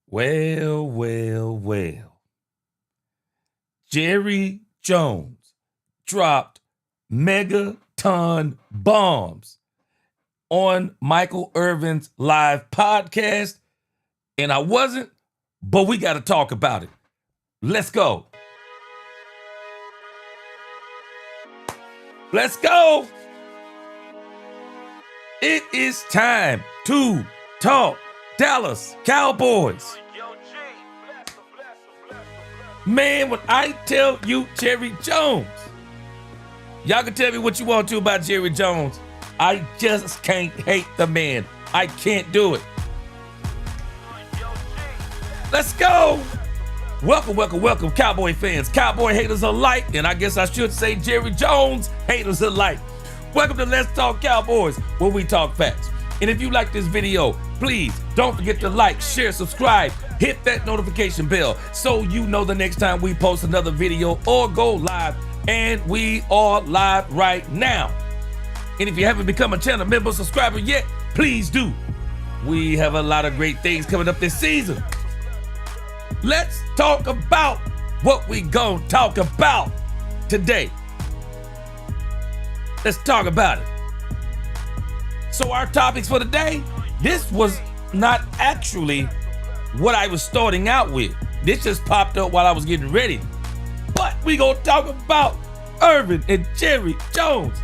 Well, well, well. Jerry Jones dropped megaton bombs on Michael Irvin's live podcast, and I wasn't, but we got to talk about it. Let's go. Let's go. It is time to talk Dallas Cowboys. Man, when I tell you Jerry Jones, y'all can tell me what you want to about Jerry Jones. I just can't hate the man. I can't do it. Let's go. Welcome, Cowboy fans, Cowboy haters alike, and I guess I should say Jerry Jones haters alike. Welcome to Let's Talk Cowboys, where we talk facts. And if you like this video, please don't forget to like, share, subscribe, hit that notification bell so you know the next time we post another video or go live. And we are live right now. And if you haven't become a channel member, subscriber yet, please do. We have a lot of great things coming up this season. Let's talk about what we gonna talk about today. Let's talk about it. So our topics for today, this was not actually what I was starting out with. This just popped up while I was getting ready. But we gonna talk about Irvin and Jerry Jones.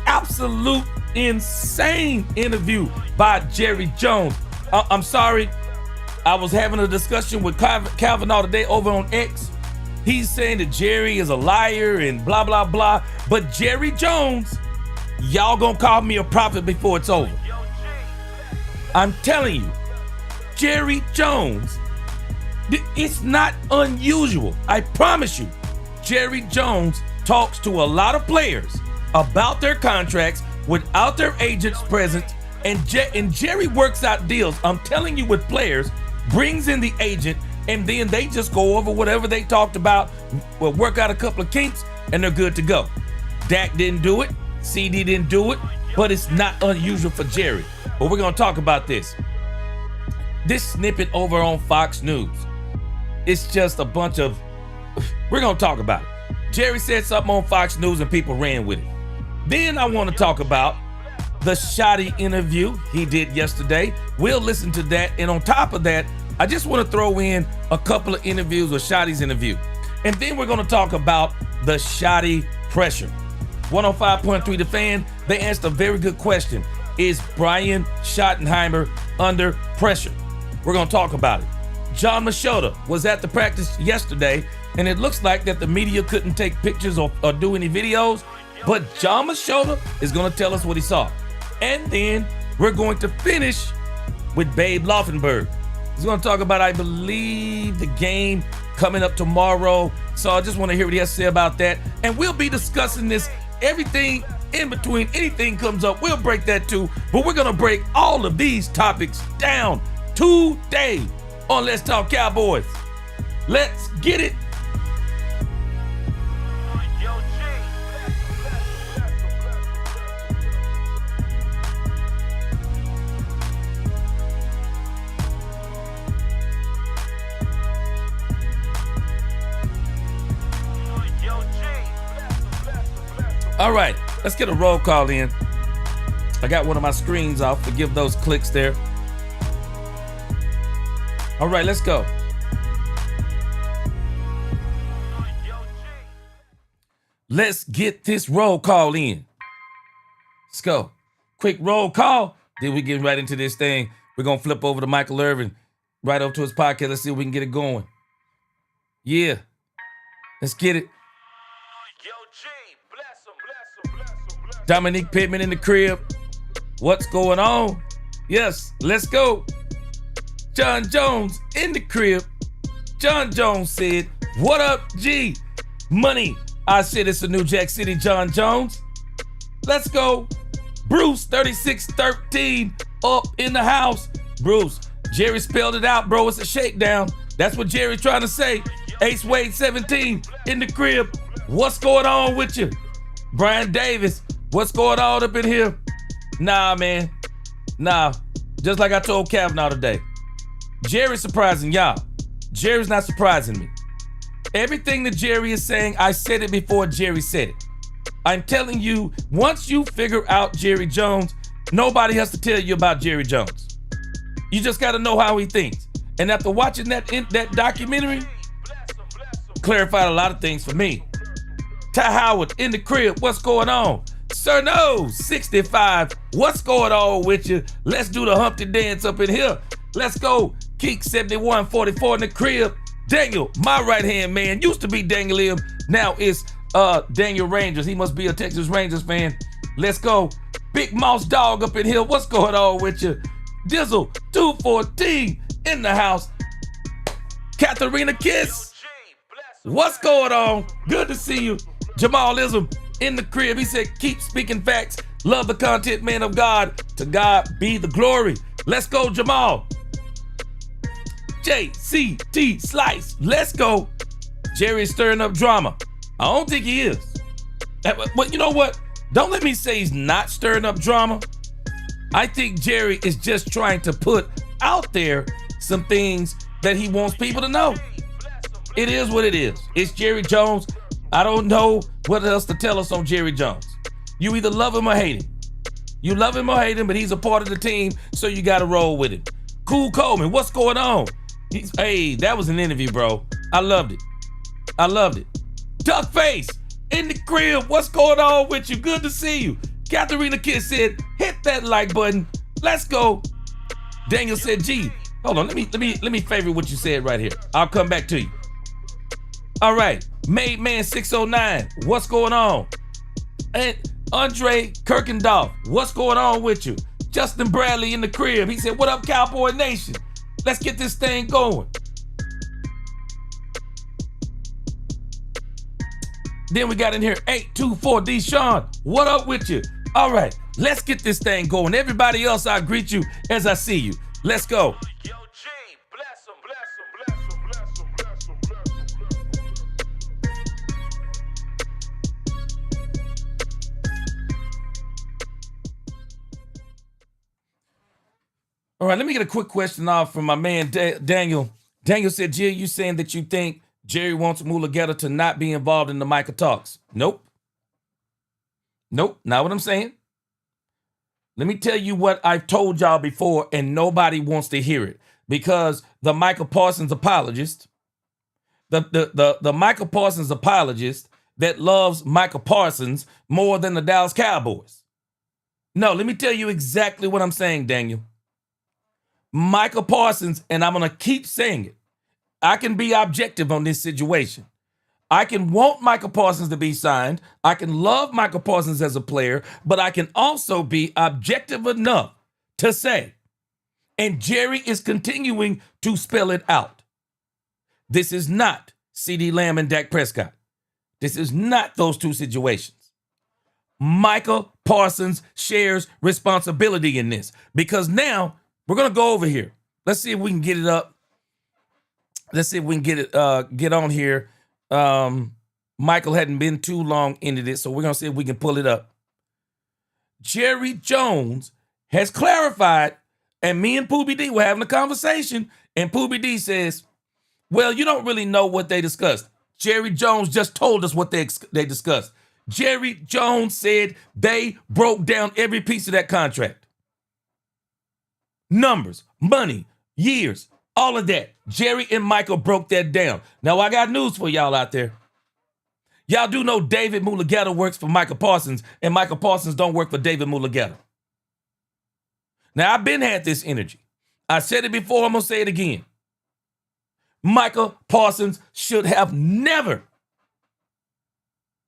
Absolute insane interview by Jerry Jones. I'm sorry, I was having a discussion with Calvin all today over on X. He's saying that Jerry is a liar and blah, blah, blah. But Jerry Jones, y'all gonna call me a prophet before it's over. I'm telling you, Jerry Jones, it's not unusual. I promise you, Jerry Jones talks to a lot of players about their contracts without their agents present, and Jerry works out deals, I'm telling you, with players, brings in the agent, and then they just go over whatever they talked about, will work out a couple of kinks, and they're good to go. Dak didn't do it, CD didn't do it, but it's not unusual for Jerry. But we're gonna talk about this. This snippet over on Fox News, it's just a bunch of, we're gonna talk about it. Jerry said something on Fox News and people ran with it. Then I wanna talk about the shoddy interview he did yesterday. We'll listen to that, and on top of that, I just wanna throw in a couple of interviews with Shoddy's interview. And then we're gonna talk about the shoddy pressure. 105.3 The Fan, they asked a very good question. Is Brian Schottenheimer under pressure? We're gonna talk about it. John Machota was at the practice yesterday, and it looks like that the media couldn't take pictures or do any videos, but John Machota is gonna tell us what he saw. And then we're going to finish with Babe Laufenberg. He's gonna talk about, I believe, the game coming up tomorrow. So I just wanna hear what he has to say about that. And we'll be discussing this, everything in between, anything comes up, we'll break that too. But we're gonna break all of these topics down today on Let's Talk Cowboys. Let's get it. All right, let's get a roll call in. I got one of my screens off. Forgive those clicks there. All right, let's go. Let's get this roll call in. Let's go. Quick roll call. Then we get right into this thing. We're going to flip over to Michael Irvin, right over to his podcast. Let's see if we can get it going. Yeah. Let's get it. Dominique Pittman in the crib. What's going on? Yes, let's go. John Jones in the crib. John Jones said, what up, G? Money. I said it's a New Jack City, John Jones. Let's go. Bruce 3613 up in the house. Bruce, Jerry spelled it out, bro. It's a shakedown. That's what Jerry's trying to say. Ace Wade 17 in the crib. What's going on with you? Brian Davis, what's going on up in here? Nah, man. Nah. Just like I told Kavanaugh today. Jerry's surprising y'all. Jerry's not surprising me. Everything that Jerry is saying, I said it before Jerry said it. I'm telling you, once you figure out Jerry Jones, nobody has to tell you about Jerry Jones. You just got to know how he thinks. And after watching that documentary, clarified a lot of things for me. Ty Howard in the crib, what's going on? Sir No, 65, what's going on with you? Let's do the Humpty dance up in here. Let's go. Keek 7144 in the crib. Daniel, my right-hand man, used to be Daniel M. Now it's Daniel Rangers. He must be a Texas Rangers fan. Let's go. Big Mouse Dog up in here. What's going on with you? Dizzle 214 in the house. Katharina Kiss. What's going on? Good to see you. Jamalism in the crib. He said, keep speaking facts. Love the content, man of God. To God be the glory. Let's go, Jamal. JCT Slice. Let's go. Jerry's stirring up drama. I don't think he is. But you know what? Don't let me say he's not stirring up drama. I think Jerry is just trying to put out there some things that he wants people to know. It is what it is. It's Jerry Jones. I don't know what else to tell us on Jerry Jones. You either love him or hate him. You love him or hate him, but he's a part of the team, so you got to roll with him. Cool Coleman, what's going on? Hey, that was an interview, bro. I loved it. I loved it. Duckface in the crib. What's going on with you? Good to see you. Katharina Kidd said, hit that like button. Let's go. Daniel said, gee, hold on. Let me favorite what you said right here. I'll come back to you. All right. Made Man 609. What's going on? And Andre Kirkendorf. What's going on with you? Justin Bradley in the crib. He said, what up, Cowboy Nation? Let's get this thing going. Then we got in here 824 Deshaun. What up with you? All right, let's get this thing going. Everybody else, I greet you as I see you. Let's go. Yo, G, bless him, bless him, bless him, bless him, bless him, All right, let me get a quick question off from my man Daniel. Daniel said, Jill, you saying that you think Jerry wants Mulugeta to not be involved in the Micah talks? Nope. Nope, not what I'm saying. Let me tell you what I've told y'all before, and nobody wants to hear it, because the Micah Parsons apologist, the Micah Parsons apologist that loves Micah Parsons more than the Dallas Cowboys. No, let me tell you exactly what I'm saying, Daniel. Micah Parsons, and I'm going to keep saying it, I can be objective on this situation. I can want Micah Parsons to be signed. I can love Micah Parsons as a player, but I can also be objective enough to say, and Jerry is continuing to spell it out, this is not CeeDee Lamb and Dak Prescott. This is not those two situations. Micah Parsons shares responsibility in this, because now we're going to go over here. Let's see if we can get it up. Let's see if we can get on here. Michael hadn't been too long into this, so we're going to see if we can pull it up. Jerry Jones has clarified, and me and Poobie D were having a conversation, and Poobie D says, well, you don't really know what they discussed. Jerry Jones just told us what they discussed. Jerry Jones said they broke down every piece of that contract. Numbers, money, years, all of that. Jerry and Michael broke that down. Now, I got news for y'all out there. Y'all do know David Mulugeta works for Micah Parsons, and Micah Parsons don't work for David Mulugeta. Now, I've been had this energy. I said it before, I'm going to say it again. Micah Parsons should have never.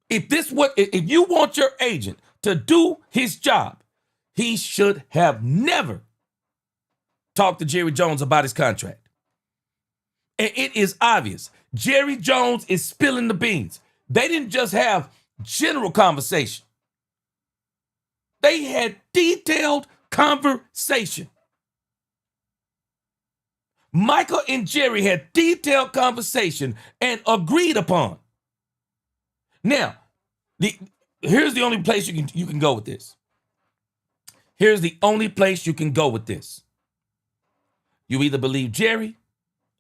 If you want your agent to do his job, he should have never talked to Jerry Jones about his contract. And it is obvious. Jerry Jones is spilling the beans. They didn't just have general conversation. They had detailed conversation. Michael and Jerry had detailed conversation and agreed upon. Now, here's the only place you can go with this. Here's the only place you can go with this. You either believe Jerry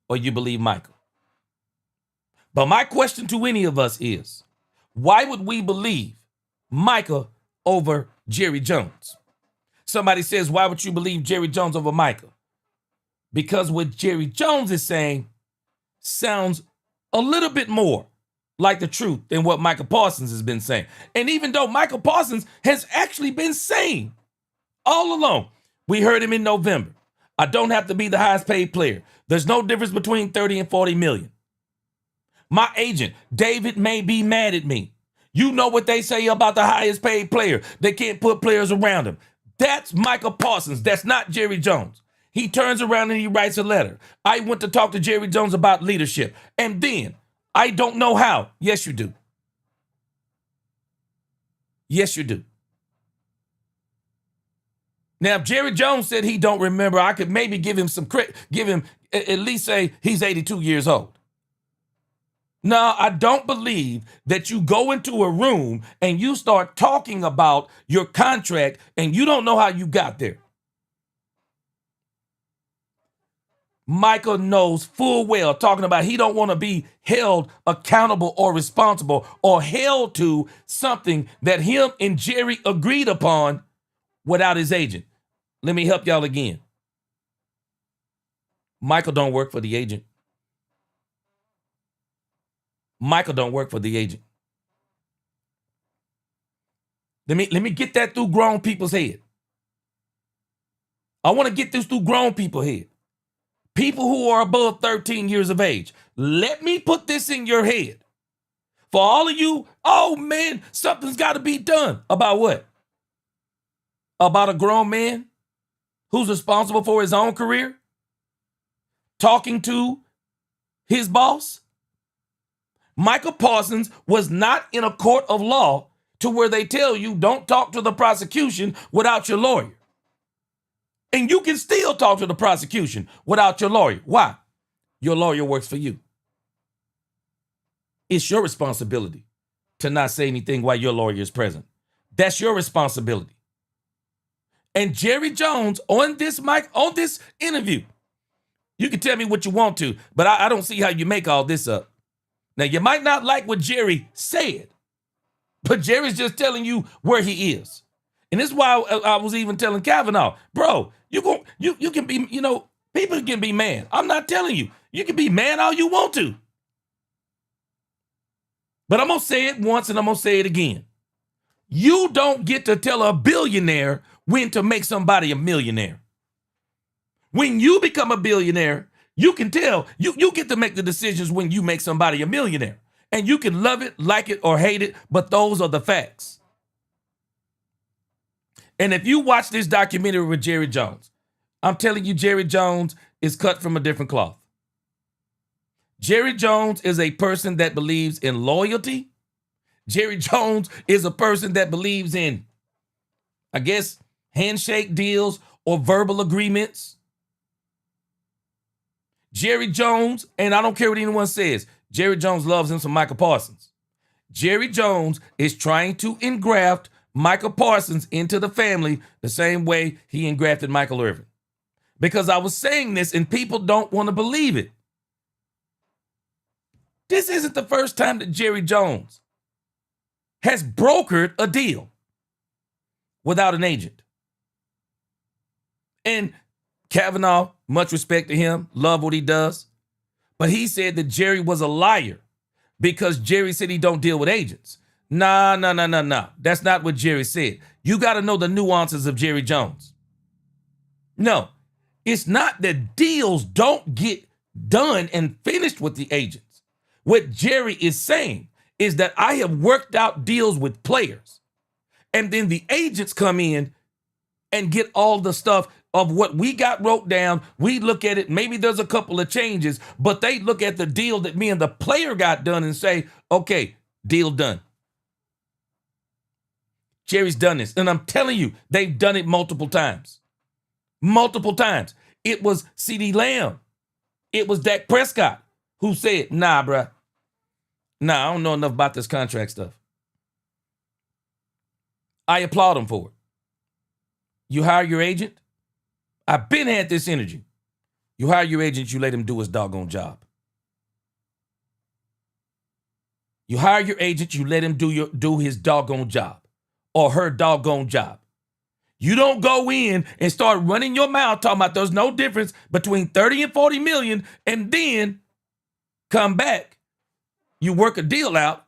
or you believe Michael. But my question to any of us is, why would we believe Micah over Jerry Jones? Somebody says, why would you believe Jerry Jones over Micah? Because what Jerry Jones is saying sounds a little bit more like the truth than what Micah Parsons has been saying. And even though Micah Parsons has actually been saying all along, we heard him in November, I don't have to be the highest paid player. There's no difference between 30 and 40 million. My agent, David, may be mad at me. You know what they say about the highest paid player. They can't put players around him. That's Micah Parsons. That's not Jerry Jones. He turns around and he writes a letter. I went to talk to Jerry Jones about leadership. And then, I don't know how. Yes, you do. Yes, you do. Now, if Jerry Jones said he don't remember, I could maybe give him some credit, give him at least say he's 82 years old. No, I don't believe that you go into a room and you start talking about your contract and you don't know how you got there. Michael knows full well, talking about he don't want to be held accountable or responsible or held to something that him and Jerry agreed upon without his agent. Let me help y'all again. Michael don't work for the agent. Michael don't work for the agent. Let me get that through grown people's head. I want to get this through grown people's head. People who are above 13 years of age. Let me put this in your head. For all of you, oh man, something's got to be done. About what? About a grown man who's responsible for his own career? Talking to his boss? Micah Parsons was not in a court of law to where they tell you don't talk to the prosecution without your lawyer. And you can still talk to the prosecution without your lawyer. Why? Your lawyer works for you. It's your responsibility to not say anything while your lawyer is present. That's your responsibility. And Jerry Jones on this interview, you can tell me what you want to, but I don't see how you make all this up. Now, you might not like what Jerry said, but Jerry's just telling you where he is. And this is why I was even telling Kavanaugh, bro, you can be, people can be mad. I'm not telling you. You can be mad all you want to. But I'm going to say it once and I'm going to say it again. You don't get to tell a billionaire when to make somebody a millionaire. When you become a billionaire, you can tell, you get to make the decisions when you make somebody a millionaire. And you can love it, like it, or hate it, but those are the facts. And if you watch this documentary with Jerry Jones, I'm telling you, Jerry Jones is cut from a different cloth. Jerry Jones is a person that believes in loyalty. Jerry Jones is a person that believes in, I guess, handshake deals or verbal agreements. Jerry Jones, and I don't care what anyone says, Jerry Jones loves him some Micah Parsons. Jerry Jones is trying to engraft Micah Parsons into the family the same way he engrafted Michael Irvin. Because I was saying this and people don't want to believe it. This isn't the first time that Jerry Jones has brokered a deal without an agent. And Kavanaugh, much respect to him, love what he does. But he said that Jerry was a liar because Jerry said he don't deal with agents. Nah. That's not what Jerry said. You got to know the nuances of Jerry Jones. No, it's not that deals don't get done and finished with the agents. What Jerry is saying is that I have worked out deals with players, and then the agents come in and get all the stuff of what we got wrote down. We look at it. Maybe there's a couple of changes, but they look at the deal that me and the player got done and say, okay, deal done. Jerry's done this. And I'm telling you, they've done it multiple times. Multiple times. It was CeeDee Lamb. It was Dak Prescott who said, nah, bruh. Nah, I don't know enough about this contract stuff. I applaud him for it. You hire your agent. I've been had this energy. You hire your agent, you let him do his doggone job. You hire your agent, you let him do his doggone job or her doggone job. You don't go in and start running your mouth talking about there's no difference between 30 and 40 million and then come back. You work a deal out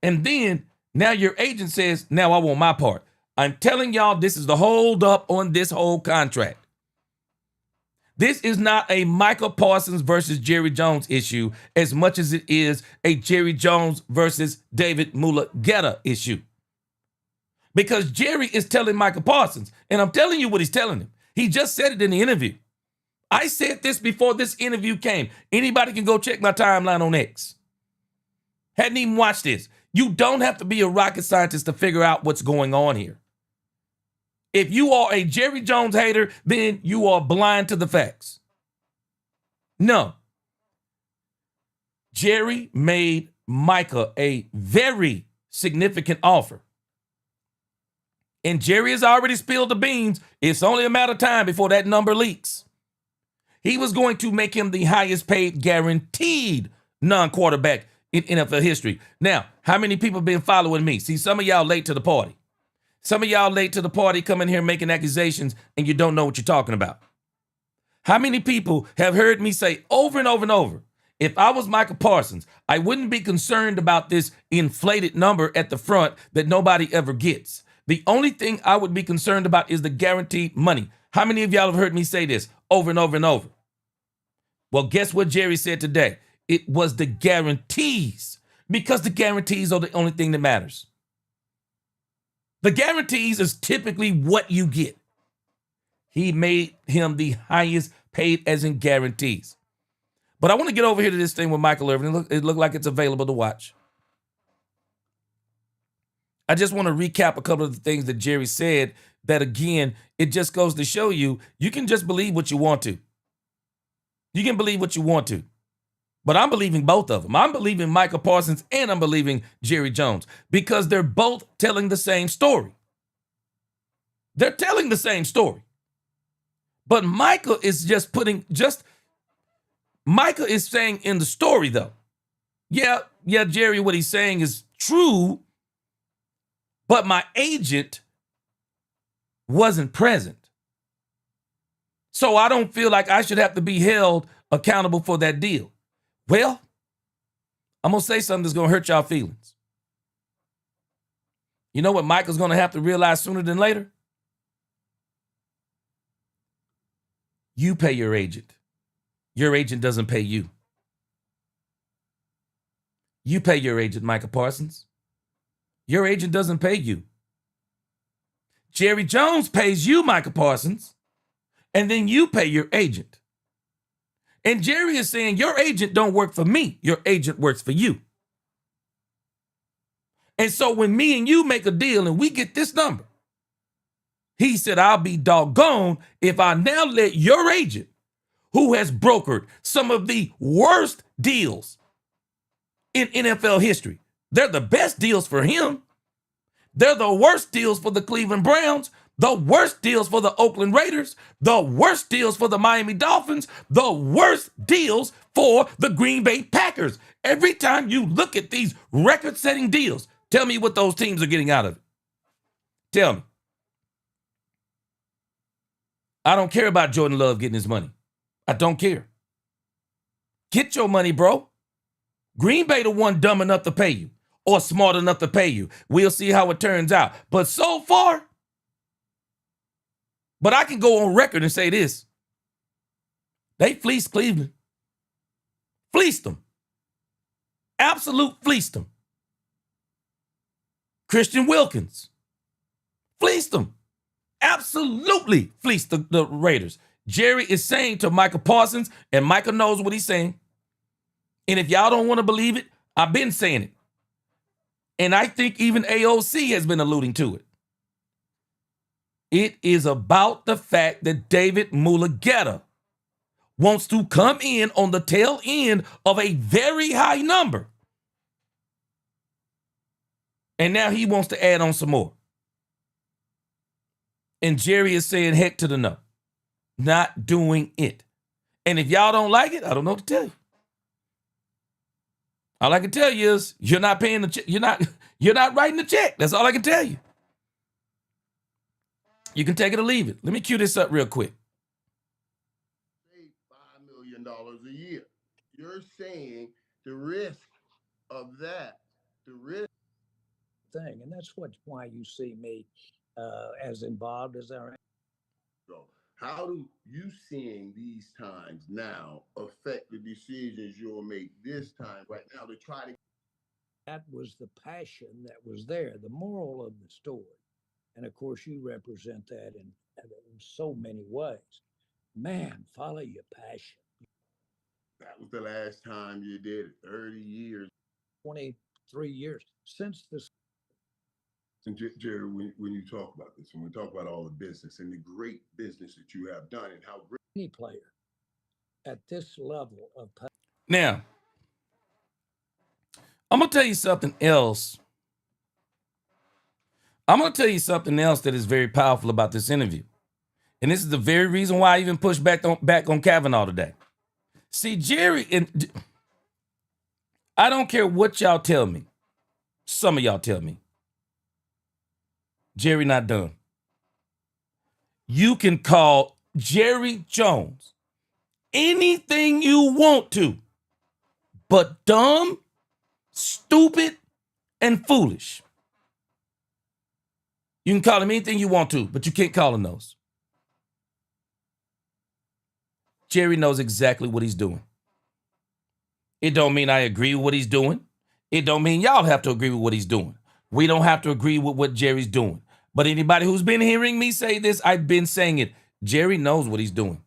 and then now your agent says, now I want my part. I'm telling y'all, this is the hold up on this whole contract. This is not a Micah Parsons versus Jerry Jones issue as much as it is a Jerry Jones versus David Mulugheta issue. Because Jerry is telling Micah Parsons, and I'm telling you what he's telling him. He just said it in the interview. I said this before this interview came. Anybody can go check my timeline on X. Hadn't even watched this. You don't have to be a rocket scientist to figure out what's going on here. If you are a Jerry Jones hater, then you are blind to the facts. No. Jerry made Micah a very significant offer. And Jerry has already spilled the beans. It's only a matter of time before that number leaks. He was going to make him the highest paid guaranteed non-quarterback in NFL history. Now, how many people have been following me? See, some of y'all late to the party. Some of y'all late to the party coming here making accusations and you don't know what you're talking about. How many people have heard me say over and over and over, if I was Micah Parsons, I wouldn't be concerned about this inflated number at the front that nobody ever gets. The only thing I would be concerned about is the guaranteed money. How many of y'all have heard me say this over and over and over? Well, guess what Jerry said today? It was the guarantees, because the guarantees are the only thing that matters. The guarantees is typically what you get. He made him the highest paid as in guarantees. But I want to get over here to this thing with Michael Irvin. It looked like it's available to watch. I just want to recap a couple of the things that Jerry said that, again, it just goes to show you, you can just believe what you want to. You can believe what you want to. But I'm believing both of them. I'm believing Micah Parsons and I'm believing Jerry Jones because they're both telling the same story. They're telling the same story. But Micah is Micah is saying in the story, though, yeah, Jerry, what he's saying is true, but my agent wasn't present. So I don't feel like I should have to be held accountable for that deal. Well, I'm going to say something that's going to hurt y'all feelings. You know what Michael's going to have to realize sooner than later? You pay your agent. Your agent doesn't pay you. You pay your agent, Micah Parsons. Your agent doesn't pay you. Jerry Jones pays you, Micah Parsons, and then you pay your agent. And Jerry is saying, your agent don't work for me. Your agent works for you. And so when me and you make a deal and we get this number, he said, I'll be doggone if I now let your agent, who has brokered some of the worst deals in NFL history, they're the best deals for him. They're the worst deals for the Cleveland Browns, the worst deals for the Oakland Raiders, the worst deals for the Miami Dolphins, the worst deals for the Green Bay Packers. Every time you look at these record-setting deals, tell me what those teams are getting out of it. Tell me. I don't care about Jordan Love getting his money. I don't care. Get your money, bro. Green Bay the one dumb enough to pay you or smart enough to pay you. We'll see how it turns out. But so far, but I can go on record and say this. They fleeced Cleveland. Fleeced them. Absolute fleeced them. Christian Wilkins. Fleeced them. Absolutely fleeced the Raiders. Jerry is saying to Micah Parsons, and Micah knows what he's saying. And if y'all don't want to believe it, I've been saying it. And I think even AOC has been alluding to it. It is about the fact that David Mulugheta wants to come in on the tail end of a very high number. And now he wants to add on some more. And Jerry is saying heck to the no. Not doing it. And if y'all don't like it, I don't know what to tell you. All I can tell you is you're not paying the check. You're not writing the check. That's all I can tell you. You can take it or leave it. Let me cue this up real quick. $5 million a year. You're saying the risk of that, the risk thing, and that's why you see me as involved as I am. So how do you seeing these times now affect the decisions you'll make this time right now to try to? That was the passion that was there, the moral of the story. And of course, you represent that in so many ways. Man, follow your passion. That was the last time you did it, 30 years. 23 years since this. And Jerry, when you talk about this, when we talk about all the business and the great business that you have done and how great any player at this level of now, I'm going to tell you something else. I'm going to tell you something else that is very powerful about this interview. And this is the very reason why I even pushed back on Kavanaugh today. See, Jerry, and I don't care what y'all tell me. Some of y'all tell me. Jerry not done. You can call Jerry Jones anything you want to, but dumb, stupid, and foolish. You can call him anything you want to, but you can't call him those. Jerry knows exactly what he's doing. It don't mean I agree with what he's doing. It don't mean y'all have to agree with what he's doing. We don't have to agree with what Jerry's doing. But anybody who's been hearing me say this, I've been saying it. Jerry knows what he's doing.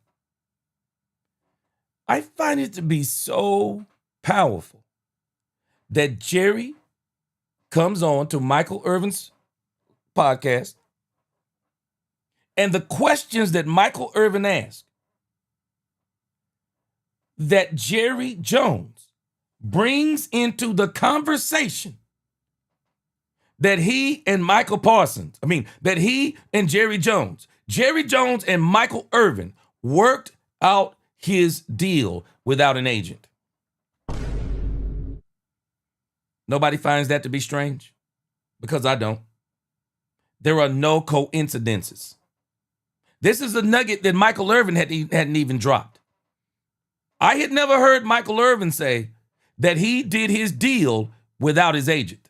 I find it to be so powerful that Jerry comes on to Michael Irvin's podcast, and the questions that Michael Irvin asked, that Jerry Jones brings into the conversation that he and Micah Parsons, that he and Jerry Jones and Michael Irvin worked out his deal without an agent. Nobody finds that to be strange? Because I don't. There are no coincidences. This is a nugget that Michael Irvin hadn't even dropped. I had never heard Michael Irvin say that he did his deal without his agent.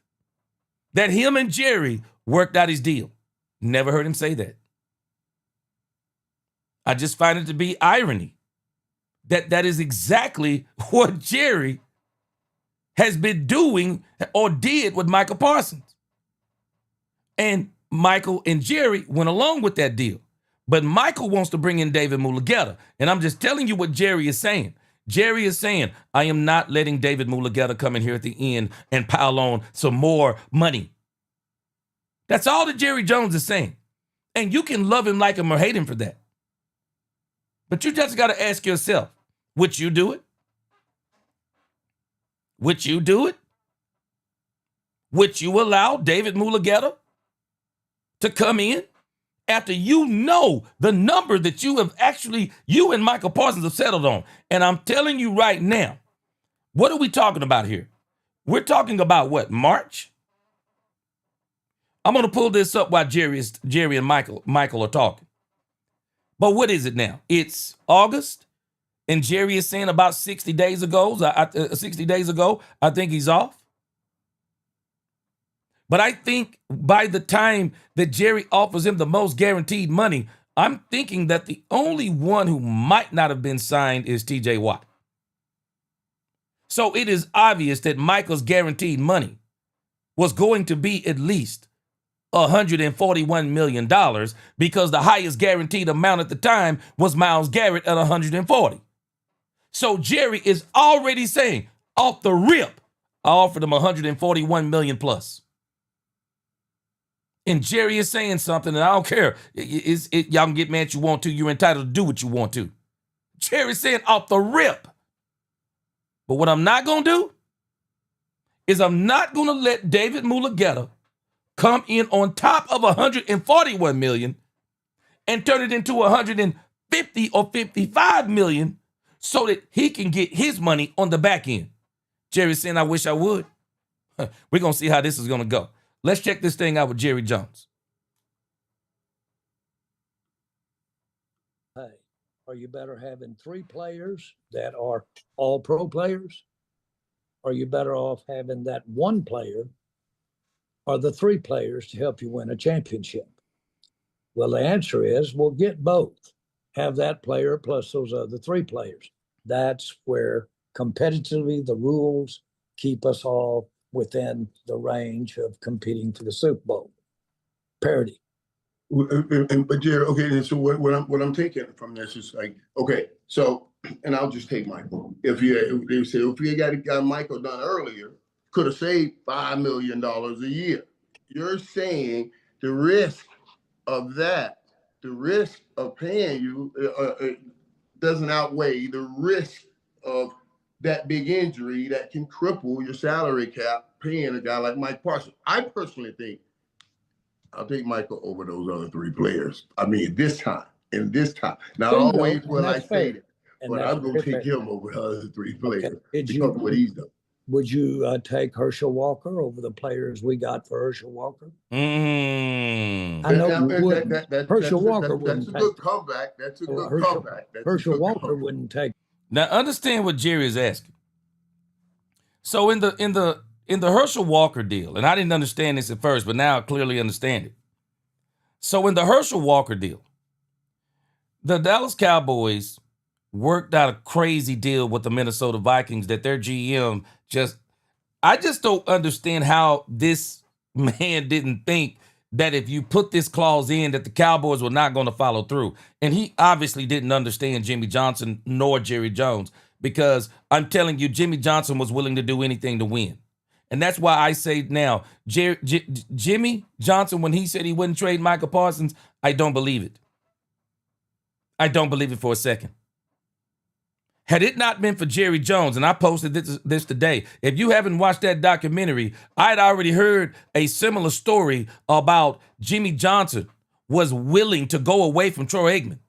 That him and Jerry worked out his deal. Never heard him say that. I just find it to be irony that is exactly what Jerry has been doing or did with Micah Parsons. And Michael and Jerry went along with that deal. But Michael wants to bring in David Mulugeta. And I'm just telling you what Jerry is saying. Jerry is saying, I am not letting David Mulugeta come in here at the end and pile on some more money. That's all that Jerry Jones is saying. And you can love him, like him, or hate him for that. But you just got to ask yourself, would you do it? Would you do it? Would you allow David Mulugeta to come in after you know the number that you and Micah Parsons have settled on? And I'm telling you right now, what are we talking about here? We're talking about what, March? I'm going to pull this up while Jerry and Michael are talking. But what is it now? It's August, and Jerry is saying about 60 days ago, I think he's off. But I think by the time that Jerry offers him the most guaranteed money, I'm thinking that the only one who might not have been signed is TJ Watt. So it is obvious that Michael's guaranteed money was going to be at least $141 million because the highest guaranteed amount at the time was Myles Garrett at $140. So Jerry is already saying, off the rip, I offered him $141 million plus. And Jerry is saying something, and I don't care. Y'all can get mad you want to. You're entitled to do what you want to. Jerry's saying off the rip. But what I'm not going to do is I'm not going to let David Mulugeta come in on top of $141 million and turn it into $150 or $55 million so that he can get his money on the back end. Jerry's saying, I wish I would. We're going to see how this is going to go. Let's check this thing out with Jerry Jones. Hey, are you better having 3 players that are all pro players? Are you better off having that 1 player or the 3 players to help you win a championship? Well, the answer is we'll get both. Have that player plus those other 3 players. That's where competitively the rules keep us all within the range of competing for the Super Bowl. Parity. But Jerry, okay, and so what I'm taking from this is like, okay, so, and I'll just take Michael. If you got Michael done earlier, could have saved $5 million a year. You're saying the risk of that, the risk of paying you doesn't outweigh the risk of that big injury that can cripple your salary cap paying a guy like Mike Parsons. I personally think I'll take Michael over those other 3 players. I mean, this time. Not always will I say that, but I'm going to take him over the other 3 players because of what he's done. Would you take Herschel Walker over the players we got for Herschel Walker? I know you wouldn't. Herschel Walker wouldn't take. That's a good comeback. That's a good comeback. Herschel Walker wouldn't take. Now understand what Jerry is asking. So in the Herschel Walker deal, and I didn't understand this at first, but now I clearly understand it. So in the Herschel Walker deal, the Dallas Cowboys worked out a crazy deal with the Minnesota Vikings that their GM I just don't understand how this man didn't think that if you put this clause in that the Cowboys were not going to follow through. And he obviously didn't understand Jimmy Johnson nor Jerry Jones, because I'm telling you, Jimmy Johnson was willing to do anything to win. And that's why I say now, Jimmy Johnson, when he said he wouldn't trade Micah Parsons, I don't believe it. I don't believe it for a second. Had it not been for Jerry Jones, and I posted this today, if you haven't watched that documentary, I had already heard a similar story about Jimmy Johnson was willing to go away from Troy Aikman.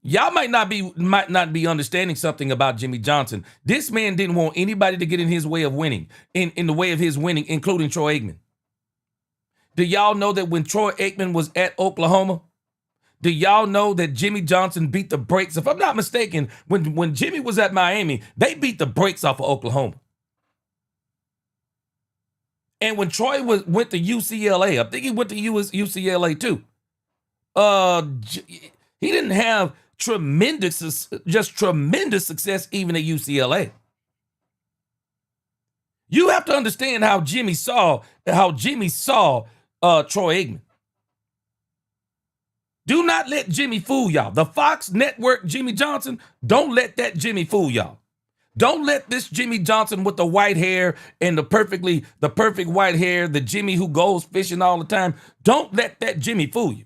Y'all might not be understanding something about Jimmy Johnson. This man didn't want anybody to get in his way of winning, in the way of his winning, including Troy Aikman. Do y'all know that when Troy Aikman was at Oklahoma, do y'all know that Jimmy Johnson beat the brakes? If I'm not mistaken, when Jimmy was at Miami, they beat the brakes off of Oklahoma. And when Troy went to UCLA, I think he went to UCLA too. He didn't have tremendous success even at UCLA. You have to understand how Jimmy saw Troy Aikman. Do not let Jimmy fool y'all. The Fox Network Jimmy Johnson, don't let that Jimmy fool y'all. Don't let this Jimmy Johnson with the white hair and the perfect white hair, the Jimmy who goes fishing all the time, don't let that Jimmy fool you.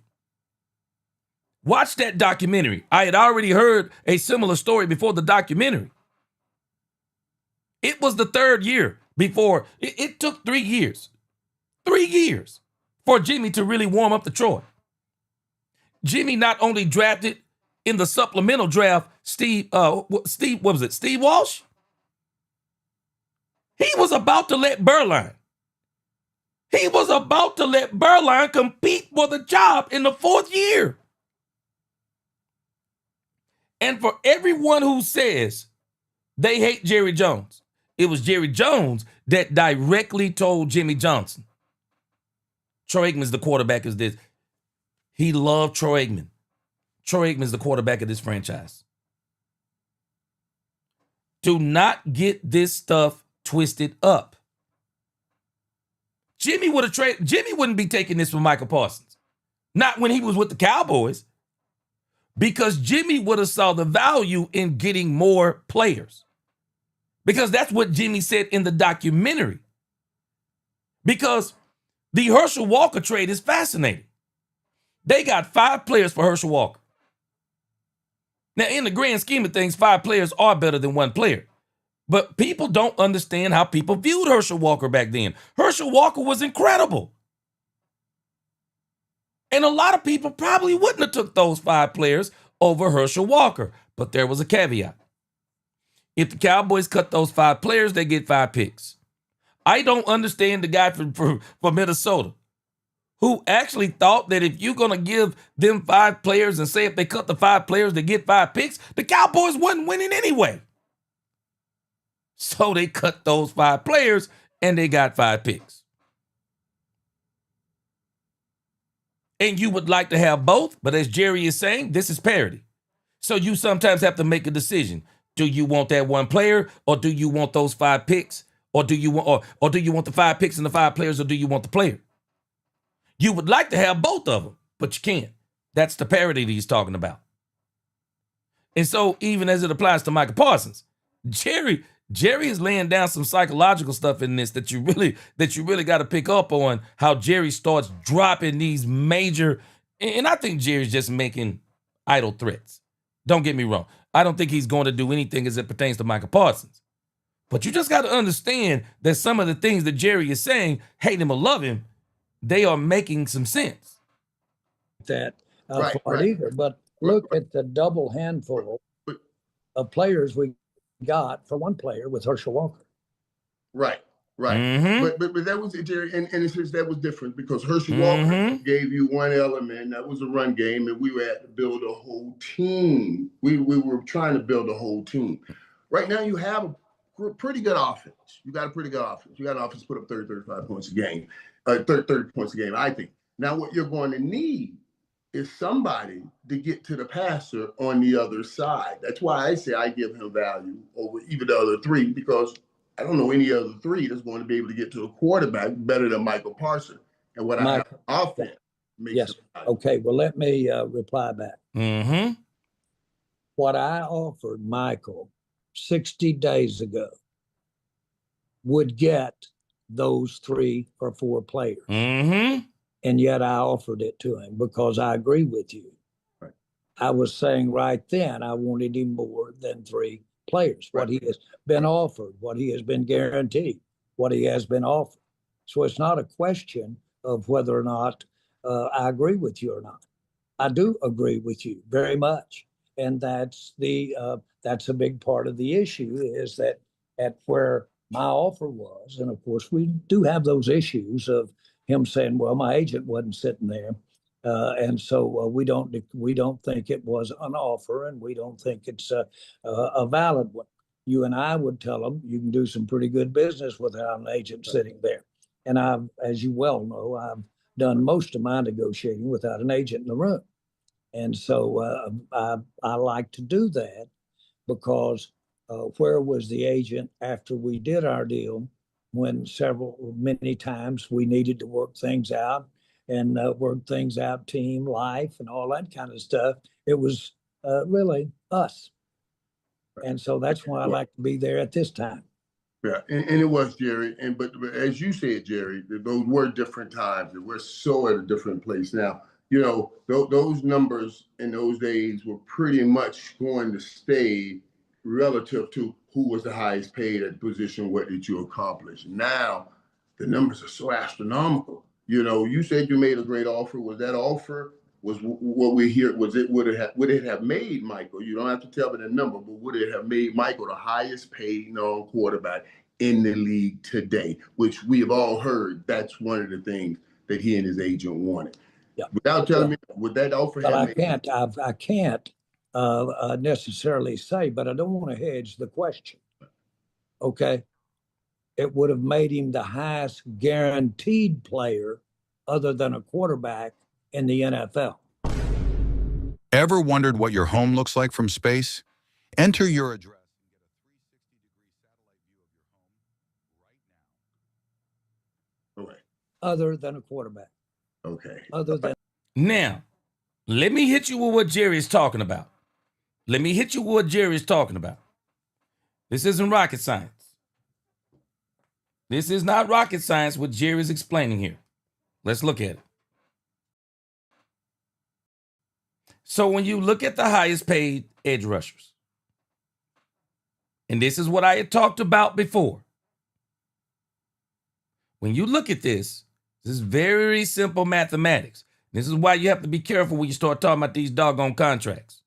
Watch that documentary. I had already heard a similar story before the documentary. It was the 3rd year before. It took 3 years. 3 years for Jimmy to really warm up to Troy. Jimmy not only drafted in the supplemental draft Steve Walsh? He was about to let Berline. He was about to let Berline compete for the job in the 4th year. And for everyone who says they hate Jerry Jones, it was Jerry Jones that directly told Jimmy Johnson, Troy Aikman's the quarterback is this. He loved Troy Aikman. Troy Aikman's the quarterback of this franchise. Do not get this stuff twisted up. Jimmy wouldn't be taking this from Micah Parsons. Not when he was with the Cowboys. Because Jimmy would have saw the value in getting more players. Because that's what Jimmy said in the documentary. Because the Herschel Walker trade is fascinating. They got 5 players for Herschel Walker. Now, in the grand scheme of things, 5 players are better than 1 player. But people don't understand how people viewed Herschel Walker back then. Herschel Walker was incredible. And a lot of people probably wouldn't have took those 5 players over Herschel Walker. But there was a caveat. If the Cowboys cut those 5 players, they get 5 picks. I don't understand the guy from Minnesota who actually thought that if you're going to give them 5 players and say if they cut the 5 players, they get 5 picks, the Cowboys wasn't winning anyway. So they cut those 5 players and they got 5 picks. And you would like to have both, but as Jerry is saying, this is parity. So you sometimes have to make a decision. Do you want that one player, or do you want those 5 picks? Or do you want or do you want the 5 picks and the 5 players, or do you want the player? You would like to have both of them, but you can't. That's the parity that he's talking about. And so even as it applies to Micah Parsons, Jerry is laying down some psychological stuff in this that you really got to pick up on, how Jerry starts dropping these major, and I think Jerry's just making idle threats. Don't get me wrong. I don't think he's going to do anything as it pertains to Micah Parsons. But you just got to understand that some of the things that Jerry is saying, hate him or love him, they are making some sense. That part either. But look at the double handful of players we got for one player with Herschel Walker. Right. Mm-hmm. But that was Jerry, and it's just, that was different because Herschel Walker gave you one element, that was a run game, and we had to build a whole team. We were trying to build a whole team. Right now, you have a pretty good offense. You got a pretty good offense. You got an offense put up 30, 35 points a game, 30 points a game, I think. Now, what you're going to need is somebody to get to the passer on the other side. That's why I say I give him value over even the other 3, because I don't know any other 3 that's going to be able to get to a quarterback better than Micah Parsons. And what I have offense makes yes. Okay, well, let me reply back. Mm-hmm. What I offered Michael 60 days ago would get those 3 or 4 players. Mm-hmm. And yet I offered it to him because I agree with you. Right. I was saying right then I wanted him more than 3 players, what he has been offered, what he has been guaranteed, what he has been offered. So it's not a question of whether or not I agree with you or not. I do agree with you very much. And that's a big part of the issue, is that at where my offer was, and of course we do have those issues of him saying, well, my agent wasn't sitting there. And so we don't think it was an offer, and we don't think it's a valid one. You and I would tell them you can do some pretty good business without an agent sitting there. And as you well know, I've done most of my negotiating without an agent in the room. And so I like to do that because where was the agent after we did our deal, when many times we needed to work things out and work things out, team life and all that kind of stuff. It was really us. And so that's why I like to be there at this time. Yeah, and it was, Jerry. But as you said, Jerry, those were different times. We're so at a different place now. You know, those numbers in those days were pretty much going to stay relative to who was the highest paid at the position, what did you accomplish. Now, the numbers are so astronomical. You know, you said you made a great offer. Was that offer, was what we hear, would it have made Michael, you don't have to tell me the number, but would it have made Michael the highest paid non-quarterback in the league today, which we have all heard that's one of the things that he and his agent wanted. Yeah. Without telling me, would that offer have made? I can't necessarily say, but I don't want to hedge the question. Okay. It would have made him the highest guaranteed player other than a quarterback in the NFL. Ever wondered what your home looks like from space? Enter your address Okay. and get a 360-degree satellite view of your home right now. Other than a quarterback. Okay. Other than. Now, let me hit you with what Jerry is talking about. This isn't rocket science. This is not rocket science what Jerry is explaining here. Let's look at it. So when you look at the highest paid edge rushers, and this is what I had talked about before. When you look at this is very simple mathematics. This is why you have to be careful when you start talking about these doggone contracts.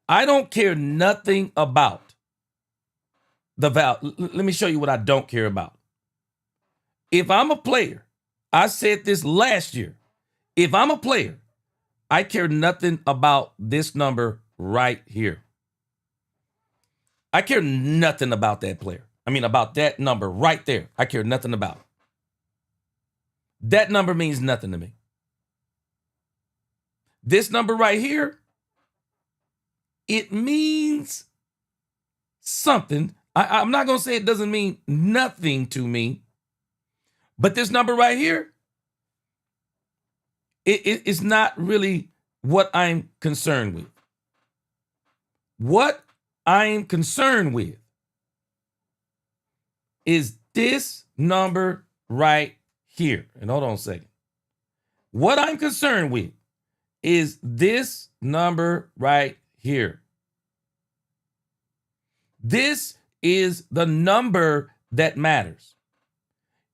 I don't care nothing about Let me show you what I don't care about. If I'm a player, I said this last year. If I'm a player, I care nothing about this number right here. I care nothing about that player. I mean, about that number right there. I care nothing about it. That number means nothing to me. This number right here, it means something. I'm not going to say it doesn't mean nothing to me, but this number right here, it's not really what I'm concerned with. What I'm concerned with is this number right here. And hold on a second. What I'm concerned with is this number right here. This is the number that matters.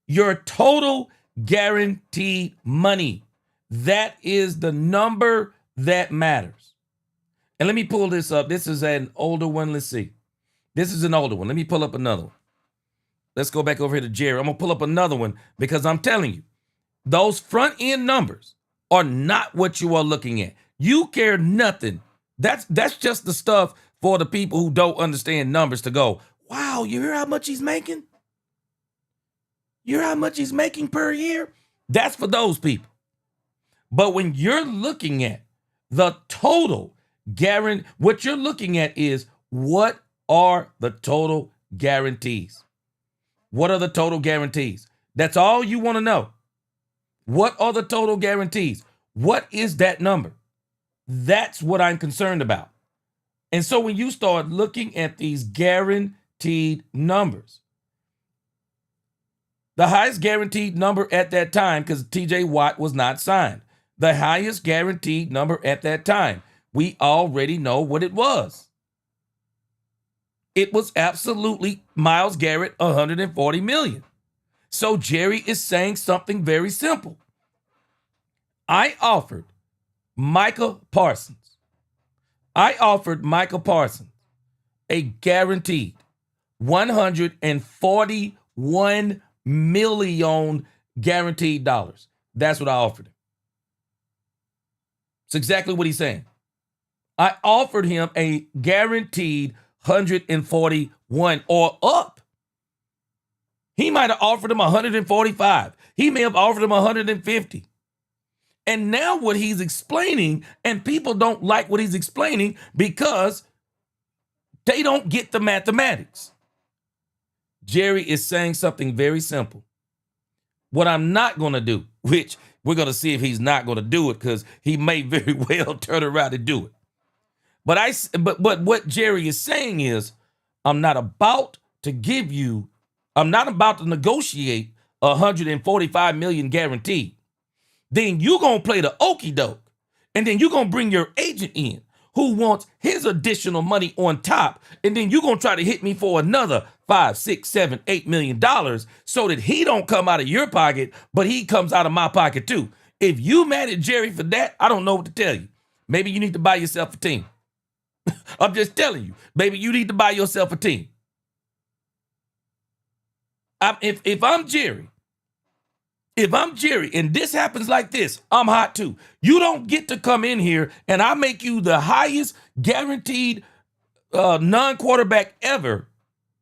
Your total guaranteed money. That is the number that matters. And let me pull this up. This is an older one. Let's see. This is an older one. Let me pull up another one. Let's go back over here to Jerry. I'm going to pull up another one because I'm telling you, those front end numbers are not what you are looking at. You care nothing. That's just the stuff for the people who don't understand numbers to go, wow, you hear how much he's making? You hear how much he's making per year? That's for those people. But when you're looking at the total guarantee, what you're looking at is what are the total guarantees? What are the total guarantees? That's all you want to know. What are the total guarantees? What is that number? That's what I'm concerned about. And so when you start looking at these guaranteed numbers, the highest guaranteed number at that time, because TJ Watt was not signed, the highest guaranteed number at that time, we already know what it was. It was absolutely Myles Garrett, $140 million. So Jerry is saying something very simple. I offered Micah Parsons a guaranteed $141 million guaranteed dollars. That's what I offered him. It's exactly what he's saying. I offered him a guaranteed 141 or up. He might have offered him 145. He may have offered him 150. And now what he's explaining, and people don't like what he's explaining because they don't get the mathematics. Jerry is saying something very simple. What I'm not going to do, which we're going to see if he's not going to do it because he may very well turn around and do it. But what Jerry is saying is, I'm not about to negotiate 145 million guaranteed. Then you're going to play the okie doke. And then you're going to bring your agent in who wants his additional money on top. And then you're going to try to hit me for another $5, $6, $7, $8 million so that he don't come out of your pocket, but he comes out of my pocket too. If you mad at Jerry for that, I don't know what to tell you. Maybe you need to buy yourself a team. I'm just telling you, maybe you need to buy yourself a team. If I'm Jerry and this happens like this, I'm hot too. You don't get to come in here and I make you the highest guaranteed non-quarterback ever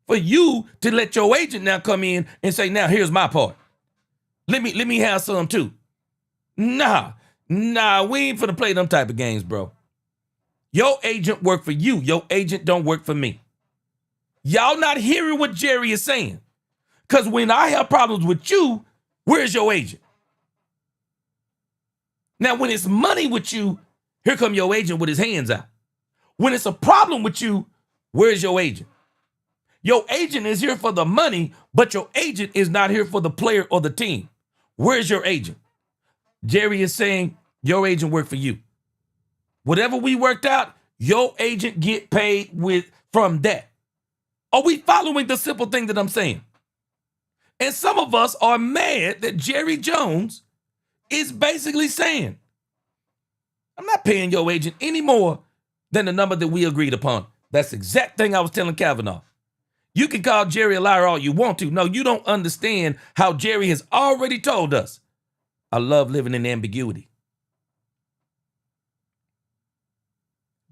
for you to let your agent now come in and say, now here's my part. Let me have some too. Nah, we ain't finna play them type of games, bro. Your agent work for you. Your agent don't work for me. Y'all not hearing what Jerry is saying. Because when I have problems with you, where's your agent? Now, when it's money with you, here come your agent with his hands out. When it's a problem with you, where's your agent? Your agent is here for the money, but your agent is not here for the player or the team. Where's your agent? Jerry is saying your agent work for you. Whatever we worked out, your agent get paid from that. Are we following the simple thing that I'm saying? And some of us are mad that Jerry Jones is basically saying, I'm not paying your agent any more than the number that we agreed upon. That's the exact thing I was telling Kavanaugh. You can call Jerry a liar all you want to. No, you don't understand how Jerry has already told us. I love living in ambiguity.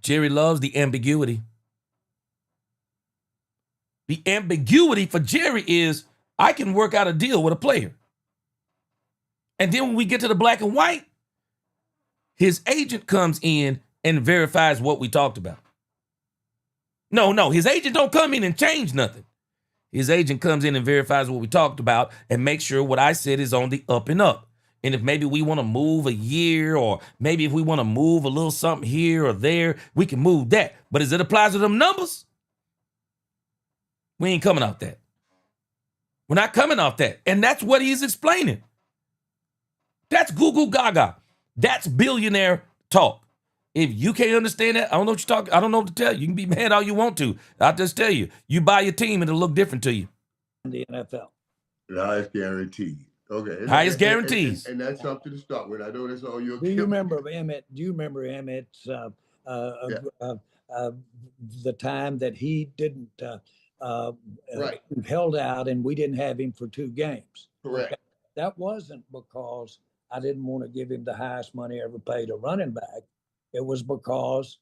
Jerry loves the ambiguity. The ambiguity for Jerry is I can work out a deal with a player. And then when we get to the black and white, his agent comes in and verifies what we talked about. No, his agent don't come in and change nothing. His agent comes in and verifies what we talked about and makes sure what I said is on the up and up. And if maybe we want to move a year, or maybe if we want to move a little something here or there, we can move that. But as it applies to them numbers, we ain't coming off that. We're not coming off that. And that's what he's explaining. That's goo gaga. That's billionaire talk. If you can't understand that, I don't know what you're talking. I don't know what to tell you. You can be mad all you want to. I'll just tell you, you buy your team and it'll look different to you. In the NFL. The highest guaranteed. Okay. Highest guarantees. And that's something to start with. I know that's all you're. Do you remember Emmett? Do you remember Emmett's the time that he didn't Right. held out and we didn't have him for 2 games? Correct. That wasn't because I didn't want to give him the highest money ever paid a running back. It was because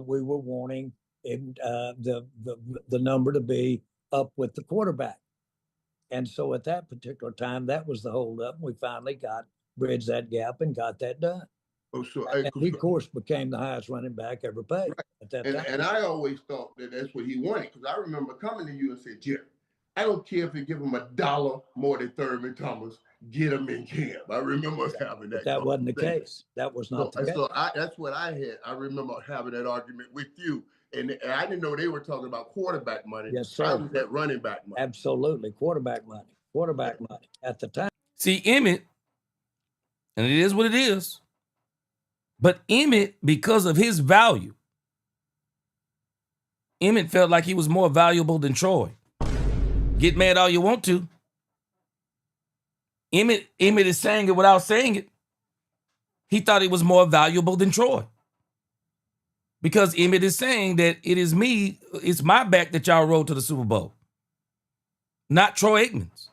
we were wanting him, the number to be up with the quarterback. And so at that particular time, that was the holdup. We finally bridged that gap and got that done. Oh, so And he, of course, became the highest running back ever paid at that time. and I always thought that that's what he wanted, because I remember coming to you and said, Jerry, I don't care if you give him $1 more than Thurman Thomas, get him in camp. I remember us having that. But that wasn't the case. That was not the case. So that's what I had. I remember having that argument with you. And I didn't know they were talking about quarterback money. Yes, sir. I was at running back money. Absolutely. Quarterback money at the time. See, Emmett, and it is what it is, but Emmett, because of his value, Emmett felt like he was more valuable than Troy. Get mad all you want to. Emmett is saying it without saying it. He thought he was more valuable than Troy. Because Emmett is saying that it's my back that y'all rode to the Super Bowl. Not Troy Aikman's.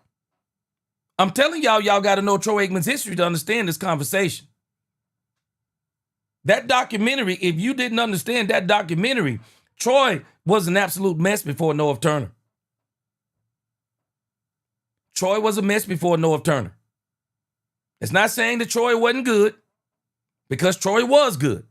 I'm telling y'all got to know Troy Aikman's history to understand this conversation. That documentary, if you didn't understand that documentary, Troy was an absolute mess before Norv Turner. Troy was a mess before Norv Turner. It's not saying that Troy wasn't good, because Troy was good.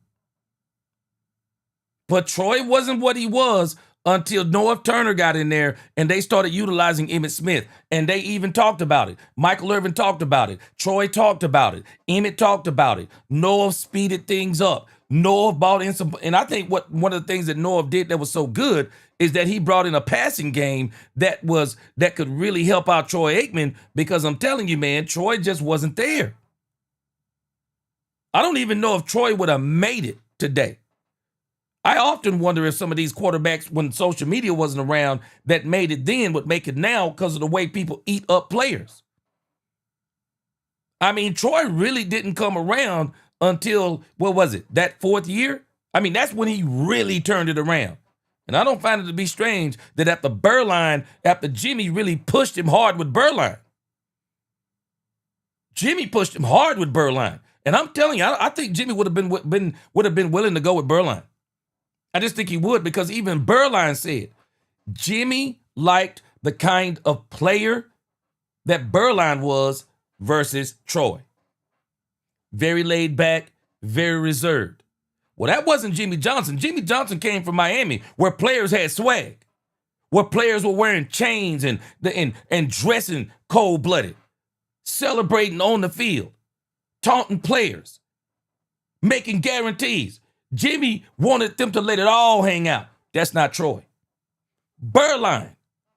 But Troy wasn't what he was until Norv Turner got in there and they started utilizing Emmitt Smith. And they even talked about it. Michael Irvin talked about it. Troy talked about it. Emmett talked about it. Norv speeded things up. Norv brought in some, and I think one of the things that Norv did that was so good is that he brought in a passing game that could really help out Troy Aikman, because I'm telling you, man, Troy just wasn't there. I don't even know if Troy would have made it today. I often wonder if some of these quarterbacks, when social media wasn't around, that made it then would make it now because of the way people eat up players. I mean, Troy really didn't come around until, what was it, that 4th year? I mean, that's when he really turned it around. And I don't find it to be strange that after Jimmy really pushed him hard with Berline. Jimmy pushed him hard with Berline. And I'm telling you, I think Jimmy would have been willing to go with Berline. I just think he would, because even Berline said Jimmy liked the kind of player that Berline was versus Troy. Very laid back, very reserved. Well, that wasn't Jimmy Johnson. Jimmy Johnson came from Miami, where players had swag, where players were wearing chains and dressing cold-blooded, celebrating on the field, taunting players, making guarantees. Jimmy wanted them to let it all hang out. That's not Troy. Berline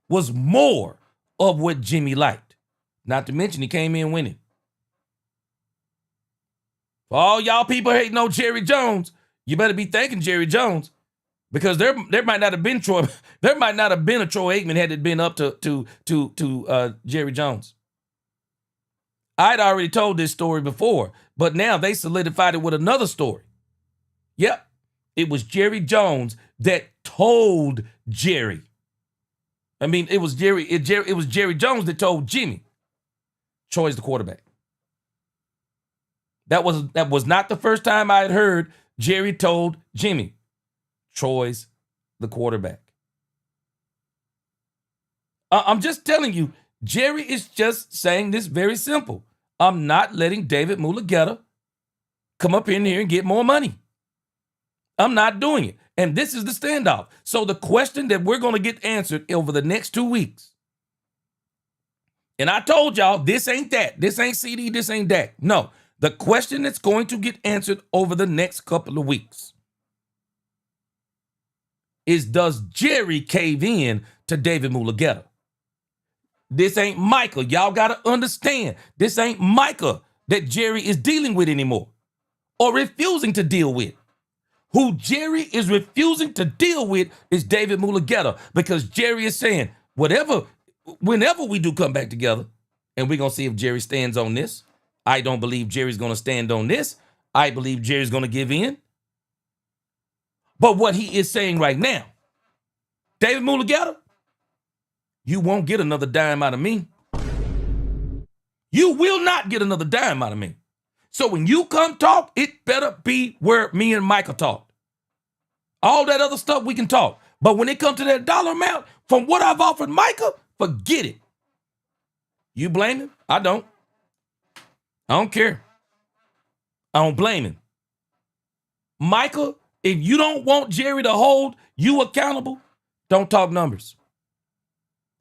was more of what Jimmy liked. Not to mention he came in winning. For all y'all people hating on Jerry Jones, you better be thanking Jerry Jones, because there might not have been Troy. There might not have been a Troy Aikman had it been up to Jerry Jones. I'd already told this story before, but now they solidified it with another story. Yep, it was Jerry Jones that told Jerry I mean, it was Jerry Jones that told Jimmy, Troy's the quarterback. That was not the first time I had heard Jerry told Jimmy, Troy's the quarterback. I'm just telling you, Jerry is just saying this very simple. I'm not letting David Mulugheta come up in here and get more money. I'm not doing it. And this is the standoff. So the question that we're going to get answered over the next 2 weeks. And I told y'all, this ain't that. This ain't CD. This ain't that. No. The question that's going to get answered over the next couple of weeks is, does Jerry cave in to David Mulugheta? This ain't Micah. Y'all got to understand. This ain't Micah that Jerry is dealing with anymore or refusing to deal with. Who Jerry is refusing to deal with is David Mulugheta, because Jerry is saying, whenever we do come back together, and we're going to see if Jerry stands on this. I don't believe Jerry's going to stand on this. I believe Jerry's going to give in. But what he is saying right now, David Mulugheta, you won't get another dime out of me. You will not get another dime out of me. So when you come talk, it better be where me and Micah talked. All that other stuff we can talk. But when it comes to that dollar amount, from what I've offered Micah, forget it. You blame him? I don't. I don't care. I don't blame him. Micah, if you don't want Jerry to hold you accountable, don't talk numbers.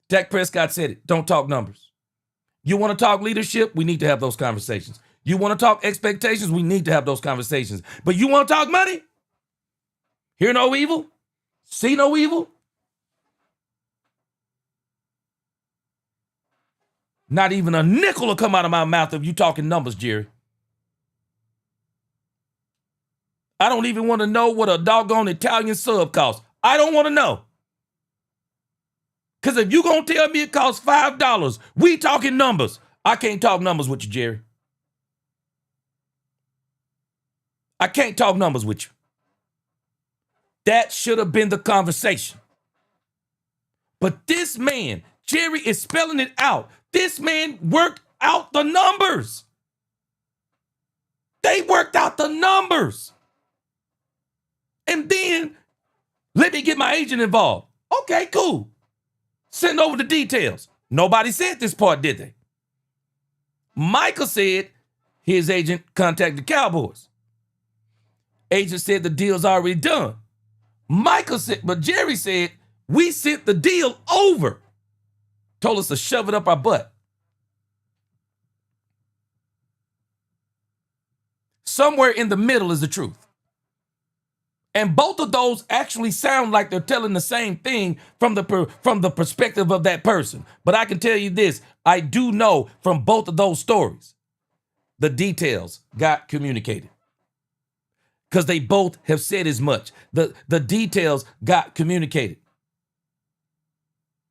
Dak Prescott said it. Don't talk numbers. You want to talk leadership? We need to have those conversations. You want to talk expectations? We need to have those conversations. But you want to talk money? Hear no evil? See no evil? Not even a nickel will come out of my mouth if you talking numbers, Jerry. I don't even want to know what a doggone Italian sub costs. I don't want to know. Because if you going to tell me it costs $5, we talking numbers. I can't talk numbers with you, Jerry. I can't talk numbers with you. That should have been the conversation. But this man, Jerry, is spelling it out. This man worked out the numbers. They worked out the numbers. And then, let me get my agent involved. Okay, cool. Send over the details. Nobody said this part, did they? Michael said his agent contacted the Cowboys. Agent said the deal's already done. Michael said, but Jerry said, we sent the deal over. Told us to shove it up our butt. Somewhere in the middle is the truth. And both of those actually sound like they're telling the same thing from the perspective of that person. But I can tell you this, I do know from both of those stories, the details got communicated. Because they both have said as much. The details got communicated.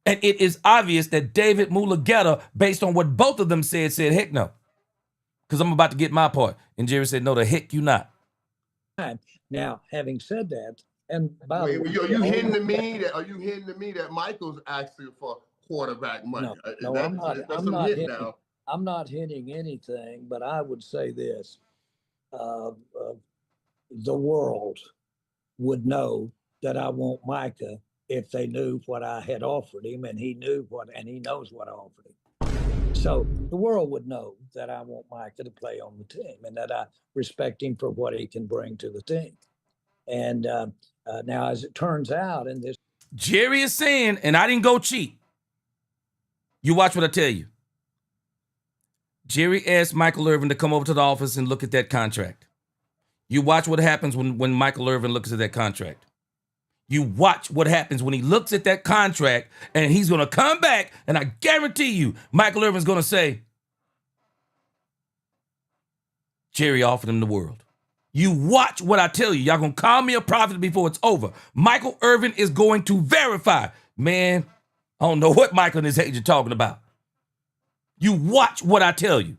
And it is obvious that David Mulugheta, based on what both of them said heck no. Because I'm about to get my part. And Jerry said, no, the heck you not. Now, having said that, and by Wait, the way, are you hinting to me that Michael's asking for quarterback money? No, I'm not. I'm not hinting anything, but I would say this: the world would know that I want Micah if they knew what I had offered him, and he knew what, and he knows what I offered him. So the world would know that I want Micah to play on the team and that I respect him for what he can bring to the team. And now, as it turns out, in this, Jerry is saying, and I didn't go cheap. You watch what I tell you. Jerry asked Michael Irvin to come over to the office and look at that contract. You watch what happens when Michael Irvin looks at that contract. You watch what happens when he looks at that contract, and he's going to come back, and I guarantee you, Michael Irvin's going to say, Jerry offered him the world. You watch what I tell you. Y'all going to call me a prophet before it's over. Michael Irvin is going to verify. Man, I don't know what Michael and his agent are talking about. You watch what I tell you.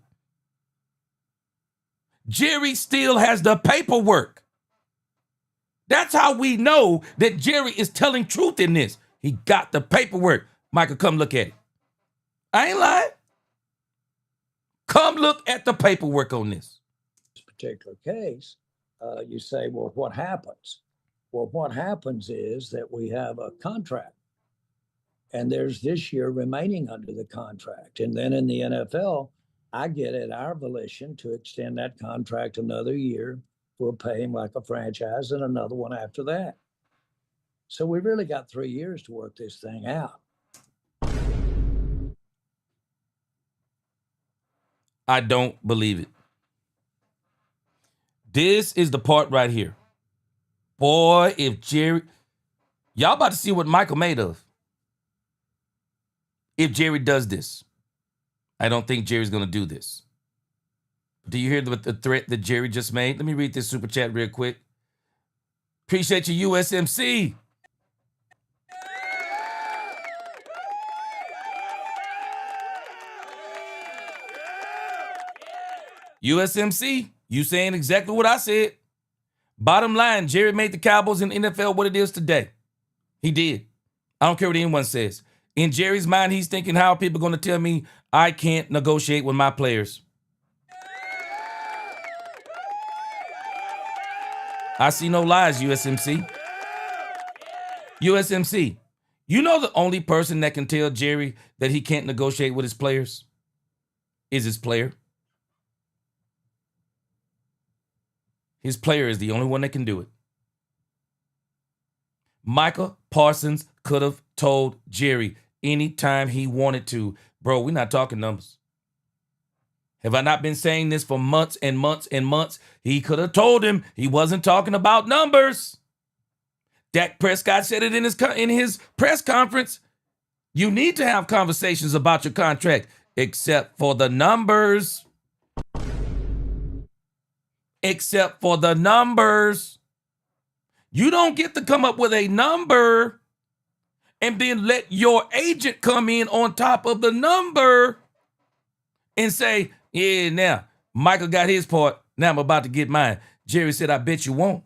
Jerry still has the paperwork. That's how we know that Jerry is telling truth in this. He got the paperwork. Michael, come look at it. I ain't lying. Come look at the paperwork on this. This particular case, you say, well, what happens? Well, what happens is that we have a contract, and there's this year remaining under the contract. And then in the NFL, I get at our volition to extend that contract another year. We'll pay him like a franchise and another one after that. So we really got 3 years to work this thing out. I don't believe it. This is the part right here. Boy, if Jerry, y'all about to see what Michael made of. If Jerry does this, I don't think Jerry's going to do this. Do you hear the threat that Jerry just made? Let me read this super chat real quick. Appreciate you, USMC. USMC, you saying exactly what I said. Bottom line, Jerry made the Cowboys and NFL what it is today. He did. I don't care what anyone says. In Jerry's mind, he's thinking, how are people going to tell me I can't negotiate with my players? I see no lies, USMC. USMC, you know the only person that can tell Jerry that he can't negotiate with his players is his player. His player is the only one that can do it. Micah Parsons could have told Jerry anytime he wanted to, bro, we're not talking numbers. Have I not been saying this for months and months and months? He could have told him he wasn't talking about numbers. Dak Prescott said it in his press conference. You need to have conversations about your contract, except for the numbers. Except for the numbers. You don't get to come up with a number and then let your agent come in on top of the number and say, yeah, now Michael got his part. Now I'm about to get mine. Jerry said, I bet you won't.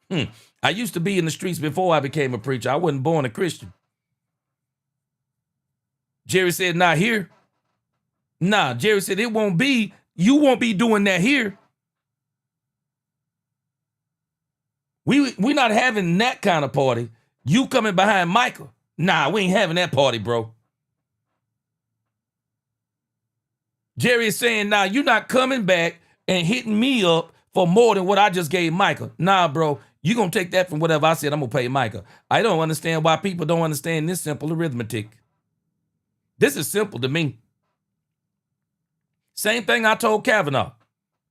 I used to be in the streets before I became a preacher. I wasn't born a Christian. Jerry said, not here. Nah, Jerry said, it won't be. You won't be doing that here. We're not having that kind of party. You coming behind Michael. Nah, we ain't having that party, bro. Jerry is saying, nah, you're not coming back and hitting me up for more than what I just gave Michael. Nah, bro, you're going to take that from whatever I said I'm going to pay Michael. I don't understand why people don't understand this simple arithmetic. This is simple to me. Same thing I told Kavanaugh.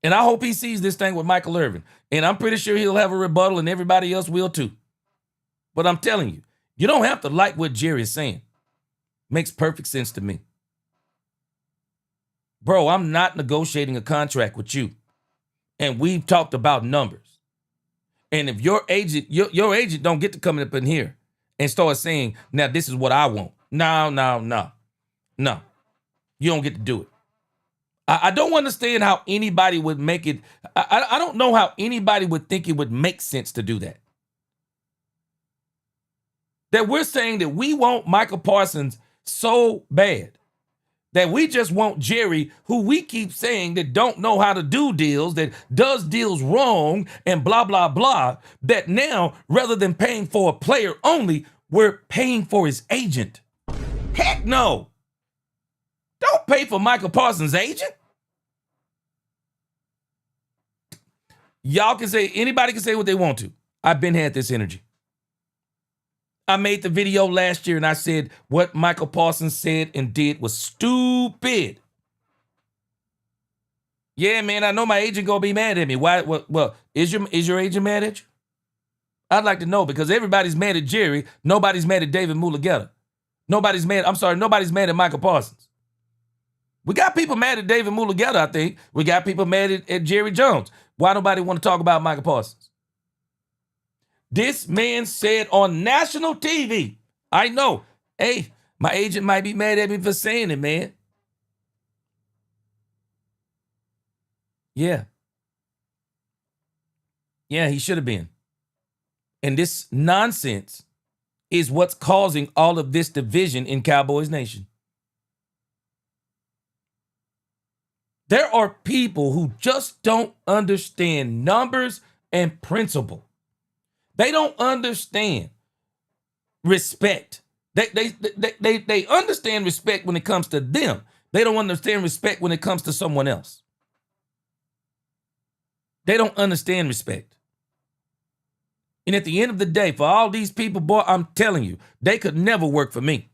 And I hope he sees this thing with Michael Irvin. And I'm pretty sure he'll have a rebuttal and everybody else will too. But I'm telling you, you don't have to like what Jerry is saying. Makes perfect sense to me. Bro, I'm not negotiating a contract with you. And we've talked about numbers. And if your agent don't get to come up in here and start saying, now this is what I want. No. You don't get to do it. I don't understand how anybody would make it. I don't know how anybody would think it would make sense to do that. That we're saying that we want Micah Parsons so bad that we just want Jerry, who we keep saying that don't know how to do deals, that does deals wrong and blah, blah, blah, that now rather than paying for a player only, we're paying for his agent. Heck no. Don't pay for Micah Parsons' agent. Y'all can say, anybody can say what they want to. I've been had this energy. I made the video last year and I said what Micah Parsons said and did was stupid. Yeah, man, I know my agent gonna be mad at me. Why? Well, is your agent mad at you? I'd like to know, because everybody's mad at Jerry. Nobody's mad at David Mulugeta. Nobody's mad at Micah Parsons. We got people mad at David Mulugeta, I think. We got people mad at Jerry Jones. Why nobody want to talk about Micah Parsons? This man said on national TV, I know, hey, my agent might be mad at me for saying it, man. Yeah. Yeah, he should have been. And this nonsense is what's causing all of this division in Cowboys Nation. There are people who just don't understand numbers and principle. They don't understand respect. They understand respect when it comes to them. They don't understand respect when it comes to someone else. They don't understand respect. And at the end of the day, for all these people, boy, I'm telling you, they could never work for me.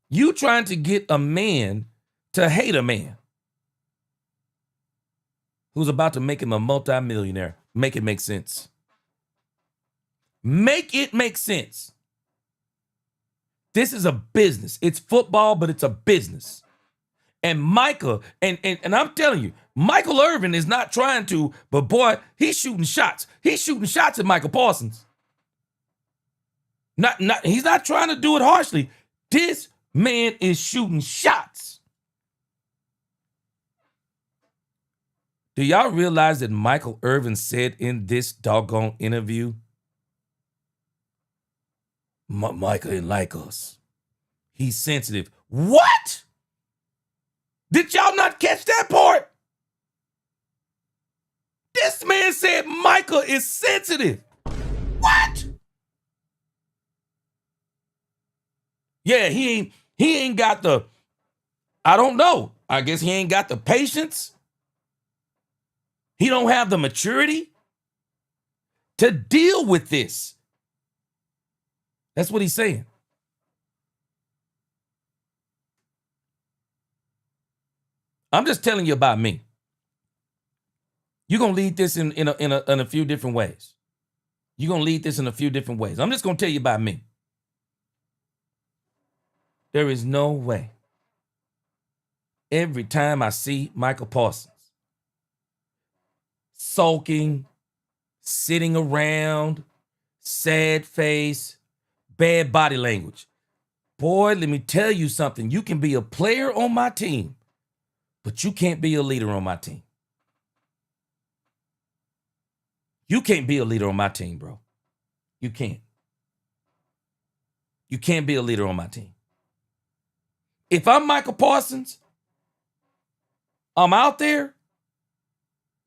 You trying to get a man to hate a man who's about to make him a multimillionaire. Make it make sense. Make it make sense. This is a business. It's football, but it's a business. And Micah, and I'm telling you, Michael Irvin is not trying to, but boy, he's shooting shots. He's shooting shots at Micah Parsons. He's not trying to do it harshly. This man is shooting shots. Do y'all realize that Michael Irvin said in this doggone interview, Micah didn't like us. He's sensitive. What? Did y'all not catch that part? This man said Micah is sensitive. What? Yeah, he ain't got the, I don't know. I guess he ain't got the patience. He don't have the maturity to deal with this. That's what he's saying. I'm just telling you about me. You're going to lead this in a few different ways. You're going to lead this in a few different ways. I'm just going to tell you about me. There is no way. Every time I see Micah Parsons sulking, sitting around, sad face, bad body language. Boy, let me tell you something. You can be a player on my team, but you can't be a leader on my team. You can't be a leader on my team, bro. You can't. You can't be a leader on my team. If I'm Micah Parsons, I'm out there,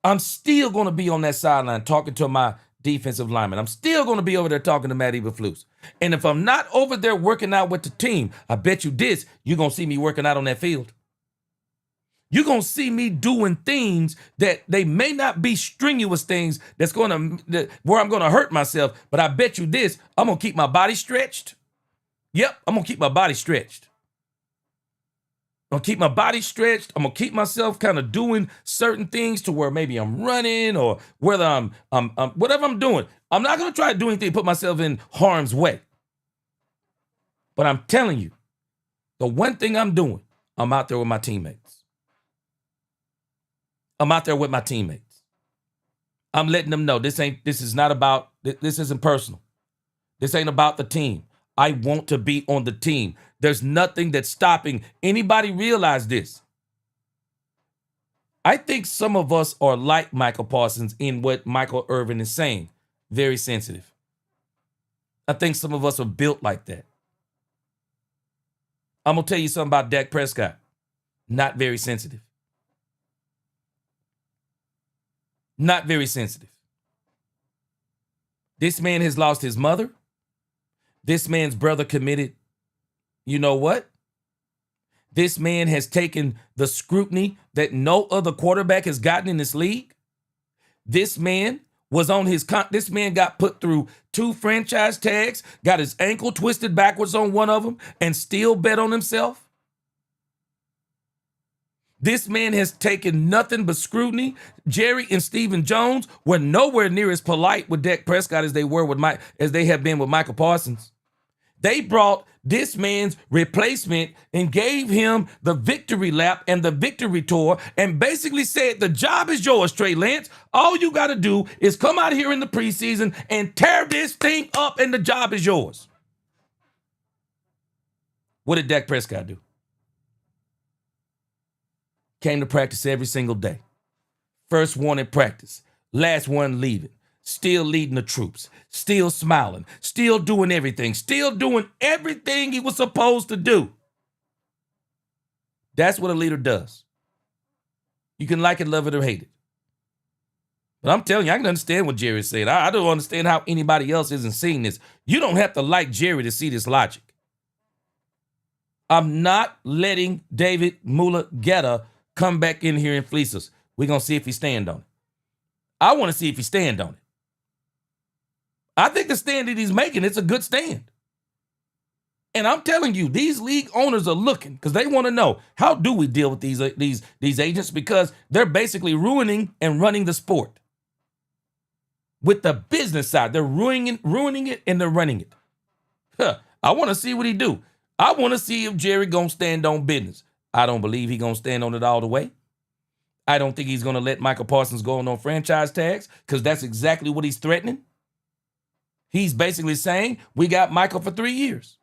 I'm still going to be on that sideline talking to my defensive lineman. I'm still going to be over there talking to Matt Eberflus. And if I'm not over there working out with the team, I bet you this, you're going to see me working out on that field. You're going to see me doing things that they may not be strenuous things where I'm going to hurt myself, but I bet you this, I'm going to keep my body stretched. Yep, I'm going to keep my body stretched. I'm going to keep my body stretched. I'm going to keep myself kind of doing certain things to where maybe I'm running or whether I'm whatever I'm doing. I'm not going to try to do anything to put myself in harm's way. But I'm telling you, the one thing I'm doing, I'm out there with my teammates. I'm out there with my teammates. I'm letting them know this isn't personal. This ain't about the team. I want to be on the team. There's nothing that's stopping anybody realize this. I think some of us are like Micah Parsons in what Michael Irvin is saying. Very sensitive. I think some of us are built like that. I'm going to tell you something about Dak Prescott. Not very sensitive. Not very sensitive. This man has lost his mother. This man's brother committed, you know what? This man has taken the scrutiny that no other quarterback has gotten in this league. This man this man got put through 2 franchise tags, got his ankle twisted backwards on one of them, and still bet on himself. This man has taken nothing but scrutiny. Jerry and Stephen Jones were nowhere near as polite with Dak Prescott as they have been with Micah Parsons. They brought this man's replacement and gave him the victory lap and the victory tour and basically said, the job is yours, Trey Lance. All you got to do is come out here in the preseason and tear this thing up and the job is yours. What did Dak Prescott do? Came to practice every single day. First one in practice. Last one leaving. still leading the troops, still smiling, still doing everything he was supposed to do. That's what a leader does. You can like it, love it, or hate it. But I'm telling you, I can understand what Jerry said. I don't understand how anybody else isn't seeing this. You don't have to like Jerry to see this logic. I'm not letting David Mulugeta come back in here and fleece us. We're going to see if he stand on it. I want to see if he stand on it. I think the stand that he's making, it's a good stand. And I'm telling you, these league owners are looking because they want to know, how do we deal with these agents? Because they're basically ruining and running the sport. With the business side, they're ruining it, and they're running it. I want to see what he do. I want to see if Jerry going to stand on business. I don't believe he going to stand on it all the way. I don't think he's going to let Micah Parsons go on no franchise tags because that's exactly what he's threatening. He's basically saying, we got Michael for 3 years.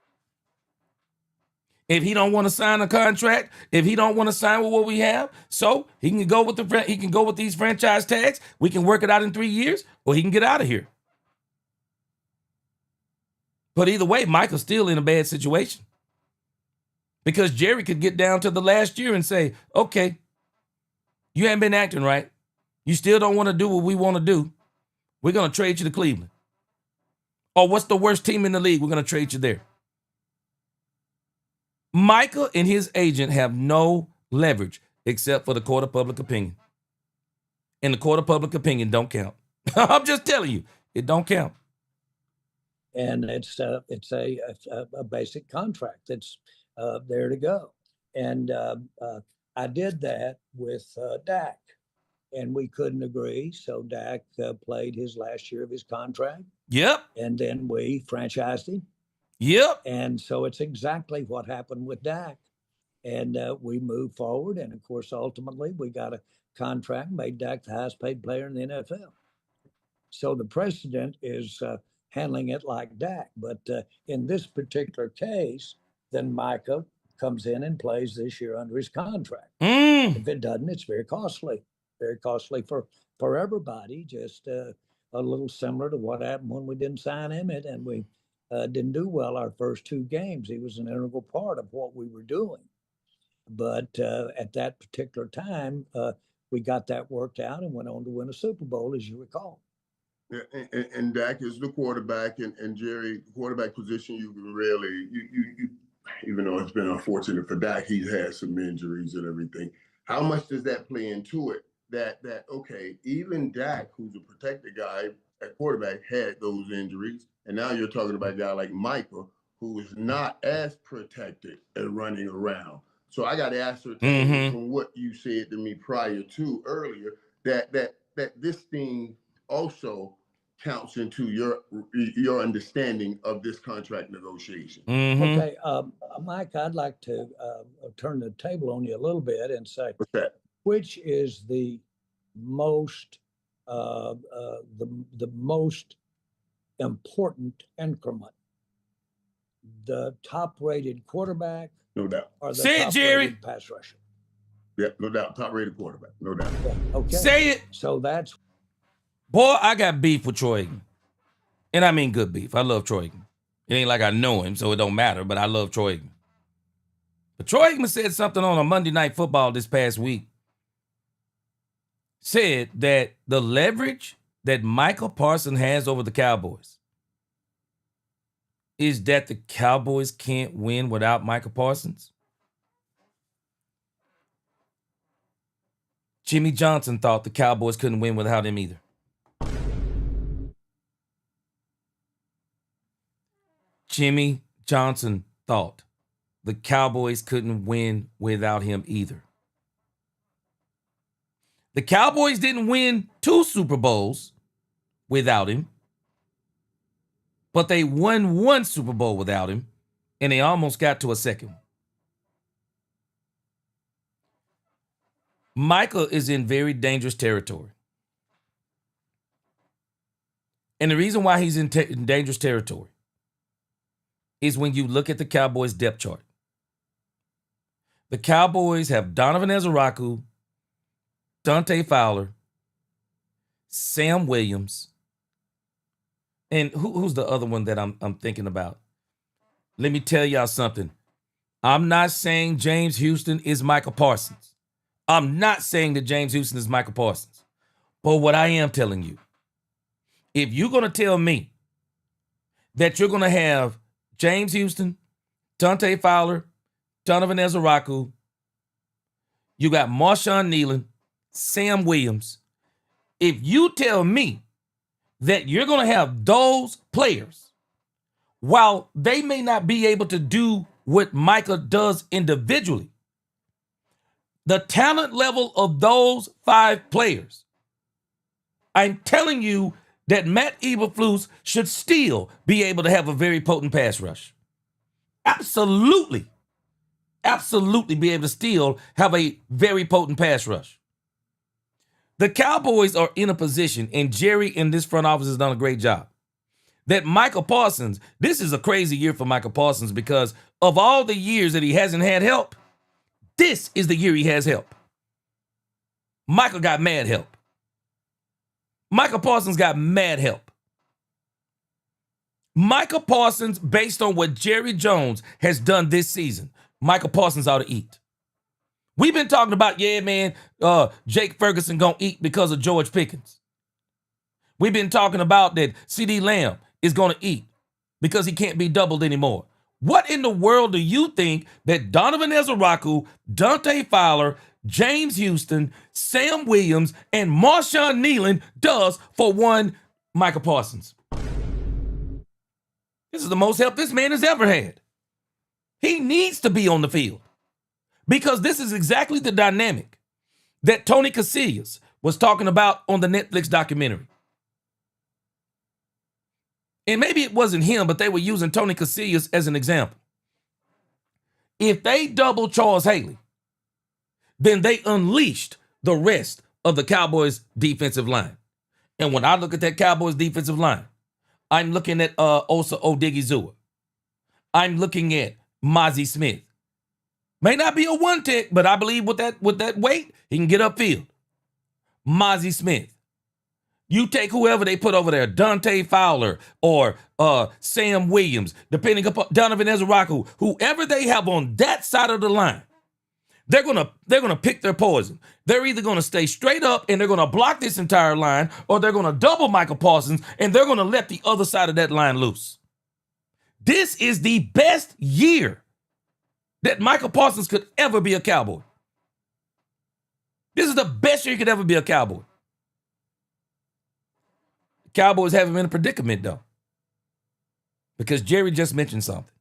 If he don't want to sign a contract, if he don't want to sign with what we have, so he can go with these franchise tags. We can work it out in 3 years, or he can get out of here. But either way, Michael's still in a bad situation. Because Jerry could get down to the last year and say, okay, you haven't been acting right. You still don't want to do what we want to do. We're going to trade you to Cleveland. Or what's the worst team in the league? We're going to trade you there. Michael and his agent have no leverage except for the court of public opinion. And the court of public opinion don't count. I'm just telling you, it don't count. And it's a basic contract that's there to go. And I did that with Dak, and we couldn't agree. So Dak played his last year of his contract. Yep. And then we franchised him. Yep. And so it's exactly what happened with Dak. And we moved forward. And of course, ultimately, we got a contract, made Dak the highest paid player in the NFL. So the president is handling it like Dak. But in this particular case, then Micah comes in and plays this year under his contract. If it doesn't, it's very costly for everybody. Just a little similar to what happened when we didn't sign Emmett and we didn't do well our first 2 games. He was an integral part of what we were doing. But at that particular time, we got that worked out and went on to win a Super Bowl, as you recall. Yeah, and Dak is the quarterback, and Jerry, quarterback position, you can really, you even though it's been unfortunate for Dak, he's had some injuries and everything. How much does that play into it? That okay, even Dak, who's a protected guy at quarterback, had those injuries, and now you're talking about a guy like Michael, who is not as protected at running around. So I got to ascertain from what you said to me earlier that this thing also counts into your understanding of this contract negotiation. Okay, Mike, I'd like to turn the table on you a little bit and say, What's that? Which is the most the most important increment? The top-rated quarterback, No doubt. or the Say it, Jerry. top-rated pass rusher? Yeah, no doubt. Top-rated quarterback, no doubt. Yeah, okay. Say it. So that's Boy, I got beef with Troy Aikman. And I mean good beef. I love Troy Aikman. It ain't like I know him, so it don't matter, but I love Troy Aikman. But Troy Aikman said something on a Monday Night Football this past week. Said that the leverage that Micah Parsons has over the Cowboys is that the Cowboys can't win without Micah Parsons. Jimmy Johnson thought the Cowboys couldn't win without him either. Jimmy Johnson thought the Cowboys couldn't win without him either. The Cowboys didn't win 2 Super Bowls without him, but they won 1 Super Bowl without him, and they almost got to a second one. Michael is in very dangerous territory. And the reason why he's in dangerous territory is when you look at the Cowboys depth chart. The Cowboys have Donovan Ezeraku, Dante Fowler, Sam Williams, And who's the other one that I'm thinking about? Let me tell y'all something. I'm not saying James Houston is Micah Parsons. I'm not saying that James Houston is Micah Parsons. But what I am telling you, if you're going to tell me that you're going to have James Houston, Dante Fowler, Donovan Ezeraku, you got Marshawn Nealon, Sam Williams, if you tell me that you're going to have those players, while they may not be able to do what Micah does individually, the talent level of those 5 players, I'm telling you that Matt Eberflus should still be able to have a very potent pass rush. Absolutely. Absolutely be able to still have a very potent pass rush. The Cowboys are in a position, and Jerry in this front office has done a great job, that Micah Parsons, this is a crazy year for Micah Parsons because of all the years that he hasn't had help, this is the year he has help. Micah got mad help. Micah Parsons got mad help. Micah Parsons, based on what Jerry Jones has done this season, Micah Parsons ought to eat. We've been talking about, Jake Ferguson gonna eat because of George Pickens. We've been talking about that CeeDee Lamb is gonna eat because he can't be doubled anymore. What in the world do you think that Donovan Ezeraku, Dante Fowler, James Houston, Sam Williams, and Marshawn Nealon does for one Micah Parsons? This is the most help this man has ever had. He needs to be on the field because this is exactly the dynamic that Tony Casillas was talking about on the Netflix documentary. And maybe it wasn't him, but they were using Tony Casillas as an example. If they double Charles Haley, then they unleashed the rest of the Cowboys defensive line. And when I look at that Cowboys defensive line, I'm looking at Osa Odigizua. I'm looking at Mozzie Smith. May not be a one tech, but I believe with that weight, he can get upfield. Mozzie Smith. You take whoever they put over there, Dante Fowler or Sam Williams, depending upon Donovan Ezeraku, whoever they have on that side of the line, they're gonna pick their poison. They're either gonna stay straight up and they're gonna block this entire line, or they're gonna double Micah Parsons and they're gonna let the other side of that line loose. This is the best year that Micah Parsons could ever be a Cowboy. This is the best year he could ever be a Cowboy. Cowboys have him in a predicament, though, because Jerry just mentioned something.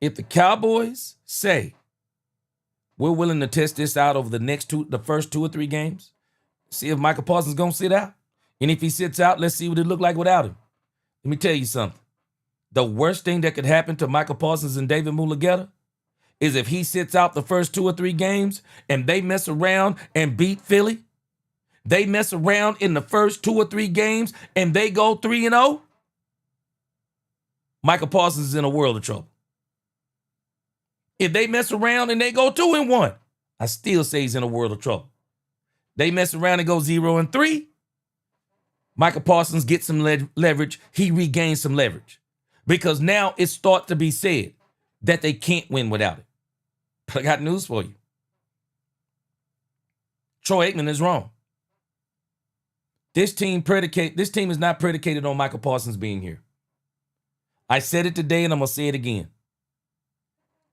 If the Cowboys say we're willing to test this out over the first 2 or 3 games, see if Micah Parsons is going to sit out, and if he sits out, let's see what it look like without him. Let me tell you something. The worst thing that could happen to Micah Parsons and David Mulugeta is if he sits out the first 2 or 3 games and they mess around and beat Philly. They mess around in the first 2 or 3 games and they go 3-0. Micah Parsons is in a world of trouble. If they mess around and they go 2-1, I still say he's in a world of trouble. They mess around and go 0-3. Micah Parsons gets some leverage. He regains some leverage because now it starts to be said that they can't win without it. But I got news for you. Troy Aikman is wrong. This team is not predicated on Micah Parsons being here. I said it today and I'm going to say it again.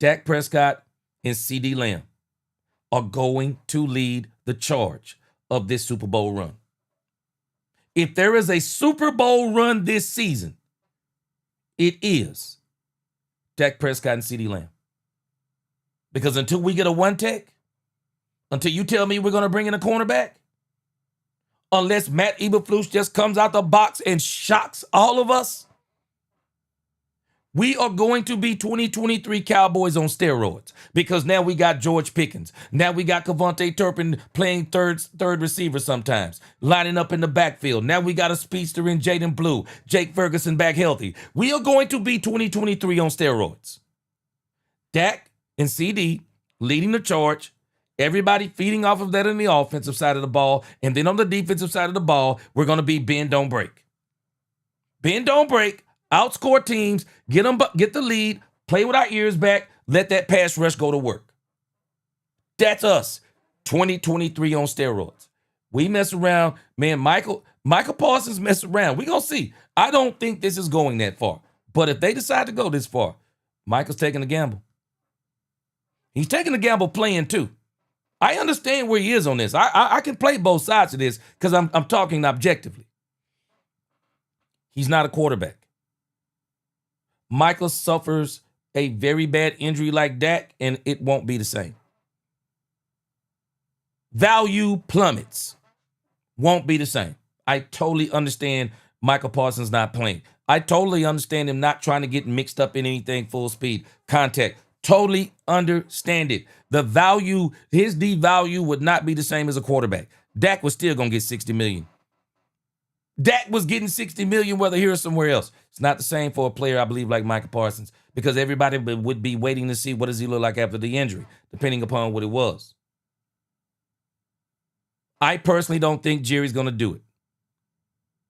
Dak Prescott and CeeDee Lamb are going to lead the charge of this Super Bowl run. If there is a Super Bowl run this season, it is Dak Prescott and CeeDee Lamb. Because until we get a one tech, until you tell me we're going to bring in a cornerback, unless Matt Eberflus just comes out the box and shocks all of us, we are going to be 2023 Cowboys on steroids because now we got George Pickens. Now we got Kevontae Turpin playing third receiver sometimes, lining up in the backfield. Now we got a speedster in Jaden Blue, Jake Ferguson back healthy. We are going to be 2023 on steroids. Dak and CD leading the charge, everybody feeding off of that on the offensive side of the ball, and then on the defensive side of the ball, we're going to be bend, don't break. Bend, don't break, outscore teams, get the lead, play with our ears back, let that pass rush go to work. That's us. 2023 on steroids. We mess around. Man, Micah Parsons mess around. We're going to see. I don't think this is going that far. But if they decide to go this far, Michael's taking a gamble. He's taking a gamble playing too. I understand where he is on this. I can play both sides of this because I'm talking objectively. He's not a quarterback. Michael suffers a very bad injury like Dak, and it won't be the same. Value plummets. Won't be the same. I totally understand Micah Parsons not playing. I totally understand him not trying to get mixed up in anything full speed, contact. Totally understand it. The value, his devalue would not be the same as a quarterback. Dak was still going to get $60 million. Dak was getting $60 million whether here or somewhere else. It's not the same for a player, I believe, like Micah Parsons, because everybody would be waiting to see what does he look like after the injury, depending upon what it was. I personally don't think Jerry's going to do it.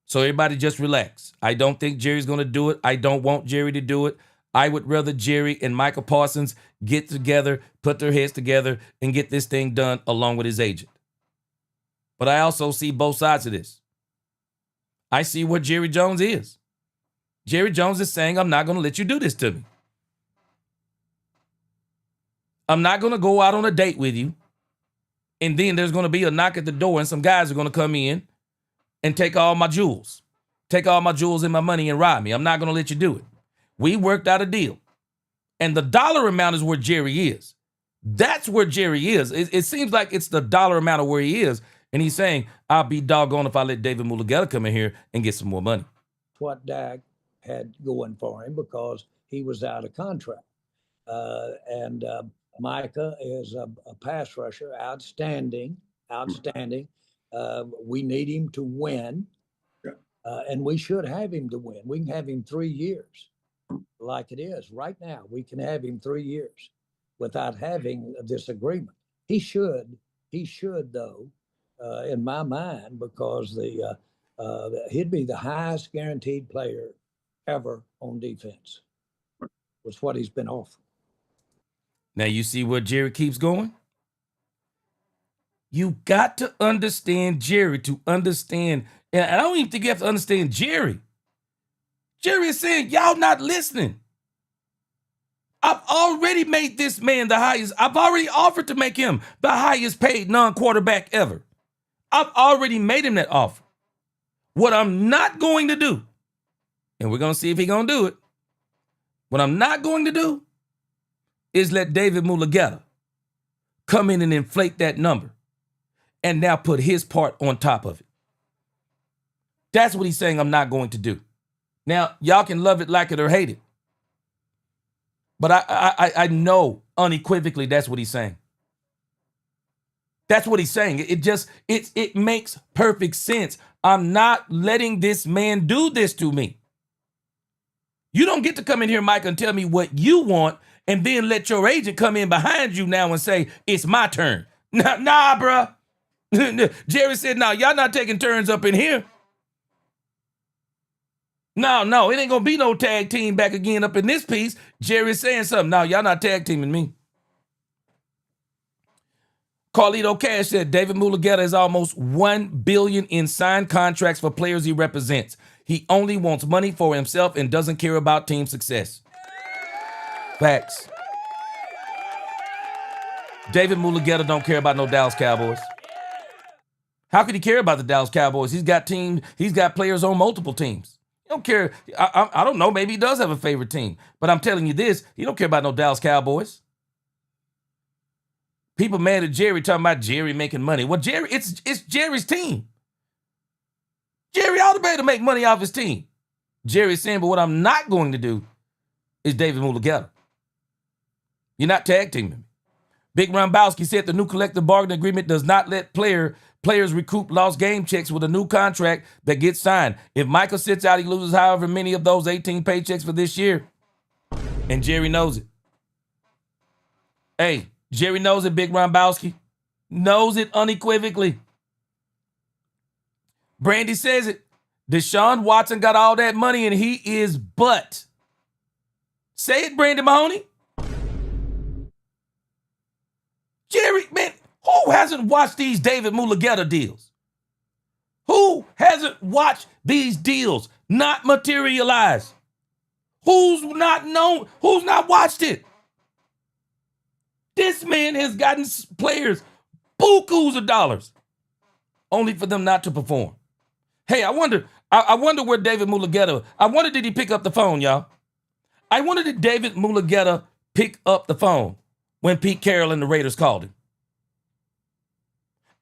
So everybody just relax. I don't think Jerry's going to do it. I don't want Jerry to do it. I would rather Jerry and Micah Parsons get together, put their heads together, and get this thing done along with his agent. But I also see both sides of this. I see where Jerry Jones is. Jerry Jones is saying, I'm not going to let you do this to me. I'm not going to go out on a date with you. And then there's going to be a knock at the door and some guys are going to come in and take all my jewels. Take all my jewels and my money and rob me. I'm not going to let you do it. We worked out a deal. And the dollar amount is where Jerry is. That's where Jerry is. It seems like it's the dollar amount of where he is. And he's saying, I'll be doggone if I let David Mulugeta come in here and get some more money. What Dak had going for him because he was out of contract. And Micah is a pass rusher, outstanding. We need him to win, and we should have him to win. We can have him 3 years like it is right now. We can have him 3 years without having a disagreement. He should though, in my mind, because he'd be the highest guaranteed player ever on defense. Was what he's been offered. Now you see where Jerry keeps going? You got to understand Jerry to understand. And I don't even think you have to understand Jerry. Jerry is saying, y'all not listening. I've already made this man the highest. I've already offered to make him the highest paid non-quarterback ever. I've already made him that offer. What I'm not going to do, and we're going to see if he's going to do it. What I'm not going to do is let David Mulugeta come in and inflate that number and now put his part on top of it. That's what he's saying I'm not going to do. Now, y'all can love it, like it, or hate it. But I know unequivocally that's what he's saying. That's what he's saying. It makes perfect sense. I'm not letting this man do this to me. You don't get to come in here, Micah, and tell me what you want and then let your agent come in behind you now and say, it's my turn. Nah, bruh. Jerry said, no, y'all not taking turns up in here. No, it ain't going to be no tag team back again up in this piece. Jerry's saying something. No, y'all not tag teaming me. Carlito Cash said David Mulugeta is almost $1 billion in signed contracts for players he represents. He only wants money for himself and doesn't care about team success. Facts. David Mulugeta don't care about no Dallas Cowboys. How could he care about the Dallas Cowboys? He's got players on multiple teams. He don't care. I don't know. Maybe he does have a favorite team. But I'm telling you this, he don't care about no Dallas Cowboys. People mad at Jerry talking about Jerry making money. Well, Jerry, it's Jerry's team. Jerry ought to be able to make money off his team. Jerry's saying, but what I'm not going to do is David Mulugeta. You're not tag teaming. Big Rombowski said the new collective bargaining agreement does not let players recoup lost game checks with a new contract that gets signed. If Michael sits out, he loses however many of those 18 paychecks for this year. And Jerry knows it. Hey, Jerry knows it, Big Rombowski. Knows it unequivocally. Brandy says it. Deshaun Watson got all that money and he is but. Say it, Brandon Mahoney. Jerry, man, who hasn't watched these David Mulugeta deals? Who hasn't watched these deals not materialize? Who's not known? Who's not watched it? This man has gotten players bukus of dollars only for them not to perform. Hey, I wonder where David Mulugeta, I wonder did he pick up the phone, y'all? I wonder did David Mulugeta pick up the phone when Pete Carroll and the Raiders called him?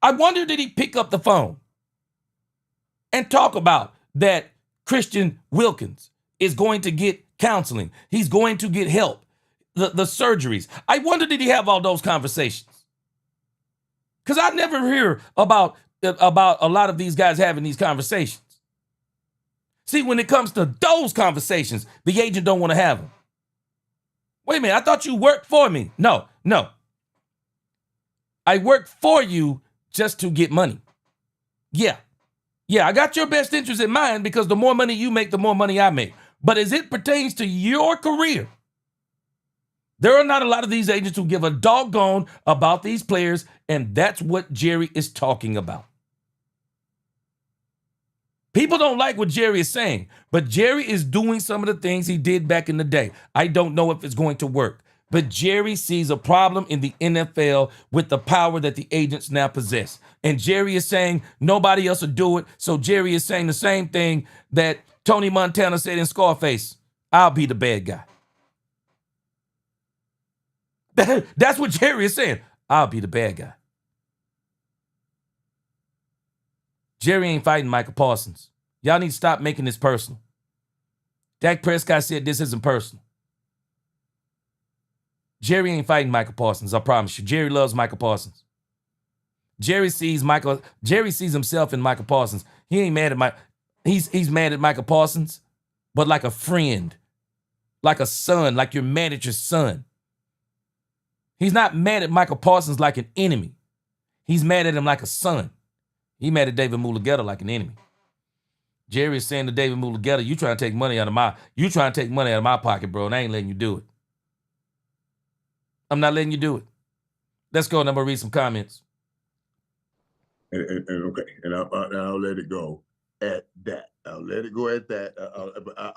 I wonder did he pick up the phone and talk about that Christian Wilkins is going to get counseling. He's going to get help, the surgeries. I wonder did he have all those conversations? Because I never hear about a lot of these guys having these conversations. See, when it comes to those conversations, the agent don't want to have them. Wait a minute, I thought you worked for me. No. I work for you just to get money. Yeah, I got your best interest in mind because the more money you make, the more money I make. But as it pertains to your career, there are not a lot of these agents who give a doggone about these players, and that's what Jerry is talking about. People don't like what Jerry is saying, but Jerry is doing some of the things he did back in the day. I don't know if it's going to work, but Jerry sees a problem in the NFL with the power that the agents now possess. And Jerry is saying nobody else will do it, so Jerry is saying the same thing that Tony Montana said in Scarface, I'll be the bad guy. That's what Jerry is saying. I'll be the bad guy. Jerry ain't fighting Micah Parsons. Y'all need to stop making this personal. Dak Prescott said this isn't personal. Jerry ain't fighting Micah Parsons, I promise you. Jerry loves Micah Parsons. Jerry sees himself in Micah Parsons. He ain't mad at he's mad at Micah Parsons, but like a friend, like a son, like you're mad at your son. He's not mad at Micah Parsons like an enemy. He's mad at him like a son. He mad at David Mulugeta like an enemy. Jerry is saying to David Mulugeta, you trying to take money out of my pocket, bro, and I ain't letting you do it. I'm not letting you do it. Let's go, and I'm gonna read some comments. And okay, and I'll let it go at that. I'll let it go at that.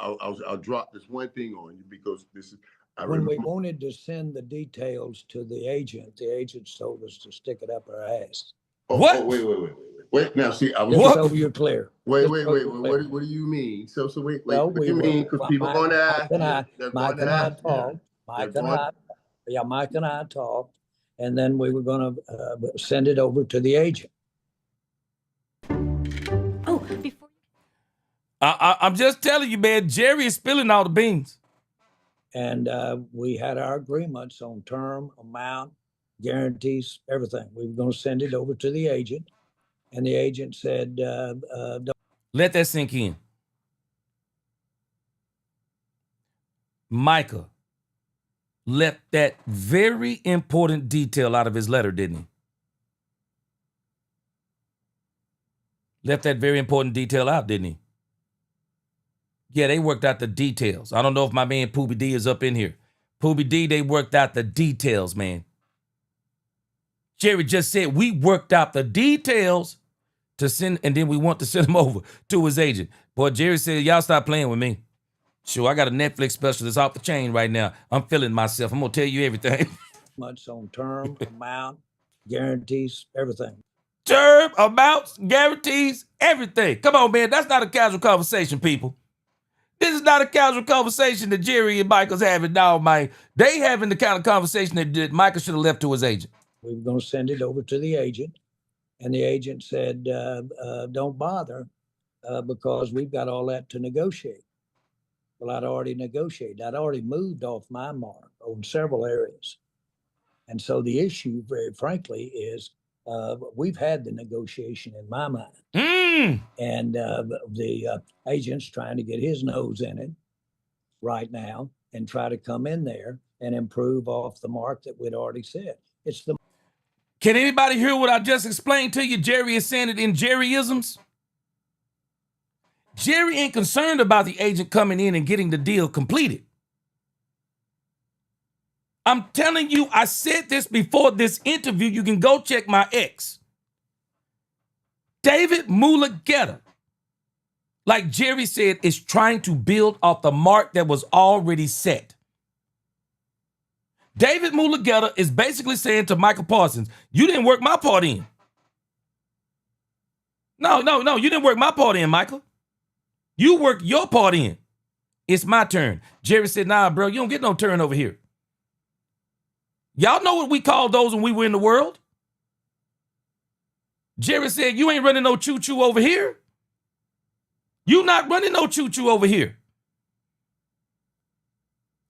I'll drop this one thing on you because this is. When we wanted to send the details to the agent told us to stick it up our ass. What? Oh, wait. Now, see, I was. Just so you're clear. Wait. What do you mean? So wait. Well, what do you mean? Because people going to ask. Mike and I talked. Mike and I talked, and then we were going to send it over to the agent. Oh, before. I'm just telling you, man. Jerry is spilling all the beans. And we had our agreements on term, amount, guarantees, everything. We were going to send it over to the agent, and the agent said, don't. Let that sink in. Micah left that very important detail out of his letter, didn't he? Left that very important detail out, didn't he? Yeah, they worked out the details. I don't know if my man Poobie D is up in here. Poobie D, they worked out the details, man. Jerry just said we worked out the details to send, and then we want to send him over to his agent. Boy, Jerry said, y'all stop playing with me. Sure, I got a Netflix special that's off the chain right now. I'm feeling myself. I'm going to tell you everything. Much on term, amount, guarantees, everything. Term, amounts, guarantees, everything. Come on, man. That's not a casual conversation, people. This is not a casual conversation that Jerry and Michael's having now, man. They having the kind of conversation that Michael should have left to his agent. We were going to send it over to the agent, and the agent said, don't bother because we've got all that to negotiate. Well, I'd already negotiated. I'd already moved off my mark on several areas. And so the issue, very frankly, is we've had the negotiation in my mind. And the agent's trying to get his nose in it right now and try to come in there and improve off the mark that we'd already said. Can anybody hear what I just explained to you? Jerry is saying it in Jerryisms. Jerry ain't concerned about the agent coming in and getting the deal completed. I'm telling you, I said this before this interview. You can go check my ex. David Mulugheta, like Jerry said, is trying to build off the mark that was already set. David Mulugheta is basically saying to Micah Parsons, you didn't work my part in. No, you didn't work my part in, Michael. You work your part in. It's my turn. Jerry said, nah, bro, you don't get no turn over here. Y'all know what we called those when we were in the world? Jerry said, you ain't running no choo-choo over here. You not running no choo-choo over here.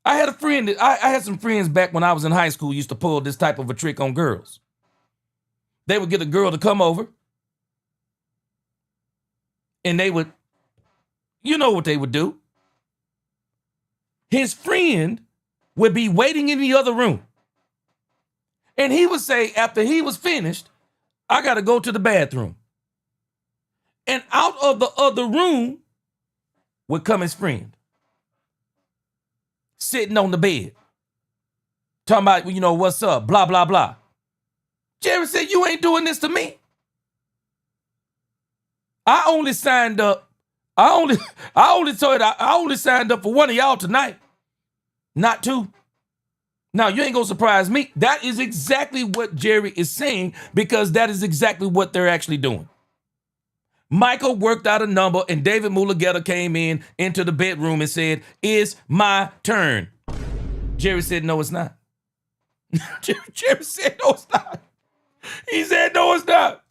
I had a friend, I had some friends back when I was in high school used to pull this type of a trick on girls. They would get a girl to come over and they would, you know what they would do. His friend would be waiting in the other room. And he would say, after he was finished, I got to go to the bathroom. And out of the other room would come his friend, sitting on the bed, talking about, you know, what's up, blah, blah, blah. Jerry said, you ain't doing this to me. I only signed up. I only signed up for one of y'all tonight, not two. Now, you ain't gonna surprise me. That is exactly what Jerry is saying, because that is exactly what they're actually doing. Michael worked out a number and David Mulugheta came into the bedroom and said, it's my turn. Jerry said, no, it's not. Jerry said, no, it's not. He said, no, it's not.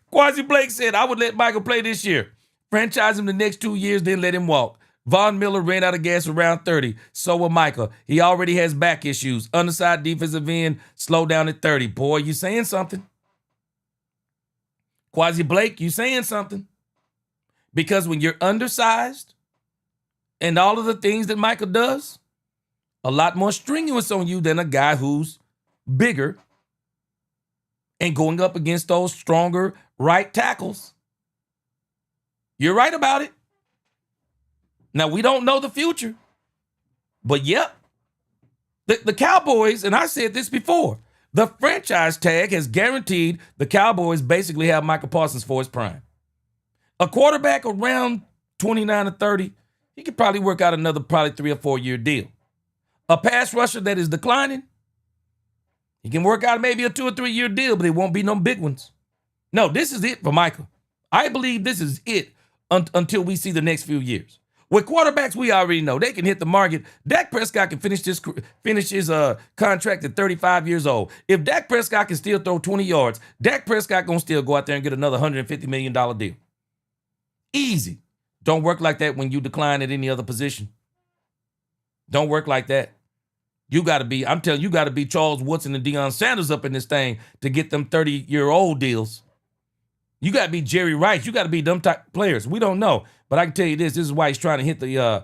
Quasi Blake said, I would let Michael play this year. Franchise him the next 2 years, then let him walk. Von Miller ran out of gas around 30. So will Michael. He already has back issues. Underside defensive end, slow down at 30. Boy, you saying something. Quasi Blake, you saying something. Because when you're undersized and all of the things that Michael does, a lot more strenuous on you than a guy who's bigger and going up against those stronger right tackles. You're right about it. Now, we don't know the future, but yep, the Cowboys, and I said this before, the franchise tag has guaranteed the Cowboys basically have Micah Parsons for his prime. A quarterback around 29 or 30, he could probably work out another probably 3 or 4 year deal. A pass rusher that is declining, he can work out maybe a 2 or 3 year deal, but it won't be no big ones. No, this is it for Michael. I believe this is it until we see the next few years. With quarterbacks, we already know they can hit the market. Dak Prescott can finish his contract at 35 years old. If Dak Prescott can still throw 20 yards, Dak Prescott gonna still go out there and get another $150 million deal. Easy. Don't work like that when you decline at any other position. Don't work like that. You got to be, I'm telling you, got to be Charles Woodson and Deion Sanders up in this thing to get them 30-year-old deals. You got to be Jerry Rice. You got to be them type players. We don't know. But I can tell you this is why he's trying to hit the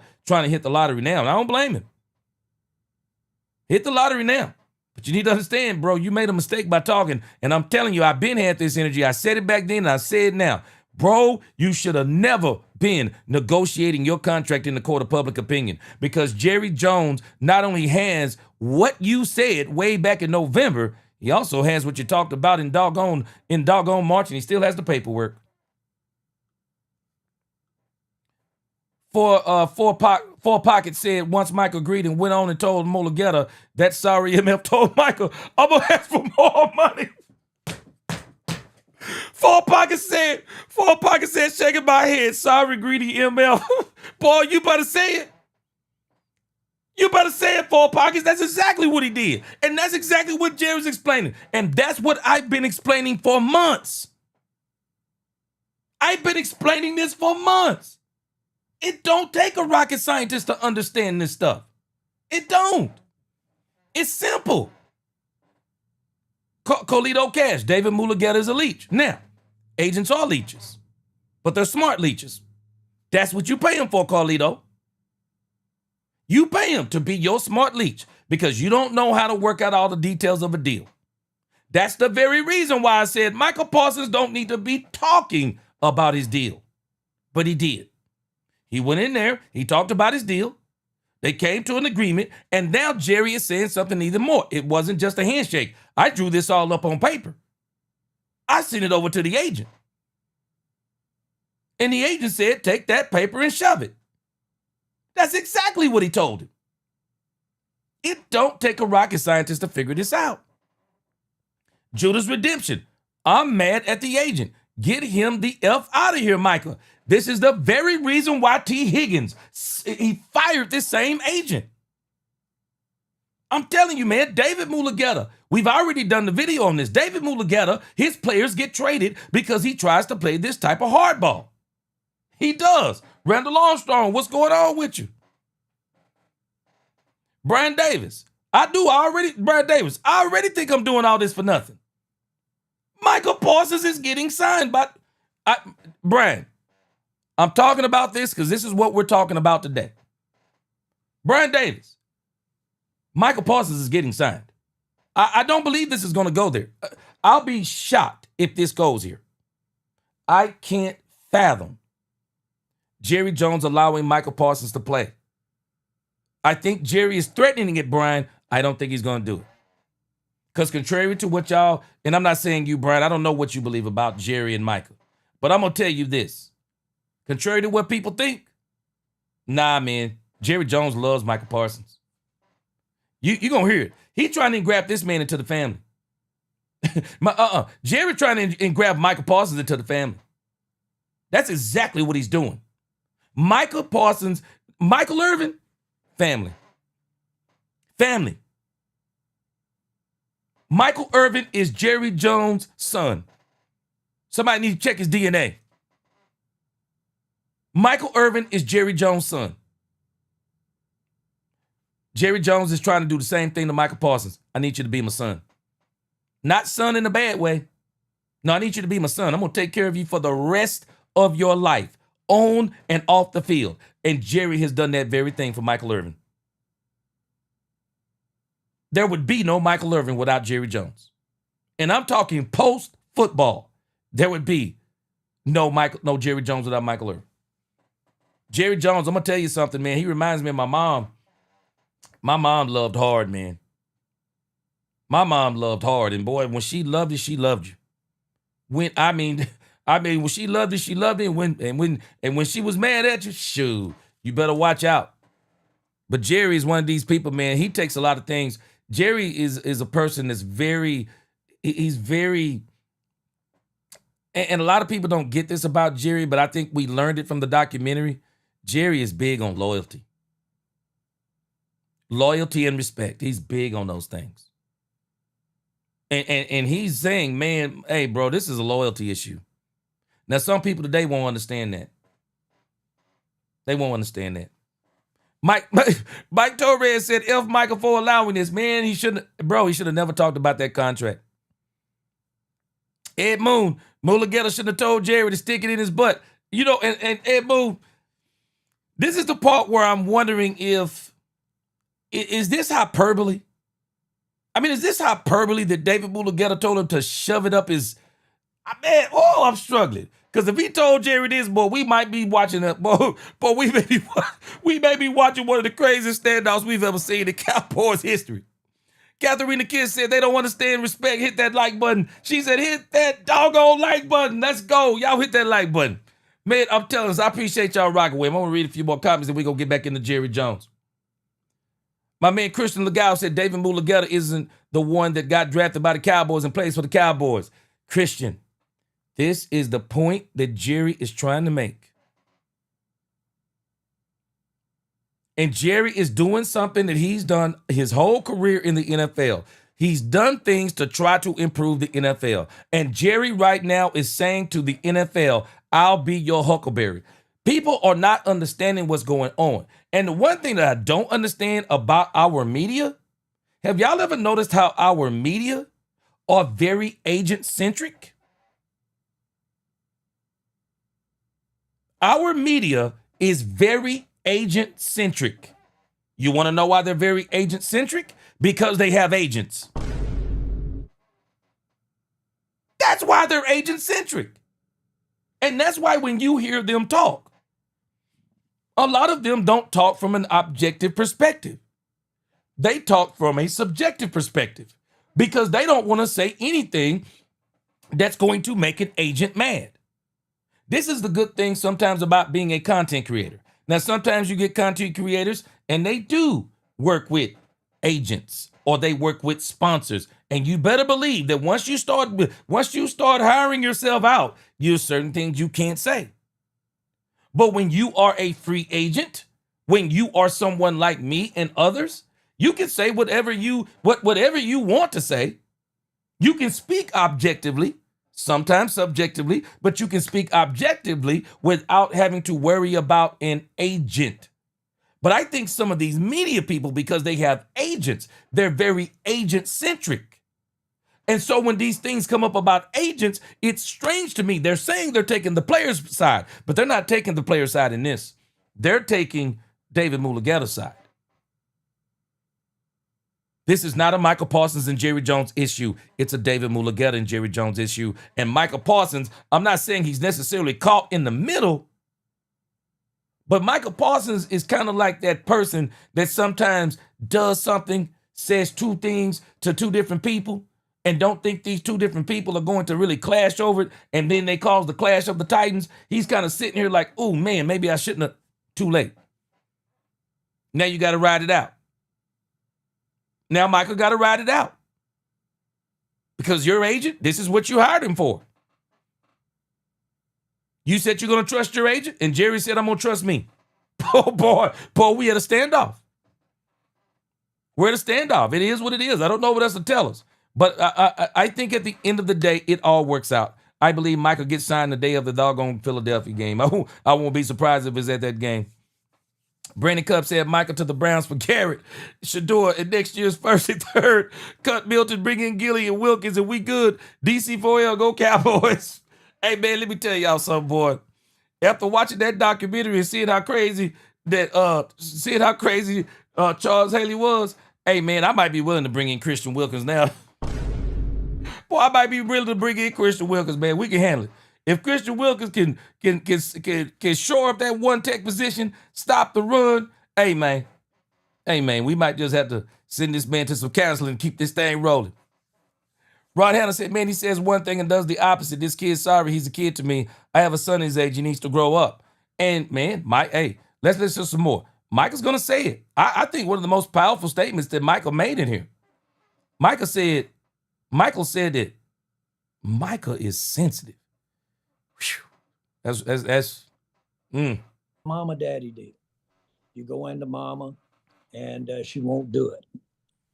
lottery now. And I don't blame him. Hit the lottery now. But you need to understand, bro, you made a mistake by talking. And I'm telling you, I've been had this energy. I said it back then and I say it now. Bro, you should have never been negotiating your contract in the court of public opinion, because Jerry Jones not only has what you said way back in November, he also has what you talked about in doggone March, and he still has the paperwork. Four Pocket said once Michael agreed and went on and told Mulugheta that sorry MF told Michael, I'm going to ask for more money. Four Pocket said, shaking my head, sorry, greedy MF. Boy, you better say it. You better say it, Four Pockets. That's exactly what he did. And that's exactly what Jerry's explaining. And that's what I've been explaining for months. I've been explaining this for months. It don't take a rocket scientist to understand this stuff. It don't. It's simple. Colito Cash, David Mulugheta is a leech. Now, agents are leeches, but they're smart leeches. That's what you pay them for, Carlito. You pay him to be your smart leech because you don't know how to work out all the details of a deal. That's the very reason why I said Micah Parsons don't need to be talking about his deal, but he did. He went in there. He talked about his deal. They came to an agreement. And now Jerry is saying something even more. It wasn't just a handshake. I drew this all up on paper. I sent it over to the agent. And the agent said, take that paper and shove it. That's exactly what he told him. It don't take a rocket scientist to figure this out. Judas redemption. I'm mad at the agent. Get him the F out of here, Micah. This is the very reason why T. Higgins, he fired this same agent. I'm telling you, man, David Mulugeta, we've already done the video on this. David Mulugeta, his players get traded because he tries to play this type of hardball. He does. Randall Armstrong, what's going on with you? Brian Davis, I already think I'm doing all this for nothing. Micah Parsons is getting signed by, Brian, I'm talking about this because this is what we're talking about today. Brian Davis, Micah Parsons is getting signed. I don't believe this is going to go there. I'll be shocked if this goes here. I can't fathom Jerry Jones allowing Micah Parsons to play. I think Jerry is threatening it, Brian. I don't think he's going to do it. Because contrary to what y'all, and I'm not saying you, Brian, I don't know what you believe about Jerry and Micah. But I'm going to tell you this. Contrary to what people think, nah, man, Jerry Jones loves Micah Parsons. You're going to hear it. He's trying to engrap this man into the family. Jerry trying to engrap Micah Parsons into the family. That's exactly what he's doing. Micah Parsons, Michael Irvin, family. Family. Michael Irvin is Jerry Jones' son. Somebody needs to check his DNA. Michael Irvin is Jerry Jones' son. Jerry Jones is trying to do the same thing to Michael Parsons. I need you to be my son. Not son in a bad way. No, I need you to be my son. I'm going to take care of you for the rest of your life, on and off the field. And Jerry has done that very thing for Michael Irvin. There would be no Michael Irvin without Jerry Jones. And I'm talking post-football. There would be no Jerry Jones without Michael Irvin. Jerry Jones, I'm going to tell you something, man. He reminds me of my mom. My mom loved hard, man. My mom loved hard. And boy, when she loved you, she loved you. When she loved you, she loved you. And when she was mad at you, shoot, you better watch out. But Jerry is one of these people, man. He takes a lot of things. Jerry is a person that's he's very, and a lot of people don't get this about Jerry, but I think we learned it from the documentary. Jerry is big on loyalty. Loyalty and respect. He's big on those things. And he's saying, man, hey, bro, this is a loyalty issue. Now, some people today won't understand that. They won't understand that. Mike Torres said, F Michael for allowing this. Man, he should have never talked about that contract. Ed Moon, Mulugeta shouldn't have told Jerry to stick it in his butt. You know, and Ed Moon, this is the part where I'm wondering is this hyperbole? I mean, is this hyperbole that David Mulugeta told him to shove it up his... I'm struggling. Because if he told Jerry this, boy, we might be watching that. Boy, we may be watching one of the craziest standouts we've ever seen in Cowboys history. Katharina Kidd said they don't understand respect. Hit that like button. She said, hit that doggone like button. Let's go. Y'all hit that like button. Man, I'm telling us, I appreciate y'all rocking with him. I'm going to read a few more comments and we're going to get back into Jerry Jones. My man Christian Legal said David Mulugeta isn't the one that got drafted by the Cowboys and plays for the Cowboys. Christian, this is the point that Jerry is trying to make. And Jerry is doing something that he's done his whole career in the NFL. He's done things to try to improve the NFL. And Jerry right now is saying to the NFL, I'll be your huckleberry. People are not understanding what's going on. And the one thing that I don't understand about our media, have y'all ever noticed how our media are very agent-centric? Our media is very agent-centric. You want to know why they're very agent-centric? Because they have agents. That's why they're agent-centric. And that's why when you hear them talk, A lot of them don't talk from an objective perspective. They talk from a subjective perspective because they don't want to say anything that's going to make an agent mad. This is the good thing sometimes about being a content creator. Now, sometimes you get content creators and they do work with agents or they work with sponsors. And you better believe that once you start hiring yourself out, there's certain things you can't say. But when you are a free agent, when you are someone like me and others, you can say whatever you want to say. You can speak objectively, sometimes subjectively, but you can speak objectively without having to worry about an agent. But I think some of these media people, because they have agents, they're very agent-centric. And so when these things come up about agents, it's strange to me. They're saying they're taking the player's side, but they're not taking the player's side in this. They're taking David Mulugeta's side. This is not a Micah Parsons and Jerry Jones issue. It's a David Mulugeta and Jerry Jones issue. And Micah Parsons, I'm not saying he's necessarily caught in the middle, but Micah Parsons is kind of like that person that sometimes does something, says two things to two different people, and don't think these two different people are going to really clash over it, and then they cause the clash of the Titans. He's kind of sitting here like, oh man, maybe I shouldn't have. Too late. Now you got to ride it out. Now Michael got to ride it out. Because your agent, this is what you hired him for. You said you're going to trust your agent, and Jerry said, I'm going to trust me. Oh, boy, we had a standoff. We're at a standoff. It is what it is. I don't know what else to tell us. But I think at the end of the day, it all works out. I believe Michael gets signed the day of the doggone Philadelphia game. I won't be surprised if it's at that game. Brandon Cup said Michael to the Browns for Garrett, Shador, and next year's first and third. Cut Milton, bring in Gilly and Wilkins, and we good. DC4L, go Cowboys. Hey, man, let me tell y'all something, boy. After watching that documentary and seeing how crazy Charles Haley was, hey, man, I might be willing to bring in Christian Wilkins now. Boy, I might be willing to bring in Christian Wilkins, man. We can handle it. If Christian Wilkins can shore up that one tech position, stop the run, hey man, we might just have to send this man to some counseling and keep this thing rolling. Ron Hanna said, man, he says one thing and does the opposite. This kid's sorry, he's a kid to me. I have a son his age, he needs to grow up. And man, let's listen to some more. Michael's gonna say it. I think one of the most powerful statements that Michael made in here. Michael said that Michael is sensitive. That's Mama, daddy did. You go into mama and she won't do it.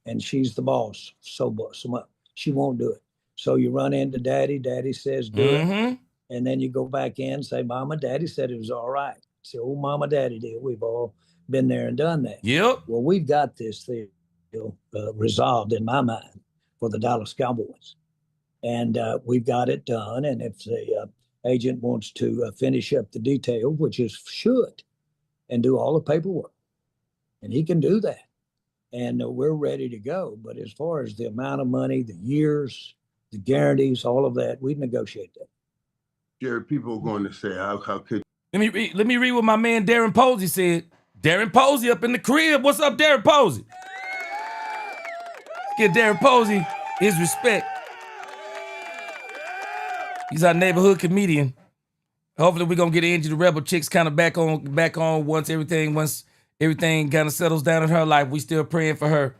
And she's the boss. So much. She won't do it. So you run into daddy. Daddy says, do it. And then you go back in and say, mama, daddy said it was all right. Say, oh, mama, daddy did. We've all been there and done that. Yep. Well, we've got this thing resolved in my mind for the Dallas Cowboys. And we've got it done. And if the agent wants to finish up the detail, which is should, and do all the paperwork, and he can do that. And we're ready to go. But as far as the amount of money, the years, the guarantees, all of that, we'd negotiate that. Jerry, people are going to say, how could Let me read what my man Darren Posey said. Darren Posey up in the crib. What's up, Darren Posey? Give Darren Posey his respect. He's our neighborhood comedian. Hopefully we're gonna get Angie the Rebel Chicks kind of back on once everything kind of settles down in her life. We still praying for her.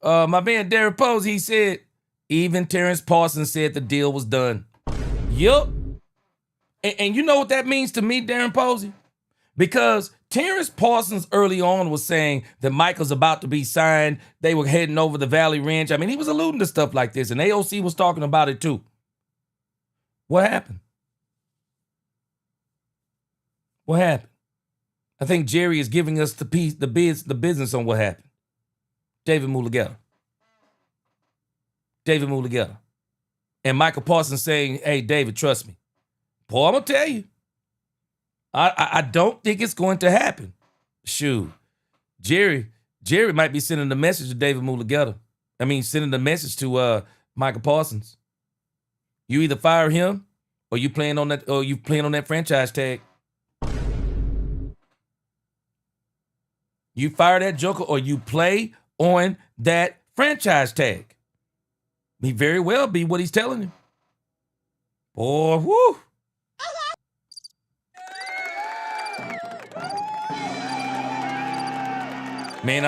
My man Darren Posey, he said, even Terrence Parsons said the deal was done. Yup. And you know what that means to me, Darren Posey? Because Terrence Parsons early on was saying that Michael's about to be signed. They were heading over the Valley Ranch. I mean, he was alluding to stuff like this, and AOC was talking about it too. What happened? What happened? I think Jerry is giving us the business on what happened. David Mulugeta. And Micah Parsons saying, hey, David, trust me. Boy, I'm going to tell you. I don't think it's going to happen. Shoot. Jerry might be sending a message to David Mulugeta. I mean, sending a message to Micah Parsons. You either fire him or you playing on that franchise tag. You fire that joker or you play on that franchise tag. He very well be what he's telling him. Boy, whoo. Man,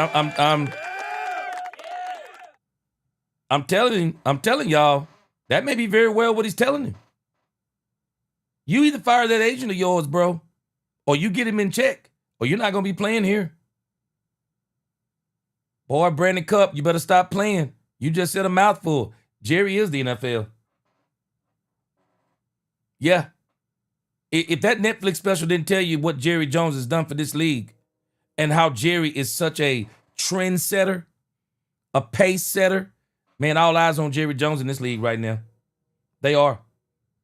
I'm telling y'all, that may be very well what he's telling him. You either fire that agent of yours, bro, or you get him in check, or you're not gonna be playing here. Boy, Brandon Cup, you better stop playing. You just said a mouthful. Jerry is the NFL. Yeah. If that Netflix special didn't tell you what Jerry Jones has done for this league and how Jerry is such a trendsetter, a pace setter, man, all eyes on Jerry Jones in this league right now. They are.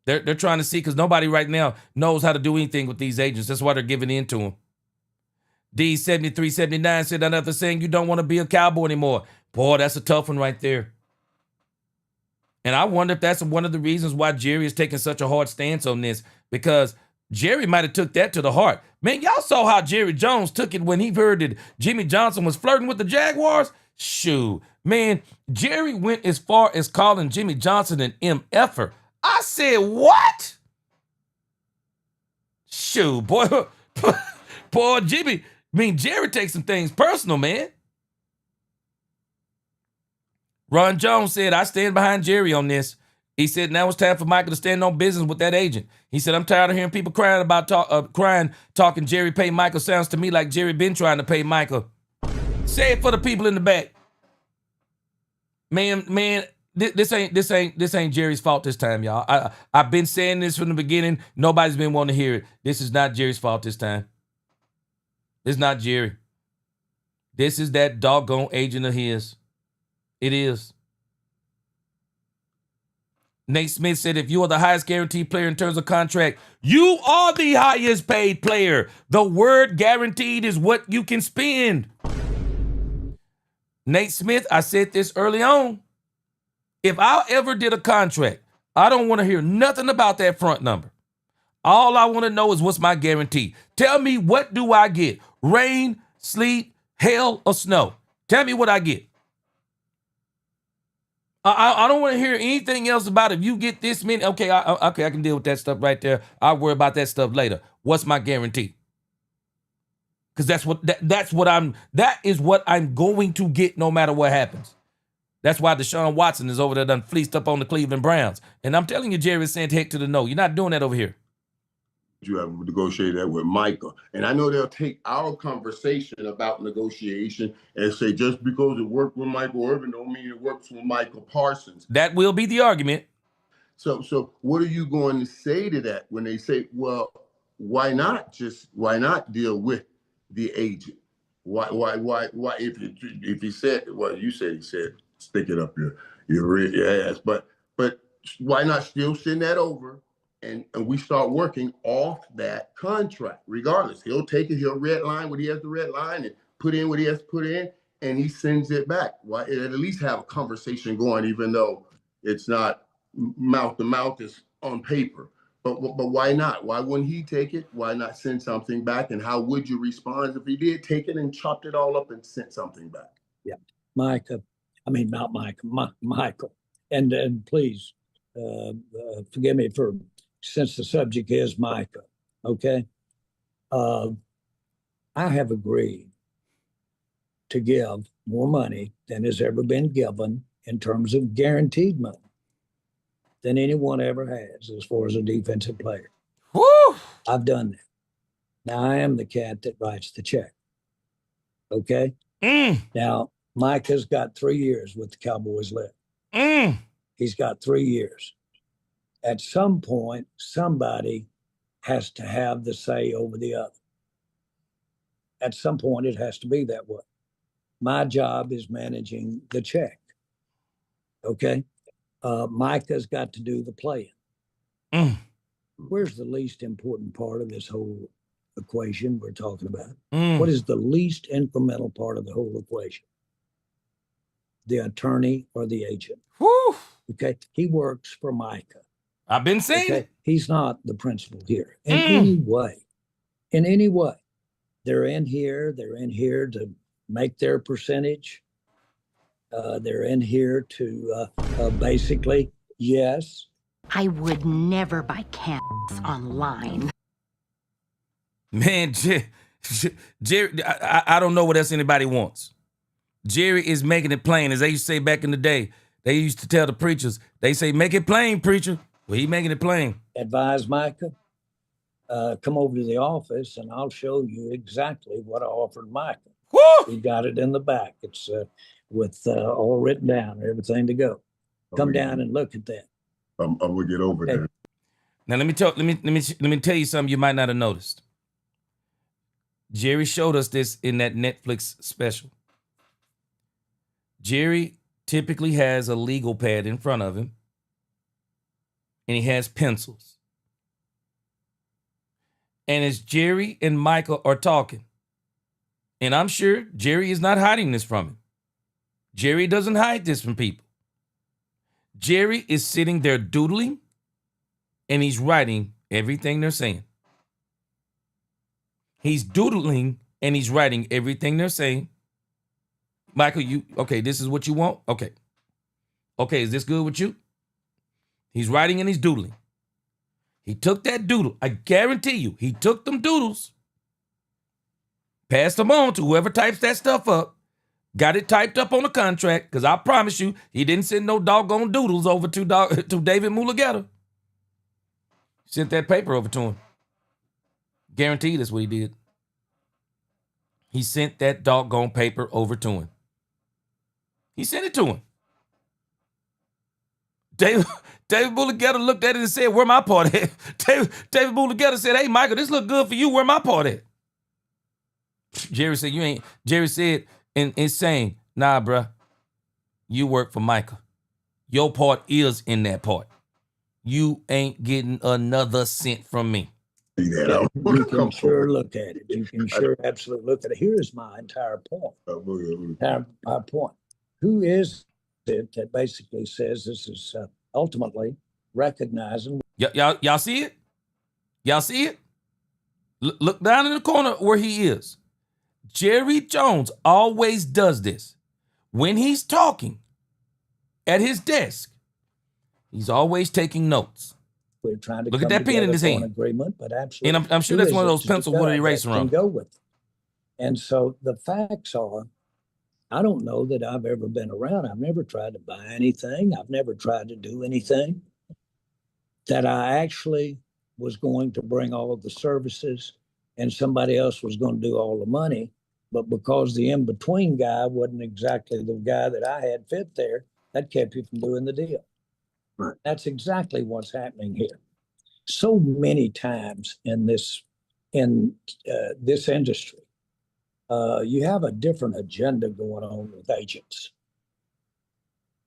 They're trying to see, because nobody right now knows how to do anything with these agents. That's why they're giving in to them. D7379 said another saying you don't want to be a Cowboy anymore. Boy, that's a tough one right there. And I wonder if that's one of the reasons why Jerry is taking such a hard stance on this, because Jerry might have took that to the heart. Man, y'all saw how Jerry Jones took it when he heard that Jimmy Johnson was flirting with the Jaguars? Shoot, man, Jerry went as far as calling Jimmy Johnson an MFer. I said, what? Shoot, boy, boy, Jerry takes some things personal, man. Ron Jones said, I stand behind Jerry on this. He said, now it's time for Micah to stand on business with that agent. He said, I'm tired of hearing people crying about talking Jerry pay Michael. Sounds to me like Jerry been trying to pay Michael. Say it for the people in the back. Man, this ain't Jerry's fault this time, y'all. I've been saying this from the beginning. Nobody's been wanting to hear it. This is not Jerry's fault this time. It's not Jerry. This is that doggone agent of his. It is. Nate Smith said, if you are the highest guaranteed player in terms of contract, you are the highest paid player. The word guaranteed is what you can spend. Nate Smith, I said this early on. If I ever did a contract, I don't want to hear nothing about that front number. All I want to know is what's my guarantee. Tell me, what do I get? Rain, sleet, hail, or snow? Tell me what I get. I don't want to hear anything else about if you get this many. Okay, I can deal with that stuff right there. I'll worry about that stuff later. What's my guarantee? Because that is what I'm going to get no matter what happens. That's why Deshaun Watson is over there done fleeced up on the Cleveland Browns. And I'm telling you, Jerry sent heck to the no. You're not doing that over here. You have negotiated that with Micah. And I know they'll take our conversation about negotiation and say, just because it worked with Michael Irvin don't mean it works with Micah Parsons. That will be the argument. So what are you going to say to that when they say, well, why not deal with the agent? Why if he said, well, you said he said, stick it up your ass, but why not still send that over? And we start working off that contract. Regardless, he'll take it. He'll redline what he has to redline and put in what he has to put in, and he sends it back. Why? At least have a conversation going, even though it's not mouth to mouth. It's on paper. But why not? Why wouldn't he take it? Why not send something back? And how would you respond if he did take it and chopped it all up and sent something back? Yeah, Micah. I mean, not Micah. Michael. And please forgive me for. Since the subject is Micah, okay? I have agreed to give more money than has ever been given in terms of guaranteed money than anyone ever has as far as a defensive player. Woo! I've done that. Now, I am the cat that writes the check, okay? Now, Micah's got 3 years with the Cowboys left. He's got 3 years. At some point, somebody has to have the say over the other. At some point, it has to be that way. My job is managing the check. Okay? Micah's got to do the playing. Where's the least important part of this whole equation we're talking about? What is the least incremental part of the whole equation? The attorney or the agent. Whew. Okay? He works for Micah. I've been saying it. He's not the principal here in any way. In any way. They're in here. They're in here to make their percentage. They're in here to basically, yes. I would never buy cans online. Man, Jerry, I don't know what else anybody wants. Jerry is making it plain. As they used to say back in the day, they used to tell the preachers, they say, make it plain, preacher. Well, he making it plain. Advise Micah, come over to the office and I'll show you exactly what I offered Micah. Woo! We got it in the back. It's with all written down, everything to go. Come down and look at that. I'm gonna get over there. Now let me tell you something you might not have noticed. Jerry showed us this in that Netflix special. Jerry typically has a legal pad in front of him, and he has pencils. And as Jerry and Michael are talking, and I'm sure Jerry is not hiding this from him. Jerry doesn't hide this from people. Jerry is sitting there doodling, and he's writing everything they're saying. He's doodling, and he's writing everything they're saying. Michael, okay, this is what you want? Okay. Okay, is this good with you? He's writing and he's doodling. He took that doodle. I guarantee you, he took them doodles, passed them on to whoever types that stuff up, got it typed up on the contract, because I promise you, he didn't send no doggone doodles over to David Mulugeta. Sent that paper over to him. Guaranteed that's what he did. He sent that doggone paper over to him. He sent it to him. David Mulugeta looked at it and said, where my part at? David Mulugeta said, hey, Michael, this look good for you. Where my part at? Jerry said, you ain't. Jerry said, and saying, nah, bruh, you work for Micah. Your part is in that part. You ain't getting another cent from me. See that? You can sure look at it. You can sure absolutely look at it. Here's my entire point. My point. Who is it that basically says this is ultimately recognizing? Y'all see it? Y'all see it? Look down in the corner where he is. Jerry Jones always does this. When he's talking at his desk, he's always taking notes. We're trying to look at that pen in his hand. Agreement, but absolutely, and I'm sure that's one of those pencils with an eraser on. Go with it. And so the facts are, I don't know that I've ever been around. I've never tried to buy anything. I've never tried to do anything. That I actually was going to bring all of the services and somebody else was going to do all the money. But because the in-between guy wasn't exactly the guy that I had fit there, that kept you from doing the deal. Right. That's exactly what's happening here. So many times in this industry, you have a different agenda going on with agents.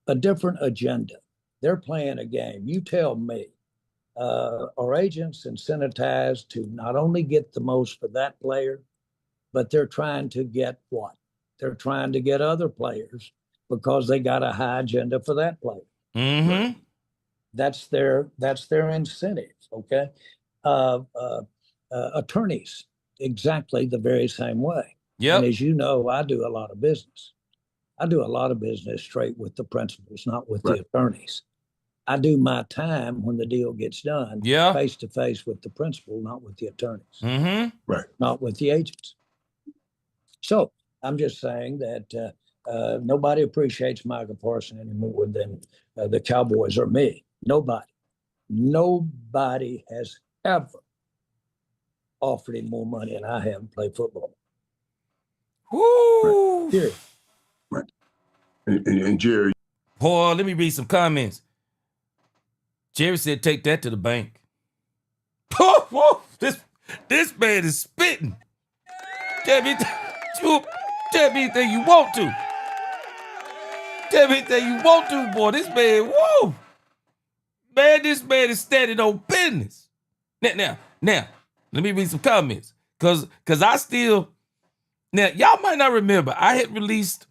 A different agenda. They're playing a game. You tell me, are agents incentivized to not only get the most for that player, but they're trying to get what? They're trying to get other players because they got a high agenda for that player. Mm-hmm. That's their incentive. Okay. Attorneys, exactly the very same way. Yeah. And as you know, I do a lot of business. I do a lot of business straight with the principals, not with the attorneys. I do my time when the deal gets done, face to face with the principal, not with the attorneys, not with the agents. So I'm just saying that nobody appreciates Micah Parsons any more than the Cowboys or me. Nobody has ever offered him more money than I have to play football. Woo! Right. And Jerry. Boy, let me read some comments. Jerry said, take that to the bank. This man is spitting. Tell me anything you want to. Tell me anything you want to, boy. This man, whoa. Man, this man is standing on business. Now, let me read some comments. Cause I still, now y'all might not remember, I had released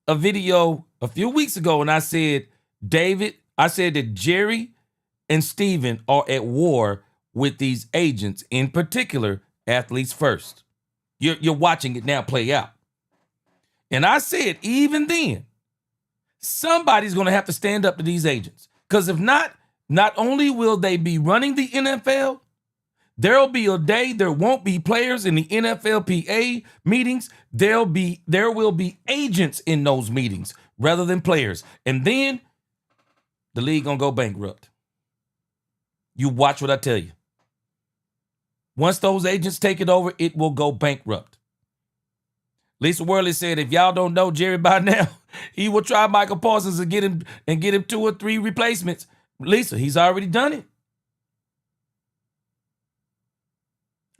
a video a few weeks ago and I said, I said that Jerry and Steven are at war with these agents, in particular, Athletes First. You're watching it now play out. And I said, even then, somebody's going to have to stand up to these agents. Because if not, not only will they be running the NFL, there'll be a day there won't be players in the NFLPA meetings. There will be agents in those meetings rather than players. And then the league gonna go bankrupt. You watch what I tell you. Once those agents take it over, it will go bankrupt. Lisa Worley said, if y'all don't know Jerry by now, he will try Micah Parsons and get him 2 or 3 replacements. Lisa, he's already done it.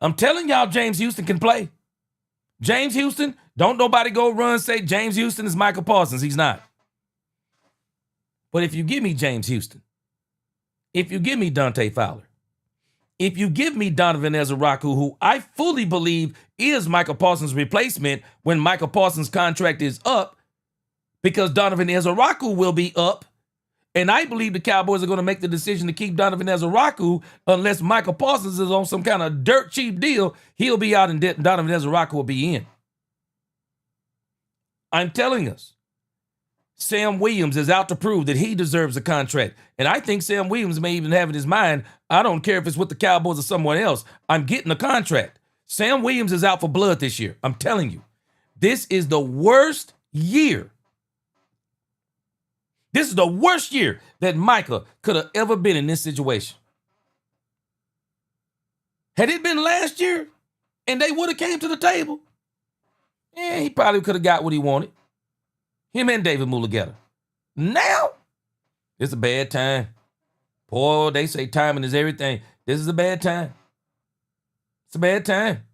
I'm telling y'all, James Houston can play. James Houston, don't nobody go run say James Houston is Micah Parsons. He's not. But if you give me James Houston, if you give me Dante Fowler, if you give me Donovan Ezeraku, who I fully believe is Micah Parsons' replacement when Micah Parsons' contract is up, because Donovan Ezeraku will be up, and I believe the Cowboys are going to make the decision to keep Donovan Ezeraku unless Micah Parsons is on some kind of dirt cheap deal. He'll be out and Donovan Ezeraku will be in. I'm telling us, Sam Williams is out to prove that he deserves a contract. And I think Sam Williams may even have in his mind, I don't care if it's with the Cowboys or someone else, I'm getting a contract. Sam Williams is out for blood this year. I'm telling you, this is the worst year. This is the worst year that Micah could have ever been in this situation. Had it been last year and they would have came to the table, he probably could have got what he wanted. Him and David Mulugeta. Now, it's a bad time. Boy, they say timing is everything. This is a bad time. It's a bad time.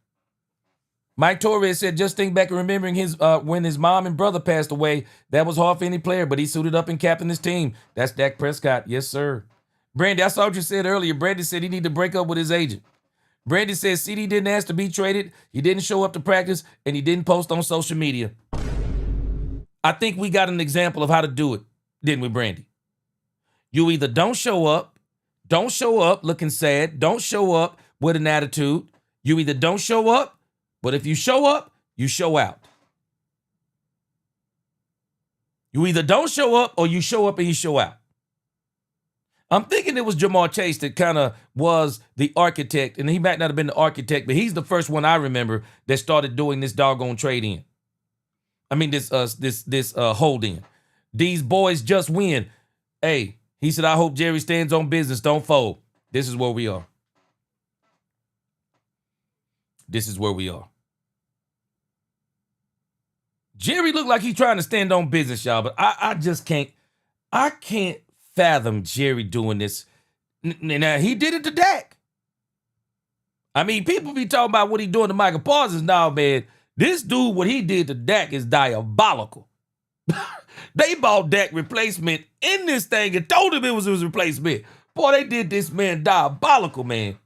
Mike Torres said, just think back and remembering when his mom and brother passed away. That was hard for any player, but he suited up and captained his team. That's Dak Prescott. Yes, sir. Brandy, I saw what you said earlier. Brandy said he need to break up with his agent. Brandy says CD didn't ask to be traded. He didn't show up to practice, and he didn't post on social media. I think we got an example of how to do it, didn't we, Brandy? You either don't show up looking sad, don't show up with an attitude. You either don't show up, but if you show up, you show out. You either don't show up or you show up and you show out. I'm thinking it was Jamar Chase that kind of was the architect, and he might not have been the architect, but he's the first one I remember that started doing this doggone trade in. I mean, this hold in. These boys just win. Hey, he said, I hope Jerry stands on business. Don't fold. This is where we are. This is where we are. Jerry looked like he's trying to stand on business, y'all, but I just can't. I can't fathom Jerry doing this. Now, he did it to Dak. I mean, people be talking about what he doing to Micah Parsons. Now, man, this dude, what he did to Dak is diabolical. They bought Dak replacement in this thing and told him it was his replacement. Boy, they did this man diabolical, man.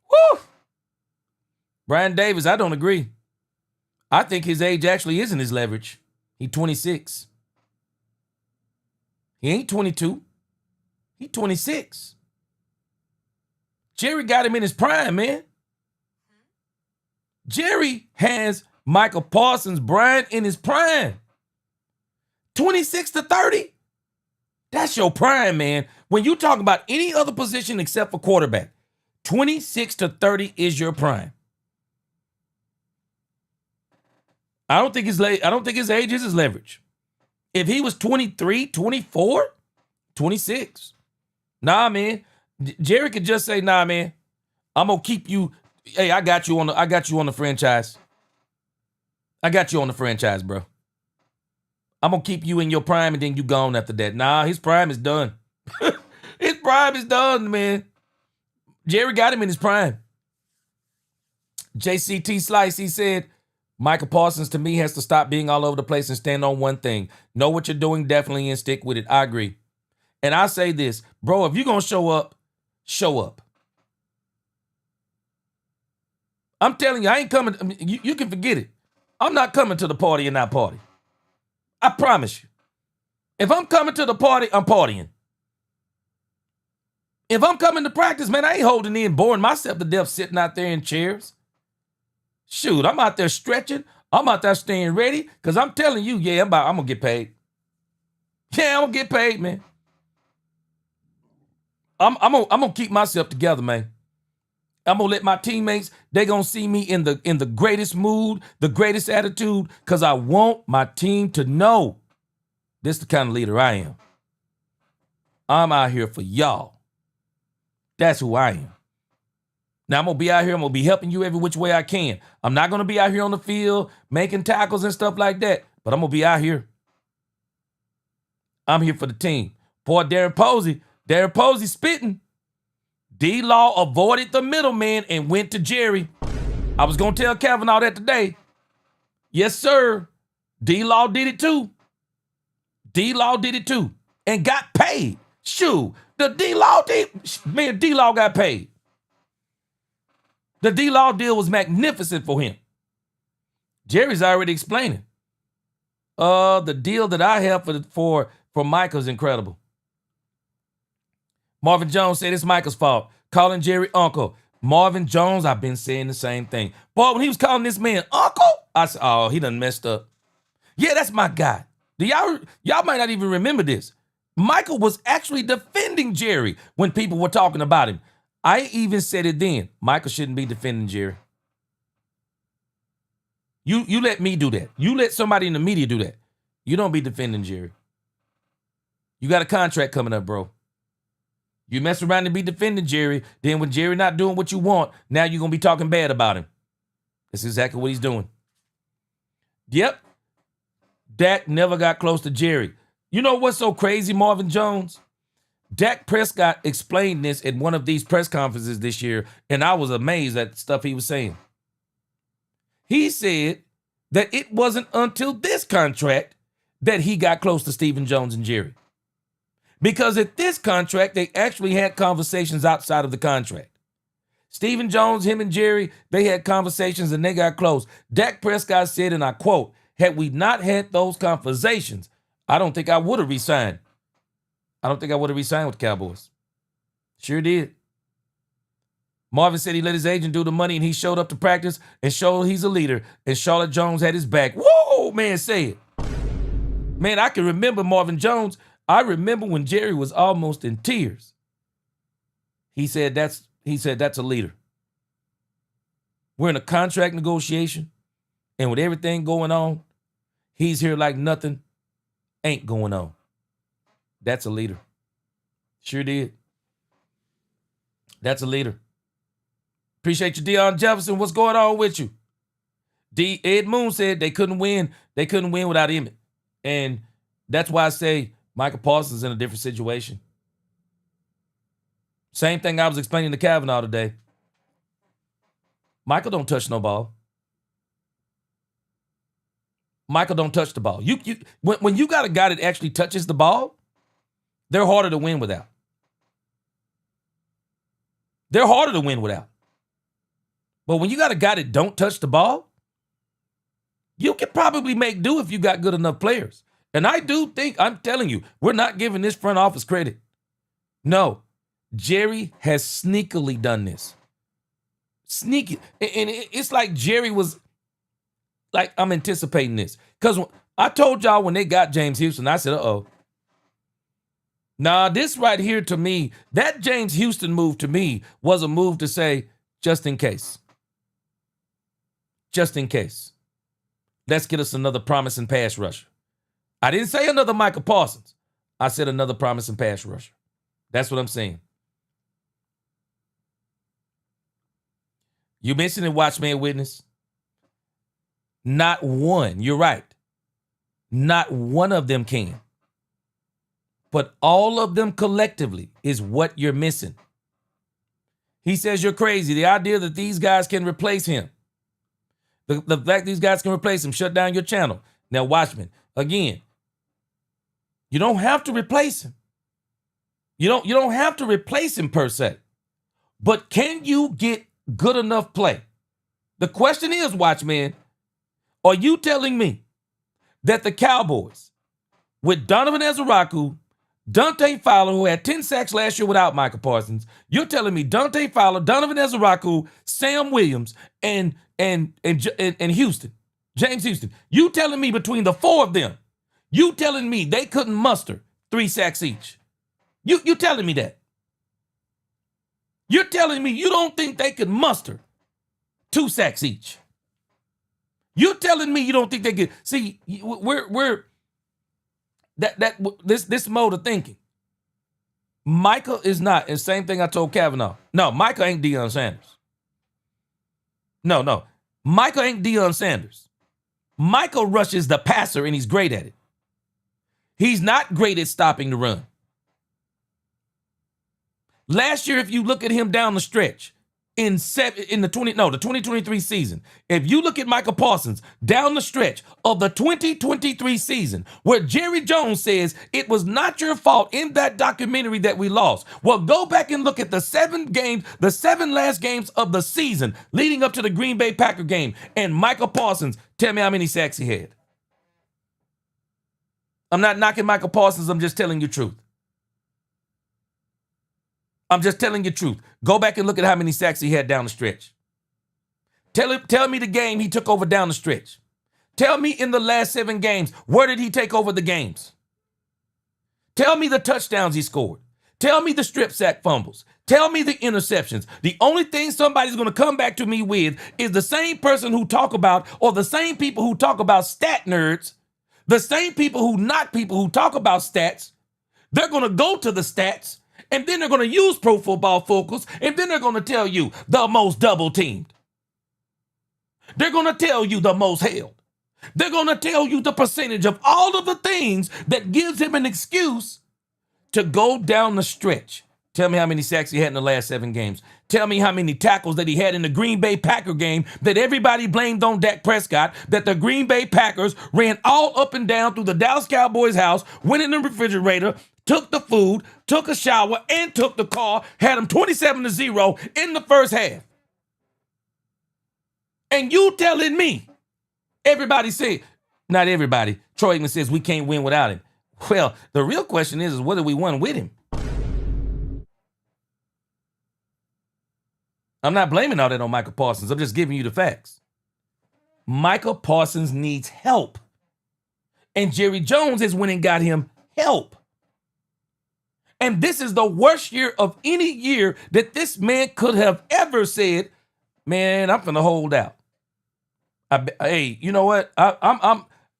Woo! Brian Davis, I don't agree. I think his age actually isn't his leverage. He's 26. He ain't 22. He's 26. Jerry got him in his prime, man. Jerry has Micah Parsons, Brian, in his prime. 26 to 30. That's your prime, man. When you talk about any other position except for quarterback, 26 to 30 is your prime. I don't think his age is his leverage. If he was 23, 24, 26. Nah, man. Jerry could just say, nah, man, I'm gonna keep you. Hey, I got you on the franchise. I got you on the franchise, bro. I'm gonna keep you in your prime and then you gone after that. Nah, his prime is done. His prime is done, man. Jerry got him in his prime. JCT Slice, he said, Micah Parsons to me has to stop being all over the place and stand on one thing. Know what you're doing, definitely, and stick with it. I agree. And I say this, bro, if you're gonna show up, show up. I'm telling you, I ain't coming. I mean, you can forget it. I'm not coming to the party and not party. I promise you. If I'm coming to the party, I'm partying. If I'm coming to practice, man, I ain't holding in, boring myself to death sitting out there in chairs. Shoot, I'm out there stretching. I'm out there staying ready because I'm telling you, yeah, I'm going to get paid. Yeah, I'm going to get paid, man. I'm gonna keep myself together, man. I'm gonna let my teammates, they gonna see me in the greatest mood, the greatest attitude, because I want my team to know this is the kind of leader I am. I'm out here for y'all. That's who I am. Now I'm gonna be out here, I'm gonna be helping you every which way I can. I'm not gonna be out here on the field making tackles and stuff like that, but I'm gonna be out here. I'm here for the team. Boy, Darren Posey spitting. D-Law avoided the middleman and went to Jerry. I was going to tell Kavanaugh that today. Yes, sir. D-Law did it too. D-Law did it too. And got paid. Shoot. D-Law got paid. The D-Law deal was magnificent for him. Jerry's already explaining. The deal that I have for Micah's incredible. Marvin Jones said it's Micah's fault. Calling Jerry uncle. Marvin Jones, I've been saying the same thing. Boy, when he was calling this man uncle, I said, oh, he done messed up. Yeah, that's my guy. Y'all might not even remember this. Michael was actually defending Jerry when people were talking about him. I even said it then. Michael shouldn't be defending Jerry. You let me do that. You let somebody in the media do that. You don't be defending Jerry. You got a contract coming up, bro. You mess around and be defending Jerry, then when Jerry not doing what you want, now you're going to be talking bad about him. That's exactly what he's doing. Yep. Dak never got close to Jerry. You know what's so crazy, Marvin Jones? Dak Prescott explained this at one of these press conferences this year, and I was amazed at the stuff he was saying. He said that it wasn't until this contract that he got close to Stephen Jones and Jerry. Because at this contract, they actually had conversations outside of the contract. Stephen Jones, him and Jerry, they had conversations and they got close. Dak Prescott said, and I quote, had we not had those conversations, I don't think I would have resigned. I don't think I would have resigned with the Cowboys. Sure did. Marvin said he let his agent do the money and he showed up to practice and showed he's a leader. And Charlotte Jones had his back. Whoa, man, say it. Man, I can remember Marvin Jones. I remember when Jerry was almost in tears. He said that's a leader. We're in a contract negotiation, and with everything going on, he's here like nothing ain't going on. That's a leader. Sure did. That's a leader. Appreciate you, Deion Jefferson. What's going on with you? Ed Moon said they couldn't win. They couldn't win without Emmett. And that's why I say Micah Parsons is in a different situation. Same thing I was explaining to Kavanaugh today. Michael don't touch no ball. Michael don't touch the ball. When you got a guy that actually touches the ball, they're harder to win without. They're harder to win without. But when you got a guy that don't touch the ball, you can probably make do if you got good enough players. And I do think, I'm telling you, we're not giving this front office credit. No, Jerry has sneakily done this. Sneaky. And it's like Jerry was, like, I'm anticipating this. Because I told y'all when they got James Houston, I said, uh-oh. Nah, this right here to me, that James Houston move to me was a move to say, just in case. Just in case. Let's get us another promising pass rusher. I didn't say another Micah Parsons. I said another promising pass rusher. That's what I'm saying. You mentioned in Watchman Witness. Not one, you're right. Not one of them can. But all of them collectively is what you're missing. He says you're crazy. The idea that these guys can replace him. The fact these guys can replace him, shut down your channel. Now, Watchman, again, you don't have to replace him. You don't have to replace him per se. But can you get good enough play? The question is, Watchman, are you telling me that the Cowboys, with Donovan Ezeraku, Dante Fowler, who had 10 sacks last year without Micah Parsons, you're telling me Dante Fowler, Donovan Ezeraku, Sam Williams, and and Houston, James Houston. You telling me between the four of them, you telling me they couldn't muster 3 sacks each? You telling me that? You're telling me you don't think they could muster 2 sacks each? You're telling me you don't think they could? See, we're this mode of thinking. Micah is not, and same thing I told Kavanaugh. No, Micah ain't Deion Sanders. No. Micah ain't Deion Sanders. Micah rushes the passer, and he's great at it. He's not great at stopping the run. Last year, if you look at him down the stretch, the 2023 season, if you look at Micah Parsons down the stretch of the 2023 season, where Jerry Jones says it was not your fault in that documentary that we lost. Well, go back and look at the 7 last games of the season leading up to the Green Bay Packer game, and Micah Parsons, tell me how many sacks he had. I'm not knocking Micah Parsons, I'm just telling you truth. I'm just telling you truth. Go back and look at how many sacks he had down the stretch. Tell me the game he took over down the stretch. Tell me in the last 7 games, where did he take over the games? Tell me the touchdowns he scored. Tell me the strip sack fumbles. Tell me the interceptions. The only thing somebody's going to come back to me with is the same person who talk about, or the same people who talk about stat nerds, the same people who knock people who talk about stats. They're going to go to the stats, and then they're going to use Pro Football Focus, and then they're going to tell you the most double teamed. They're going to tell you the most held. They're going to tell you the percentage of all of the things that gives him an excuse to go down the stretch. Tell me how many sacks he had in the last 7 games. Tell me how many tackles that he had in the Green Bay Packer game that everybody blamed on Dak Prescott, that the Green Bay Packers ran all up and down through the Dallas Cowboys house, went in the refrigerator, took the food, took a shower, and took the car, had them 27-0 in the first half. And you telling me, everybody say, not everybody, Troy Aikman says we can't win without him. Well, the real question is whether we won with him. I'm not blaming all that on Micah Parsons. I'm just giving you the facts. Micah Parsons needs help. And Jerry Jones has went and got him help. And this is the worst year of any year that this man could have ever said, man, I'm going to hold out. Hey, you know what? I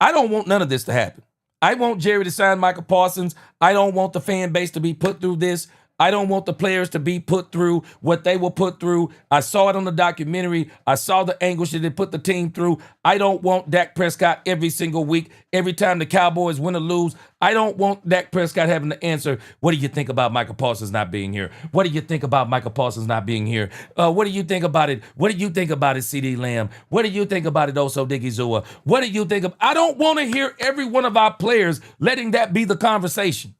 don't want none of this to happen. I want Jerry to sign Micah Parsons. I don't want the fan base to be put through this. I don't want the players to be put through what they were put through. I saw it on the documentary. I saw the anguish that they put the team through. I don't want Dak Prescott every single week, every time the Cowboys win or lose. I don't want Dak Prescott having to answer, what do you think about Micah Parsons not being here? What do you think about Micah Parsons not being here? What do you think about it? What do you think about it, CeeDee Lamb? What do you think about it, Oso Digizua? What do you think of? I don't want to hear every one of our players letting that be the conversation.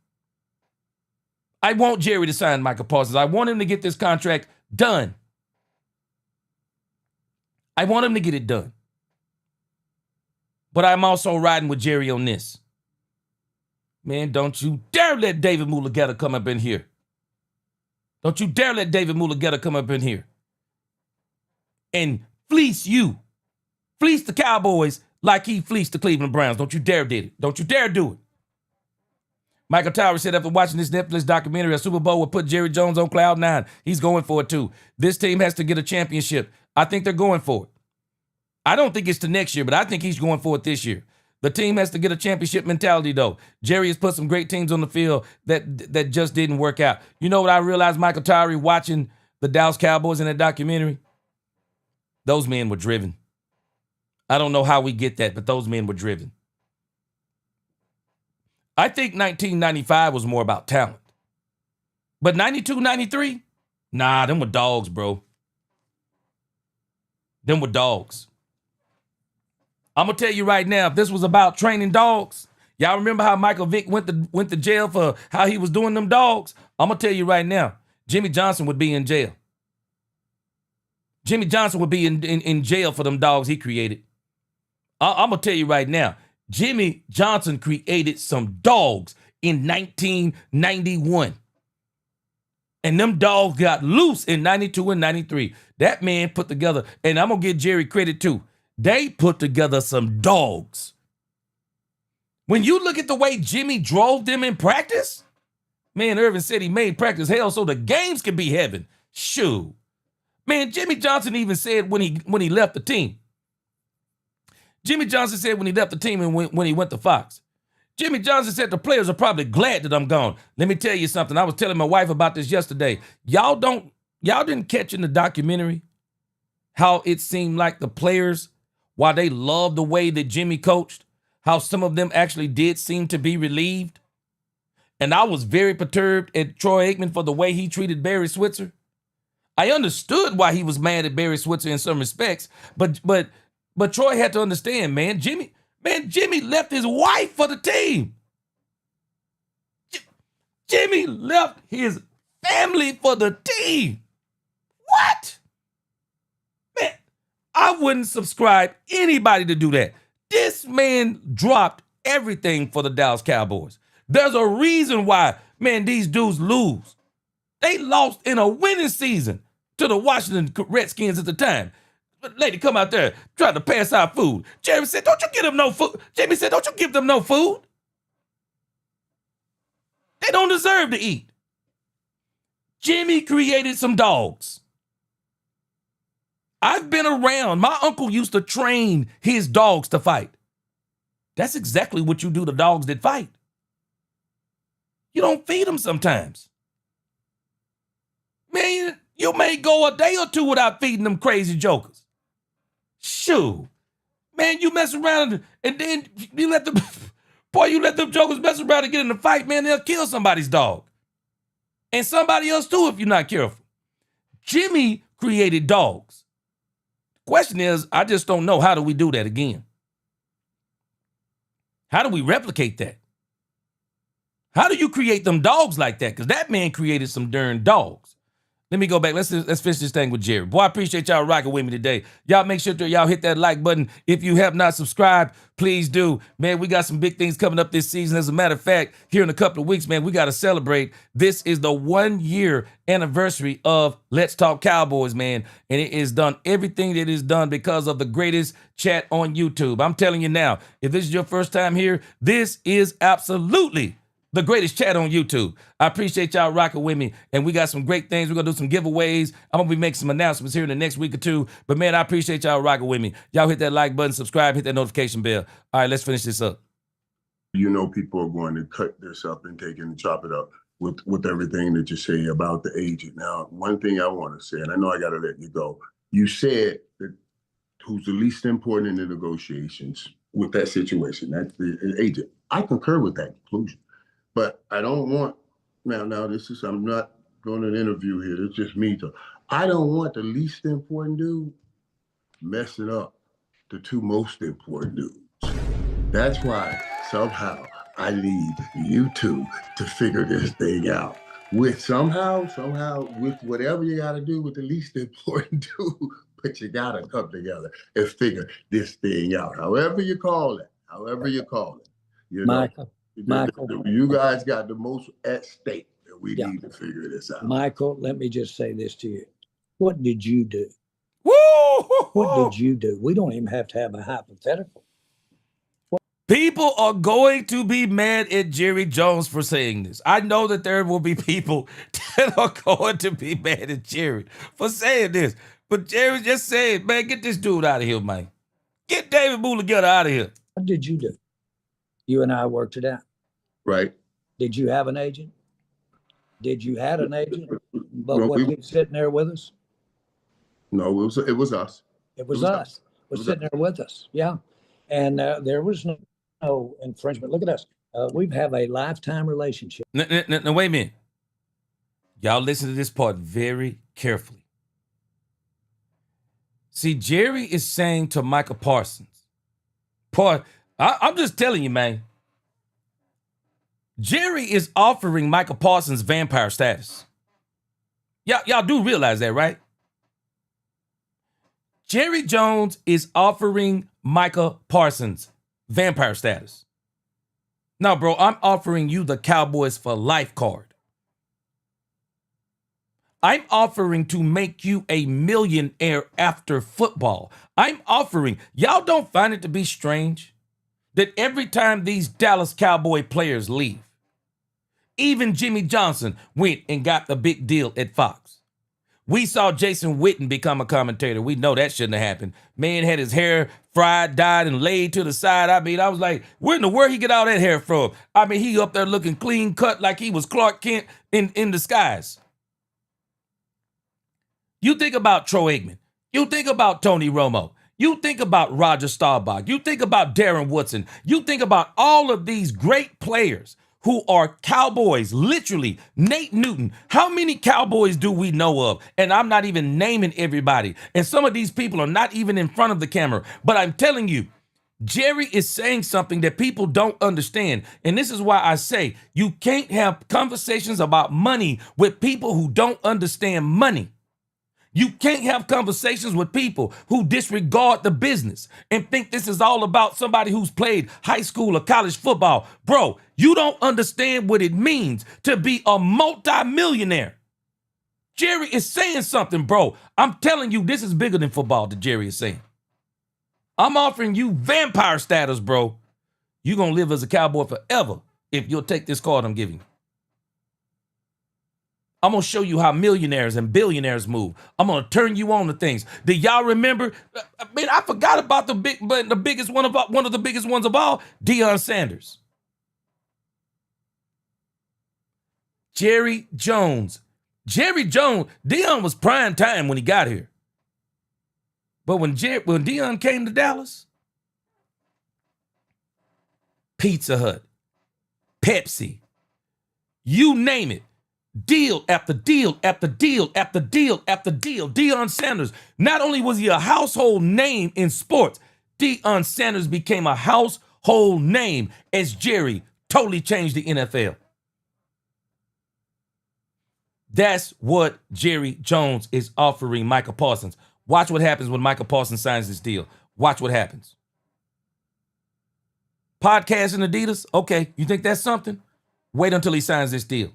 I want Jerry to sign Micah Parsons. I want him to get this contract done. I want him to get it done. But I'm also riding with Jerry on this. Man, don't you dare let David Mulugeta come up in here. Don't you dare let David Mulugeta come up in here and fleece you. Fleece the Cowboys like he fleeced the Cleveland Browns. Don't you dare do it. Don't you dare do it. Michael Tower said after watching this Netflix documentary, a Super Bowl would put Jerry Jones on cloud 9. He's going for it too. This team has to get a championship. I think they're going for it. I don't think it's to next year, but I think he's going for it this year. The team has to get a championship mentality, though. Jerry has put some great teams on the field that just didn't work out. You know what I realized, Michael Tower, watching the Dallas Cowboys in that documentary? Those men were driven. I don't know how we get that, but those men were driven. I think 1995 was more about talent. But 92, 93? Nah, them were dogs, bro. Them were dogs. I'm going to tell you right now, if this was about training dogs, y'all remember how Michael Vick went to jail for how he was doing them dogs? I'm going to tell you right now, Jimmy Johnson would be in jail. Jimmy Johnson would be in jail for them dogs he created. I'm going to tell you right now, Jimmy Johnson created some dogs in 1991. And them dogs got loose in 92 and 93. That man put together, and I'm going to give Jerry credit too. They put together some dogs. When you look at the way Jimmy drove them in practice, man, Irvin said he made practice hell so the games can be heaven. Shoo. Man, Jimmy Johnson even said when he left the team. Jimmy Johnson said when he left the team and when he went to Fox. Jimmy Johnson said the players are probably glad that I'm gone. Let me tell you something. I was telling my wife about this yesterday. Y'all didn't catch in the documentary how it seemed like the players, while they loved the way that Jimmy coached, how some of them actually did seem to be relieved. And I was very perturbed at Troy Aikman for the way he treated Barry Switzer. I understood why he was mad at Barry Switzer in some respects, but Troy had to understand, man, Jimmy left his wife for the team. Jimmy left his family for the team. What? Man, I wouldn't subscribe anybody to do that. This man dropped everything for the Dallas Cowboys. There's a reason why, man, these dudes lose. They lost in a winning season to the Washington Redskins at the time. Lady come out there trying to pass out food. Jerry said, don't you give them no food. Jamie said, don't you give them no food. They don't deserve to eat. Jimmy created some dogs. I've been around. My uncle used to train his dogs to fight. That's exactly what you do to dogs that fight. You don't feed them sometimes. Man, you may go a day or two without feeding them crazy jokers. Shoo. Man, you mess around and then you let them, you let them jokers mess around and get in a fight, man, they'll kill somebody's dog. And somebody else too if you're not careful. Jimmy created dogs. Question is, I just don't know, how do we do that again? How do we replicate that? How do you create them dogs like that? Because that man created some darn dogs. Let me go back. Let's finish this thing with Jerry. Boy, I appreciate y'all rocking with me today. Y'all make sure that y'all hit that like button. If you have not subscribed, please do. Man, we got some big things coming up this season. As a matter of fact, here in a couple of weeks, man, we got to celebrate. This is the 1-year anniversary of Let's Talk Cowboys, man. And it is done everything that it is done because of the greatest chat on YouTube. I'm telling you now, if this is your first time here, this is absolutely the greatest chat on YouTube. I appreciate y'all rocking with me. And we got some great things. We're going to do some giveaways. I'm going to be making some announcements here in the next week or two. But, man, I appreciate y'all rocking with me. Y'all hit that like button, subscribe, hit that notification bell. All right, let's finish this up. You know, people are going to cut this up and take it and chop it up with everything that you say about the agent. Now, one thing I want to say, and I know I got to let you go. You said that who's the least important in the negotiations with that situation? That's the agent. I concur with that conclusion. But I don't want, now this is, I'm not doing an interview here. It's just me. I don't want the least important dude messing up the two most important dudes. That's why somehow I need you two to figure this thing out. With somehow, with whatever you got to do with the least important dude, but you got to come together and figure this thing out. However you call it. You know? Michael, you guys got the most at stake, and we need to figure this out. Michael, let me just say this to you. What did you do? Woo! What did you do? We don't even have to have a hypothetical. People are going to be mad at Jerry Jones for saying this. I know that there will be people that are going to be mad at Jerry for saying this. But Jerry just said, man, get this dude out of here, man. Get David Mulligetta out of here. What did you do? You and I worked it out. Right. Did you have an agent? Did you have an agent? But was he sitting there with us? No, it was us. It was us. It was sitting there with us. Yeah. And there was no infringement. Look at us. We have a lifetime relationship. Now, wait a minute. Y'all listen to this part very carefully. See, Jerry is saying to Micah Parsons, I'm just telling you, man. Jerry is offering Micah Parsons vampire status. Y'all do realize that, right? Jerry Jones is offering Micah Parsons vampire status. Now, bro, I'm offering you the Cowboys for life card. I'm offering to make you a millionaire after football. I'm offering. Y'all don't find it to be strange that every time these Dallas Cowboy players leave, even Jimmy Johnson went and got the big deal at Fox. We saw Jason Witten become a commentator. We know that shouldn't have happened. Man had his hair fried, dyed, and laid to the side. I mean, I was like, where in the world he get all that hair from? I mean, he up there looking clean cut like he was Clark Kent in disguise. You think about Troy Aikman. You think about Tony Romo. You think about Roger Staubach. You think about Darren Woodson. You think about all of these great players who are Cowboys, literally. Nate Newton. How many Cowboys do we know of? And I'm not even naming everybody. And some of these people are not even in front of the camera. But I'm telling you, Jerry is saying something that people don't understand. And this is why I say you can't have conversations about money with people who don't understand money. You can't have conversations with people who disregard the business and think this is all about somebody who's played high school or college football. Bro, you don't understand what it means to be a multimillionaire. Jerry is saying something, bro. I'm telling you, this is bigger than football that Jerry is saying. I'm offering you vampire status, bro. You're going to live as a Cowboy forever if you'll take this card I'm giving you. I'm going to show you how millionaires and billionaires move. I'm going to turn you on to things. Do y'all remember? Man, I forgot about the biggest one of the biggest ones of all, Deion Sanders. Jerry Jones. Deion was prime time when he got here. But when Deion came to Dallas, Pizza Hut, Pepsi, you name it. Deal after deal after deal after deal after deal. Deion Sanders, not only was he a household name in sports, Deion Sanders became a household name as Jerry totally changed the NFL. That's what Jerry Jones is offering Micah Parsons. Watch what happens when Micah Parsons signs this deal. Watch what happens. Podcasting Adidas? Okay, you think that's something? Wait until he signs this deal.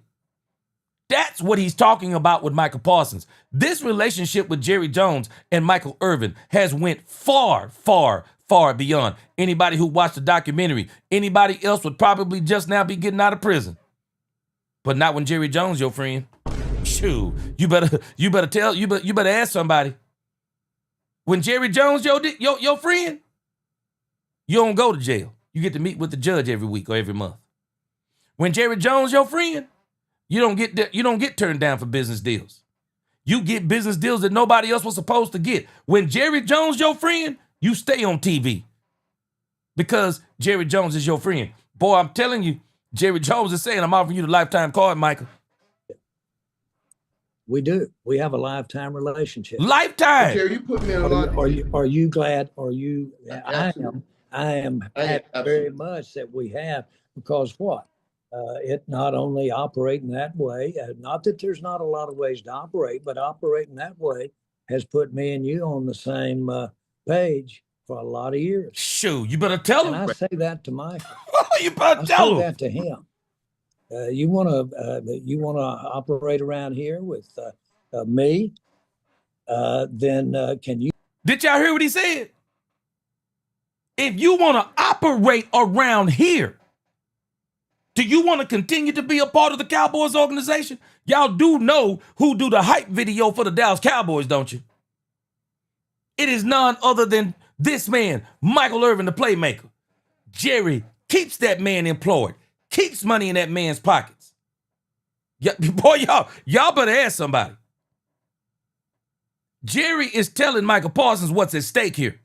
That's what he's talking about with Micah Parsons. This relationship with Jerry Jones and Michael Irvin has went far, far, far beyond. Anybody who watched the documentary, anybody else would probably just now be getting out of prison. But not when Jerry Jones, your friend. Shoo, you better ask somebody. When Jerry Jones, your friend, you don't go to jail. You get to meet with the judge every week or every month. When Jerry Jones, your friend, you don't get turned down for business deals. You get business deals that nobody else was supposed to get. When Jerry Jones, your friend, you stay on TV because Jerry Jones is your friend. Boy, I'm telling you, Jerry Jones is saying, I'm offering you the lifetime card, Micah. We do. We have a lifetime relationship. Lifetime. Jerry, you put me in a lot. Are you glad? Are you? Absolutely. I am happy very much that we have, because what? It not only operating that way, not that there's not a lot of ways to operate, but operating that way has put me and you on the same page for a lot of years. Shoo, you better tell him. And I say that to Mike. You better tell him. I say that to him. You want to operate around here with me? Then can you? Did y'all hear what he said? If you want to operate around here, do you want to continue to be a part of the Cowboys organization? Y'all do know who do the hype video for the Dallas Cowboys, don't you? It is none other than this man, Michael Irvin, the playmaker. Jerry keeps that man employed, keeps money in that man's pockets. Yeah, boy, y'all better ask somebody. Jerry is telling Micah Parsons what's at stake here.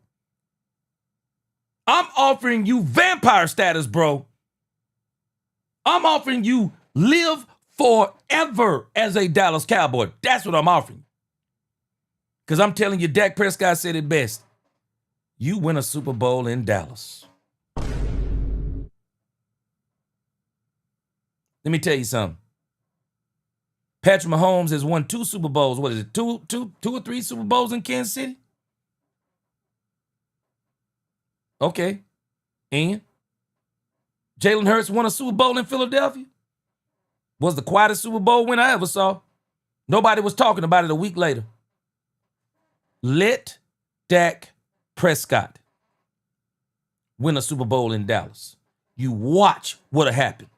I'm offering you vampire status, bro. I'm offering you live forever as a Dallas Cowboy. That's what I'm offering. Because I'm telling you, Dak Prescott said it best. You win a Super Bowl in Dallas. Let me tell you something. Patrick Mahomes has won 2 Super Bowls. What is it? Two or three Super Bowls in Kansas City? Okay. And Jalen Hurts won a Super Bowl in Philadelphia. Was the quietest Super Bowl win I ever saw. Nobody was talking about it a week later. Let Dak Prescott win a Super Bowl in Dallas. You watch what'll happen.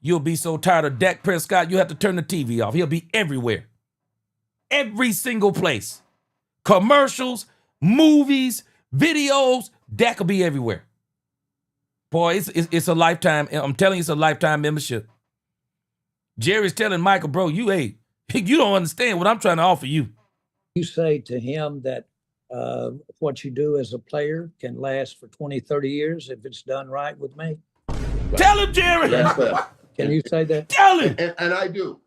You'll be so tired of Dak Prescott, you have to turn the TV off. He'll be everywhere. Every single place. Commercials, movies, videos, Dak will be everywhere. Boy, it's a lifetime. I'm telling you, it's a lifetime membership. Jerry's telling Michael, bro, you don't understand what I'm trying to offer you. You say to him that what you do as a player can last for 20, 30 years if it's done right with me? Tell him, Jerry. That's fair. Can you say that? Tell him. And I do.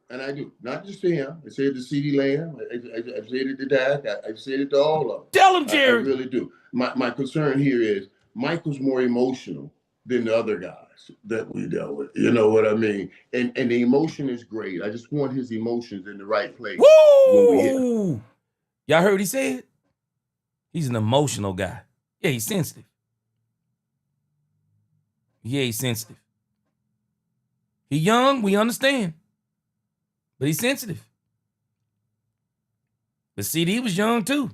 Not just to him. I say it to CeeDee Lamb. I say it to Dak. I say it to all of them. Tell him, Jerry. I really do. My concern here is Michael's more emotional than the other guys that we dealt with. You know what I mean? And the emotion is great. I just want his emotions in the right place. When we hit him. Woo! Y'all heard he said? He's an emotional guy. Yeah, he's sensitive. Yeah, he's sensitive. He young, we understand. But he's sensitive. But CD was young too.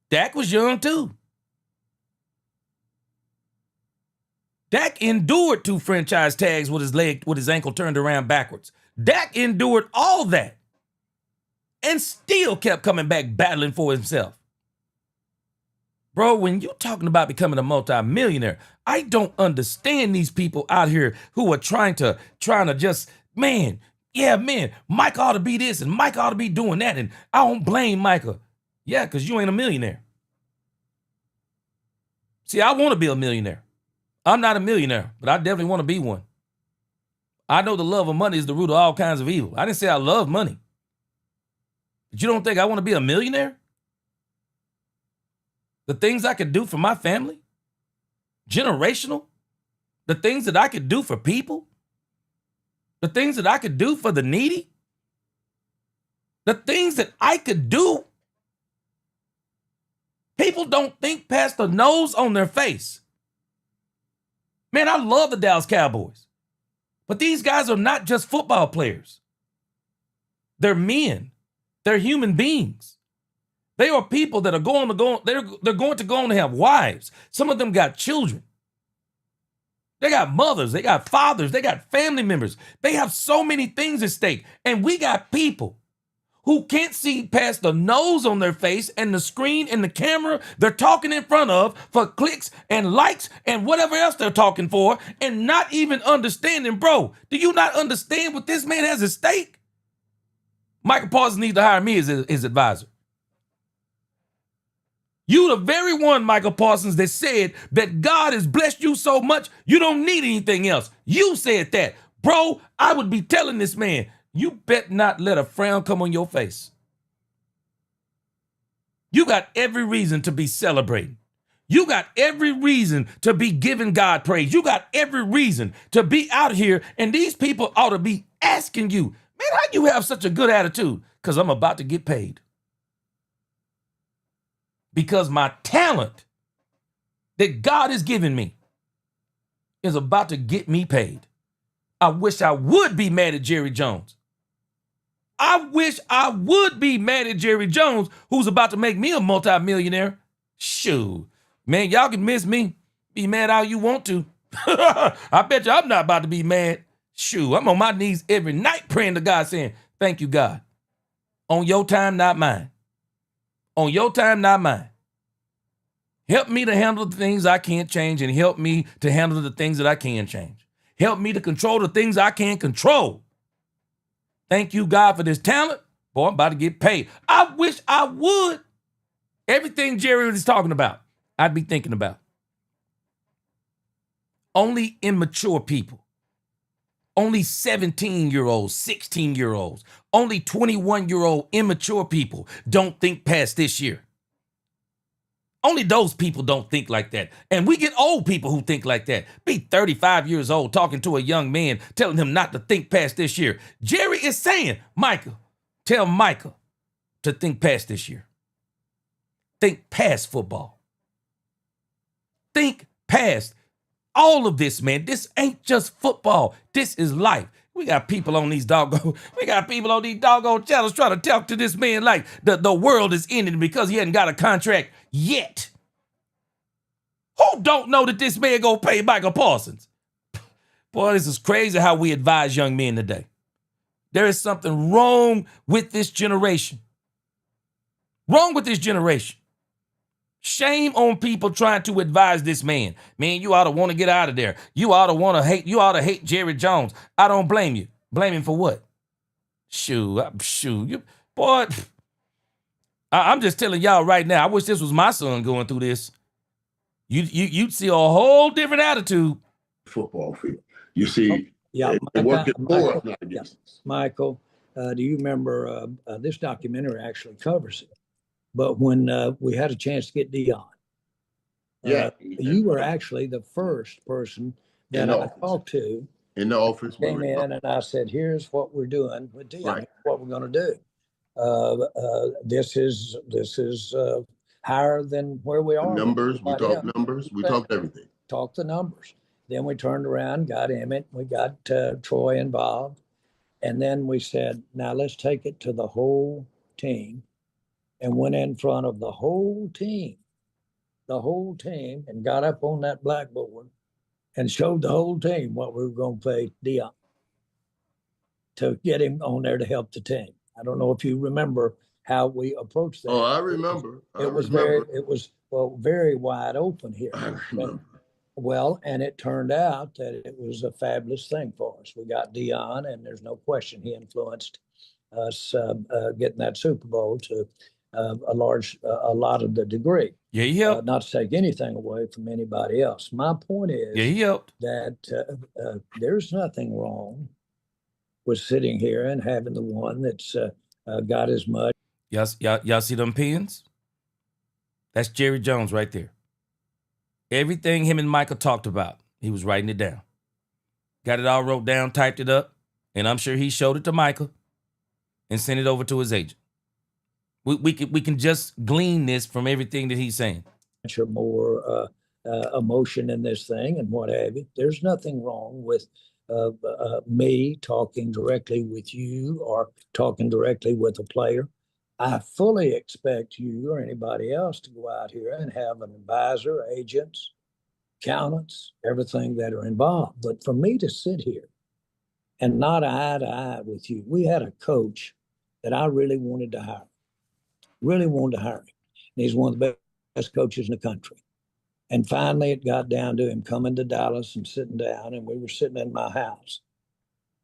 Dak was young too. Dak endured 2 franchise tags with his ankle turned around backwards. Dak endured all that and still kept coming back battling for himself. Bro, when you're talking about becoming a multimillionaire, I don't understand these people out here who are trying to just, Mike ought to be this and Mike ought to be doing that. And I don't blame Micah. Yeah, because you ain't a millionaire. See, I want to be a millionaire. I'm not a millionaire, but I definitely want to be one. I know the love of money is the root of all kinds of evil. I didn't say I love money. But you don't think I want to be a millionaire? The things I could do for my family? Generational? The things that I could do for people? The things that I could do for the needy? The things that I could do? People don't think past the nose on their face. Man, I love the Dallas Cowboys. But these guys are not just football players. They're men. They're human beings. They are people that are going to go on to have wives. Some of them got children. They got mothers. They got fathers. They got family members. They have so many things at stake. And we got people who can't see past the nose on their face and the screen and the camera they're talking in front of for clicks and likes and whatever else they're talking for and not even understanding, bro, do you not understand what this man has at stake? Micah Parsons needs to hire me as his advisor. You the very one, Micah Parsons, that said that God has blessed you so much, you don't need anything else. You said that. Bro, I would be telling this man, you bet not let a frown come on your face. You got every reason to be celebrating. You got every reason to be giving God praise. You got every reason to be out here, and these people ought to be asking you, man, how you have such a good attitude? Because I'm about to get paid. Because my talent that God has given me is about to get me paid. I wish I would be mad at Jerry Jones. I wish I would be mad at Jerry Jones, who's about to make me a multimillionaire. Shoot, man, y'all can miss me. Be mad how you want to. I bet you I'm not about to be mad. Shoot, I'm on my knees every night praying to God saying, thank you, God. On your time, not mine. On your time, not mine. Help me to handle the things I can't change and help me to handle the things that I can change. Help me to control the things I can't control. Thank you, God, for this talent. Boy, I'm about to get paid. I wish I would. Everything Jerry was talking about, I'd be thinking about. Only immature people, only 17-year-olds, 16-year-olds, only 21-year-old immature people don't think past this year. Only those people don't think like that. And we get old people who think like that. Be 35 years old talking to a young man, telling him not to think past this year. Jerry is saying, Micah, tell Micah to think past this year. Think past football. Think past all of this, man. This ain't just football. This is life. We got people on these doggone channels trying to talk to this man like the world is ending because he hadn't got a contract yet. Who don't know that this man gonna pay Micah Parsons? Boy, this is crazy how we advise young men today. There is something wrong with this generation. Wrong with this generation. Shame on people trying to advise this man. Man, you ought to want to get out of there. You ought to hate Jerry Jones. I don't blame you. Blame him for what? You boy. I'm just telling y'all right now. I wish this was my son going through this. You'd see a whole different attitude. Football field. You see, Yeah, they work it for us, not yeah. against us. Michael, do you remember this documentary actually covers it? But when we had a chance to get Dion, Yeah. you were actually the first person that In the I office. talked to. In the office. Came in and I said, "Here's what we're doing with Dion. Right. Here's what we're going to do. This is higher than where we are. Numbers, we Everybody talked else. numbers, we talked everything. Talk the numbers. Then we turned around, got Emmett, we got Troy involved. And then we said, now let's take it to the whole team, and went in front of the whole team, and got up on that blackboard and showed the whole team what we were going to pay Dion to get him on there to help the team. I don't know if you remember how we approached that. Oh, I remember. It was very wide open here. I remember. Well, and it turned out that it was a fabulous thing for us. We got Dion, and there's no question he influenced us getting that Super Bowl to a lot of the degree. Yeah, he helped. Not to take anything away from anybody else. My point is He helped. that there's nothing wrong with sitting here and having the one that's got as much. Y'all see them pins? That's Jerry Jones right there. Everything him and Micah talked about, he was writing it down. Got it all wrote down, typed it up, and I'm sure he showed it to Micah and sent it over to his agent. We can just glean this from everything that he's saying. More emotion in this thing and what have you. There's nothing wrong with me talking directly with you or talking directly with a player. I fully expect you or anybody else to go out here and have an advisor, agents, accountants, everything that are involved. But for me to sit here and not eye to eye with you, we had a coach that I really wanted to hire. And he's one of the best coaches in the country. And finally, it got down to him coming to Dallas and sitting down, and we were sitting in my house.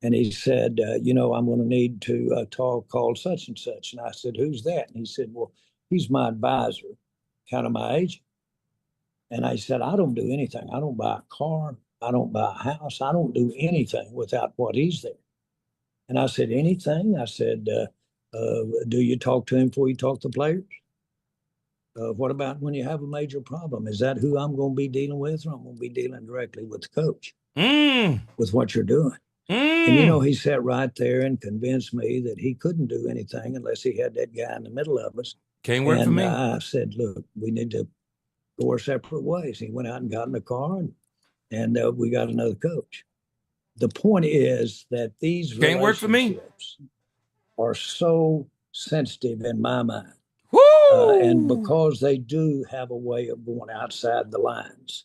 And he said, I'm going to need to call such and such. And I said, who's that? And he said, well, he's my advisor, kind of my agent. And I said, I don't do anything. I don't buy a car. I don't buy a house. I don't do anything without what he's there. And I said, anything? I said, do you talk to him before you talk to players? What about when you have a major problem? Is that who I'm going to be dealing with, or I'm going to be dealing directly with the coach with what you're doing? And, he sat right there and convinced me that he couldn't do anything unless he had that guy in the middle of us. Can't work for me. I said, look, we need to go our separate ways. He went out and got in the car, and we got another coach. The point is that these can't work for me. Are so sensitive in my mind. And because they do have a way of going outside the lines,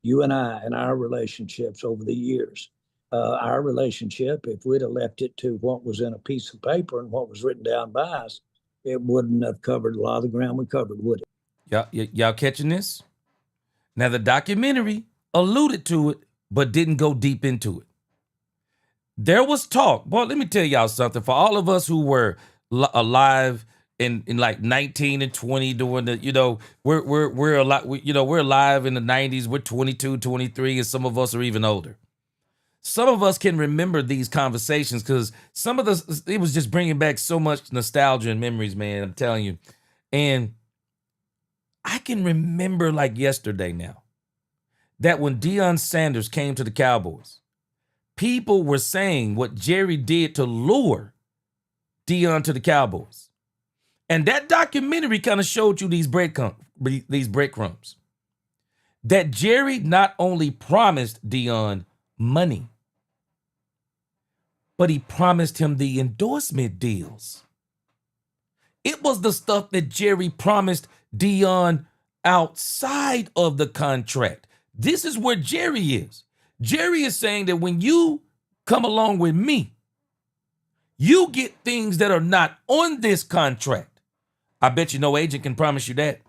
you and I and our relationships over the years, our relationship, if we'd have left it to what was in a piece of paper and what was written down by us, it wouldn't have covered a lot of the ground we covered, would it? Y'all catching this? Now, the documentary alluded to it, but didn't go deep into it. There was talk. Boy, let me tell y'all something. For all of us who were alive in like 19 and 20 during the, we're a lot, we're alive in the 90s. We're 22, 23, and some of us are even older. Some of us can remember these conversations because some of this, it was just bringing back so much nostalgia and memories, man. I'm telling you. And I can remember like yesterday now that when Deion Sanders came to the Cowboys, people were saying what Jerry did to lure Deion to the Cowboys. And that documentary kind of showed you these breadcrumbs. That Jerry not only promised Deion money, but he promised him the endorsement deals. It was the stuff that Jerry promised Dion outside of the contract. This is where Jerry is. Jerry is saying that when you come along with me, you get things that are not on this contract. I bet you no agent can promise you that.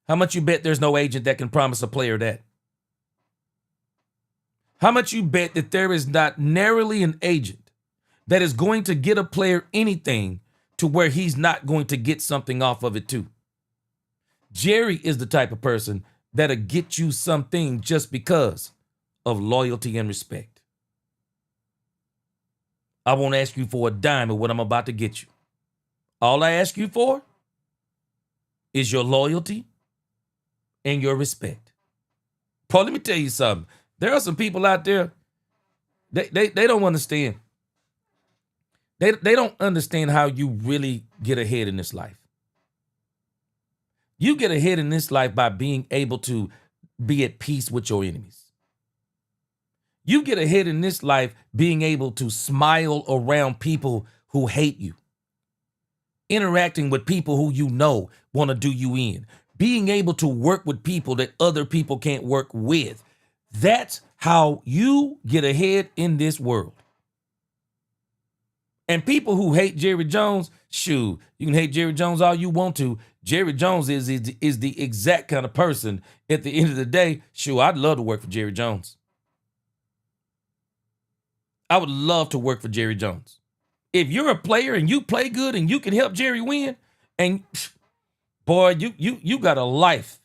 How much you bet there's no agent that can promise a player that? How much you bet that there is not narrowly an agent that is going to get a player anything to where he's not going to get something off of it too? Jerry is the type of person that'll get you something just because of loyalty and respect. I won't ask you for a dime of what I'm about to get you. All I ask you for is your loyalty and your respect. Paul, let me tell you something. There are some people out there, they don't understand. They don't understand how you really get ahead in this life. You get ahead in this life by being able to be at peace with your enemies. You get ahead in this life being able to smile around people who hate you. Interacting with people who you know want to do you in. Being able to work with people that other people can't work with. That's how you get ahead in this world. And people who hate Jerry Jones, shoot, you can hate Jerry Jones all you want to. Jerry Jones is the exact kind of person at the end of the day. Shoot, I'd love to work for Jerry Jones. I would love to work for Jerry Jones. If you're a player and you play good and you can help Jerry win, and boy, you got a life.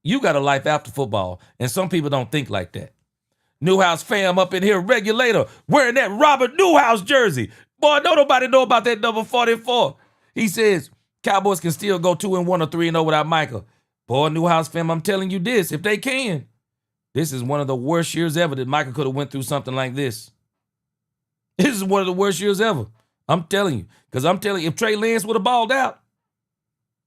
You got a life after football. And some people don't think like that. Newhouse fam up in here, regulator, wearing that Robert Newhouse jersey. Boy, don't nobody know about that number 44. He says, Cowboys can still go 2-1 or 3-0 without Micah. Boy, Newhouse fam, I'm telling you this, if they can, this is one of the worst years ever that Micah could have went through something like this. This is one of the worst years ever. I'm telling you. Because I'm telling you, if Trey Lance would have balled out,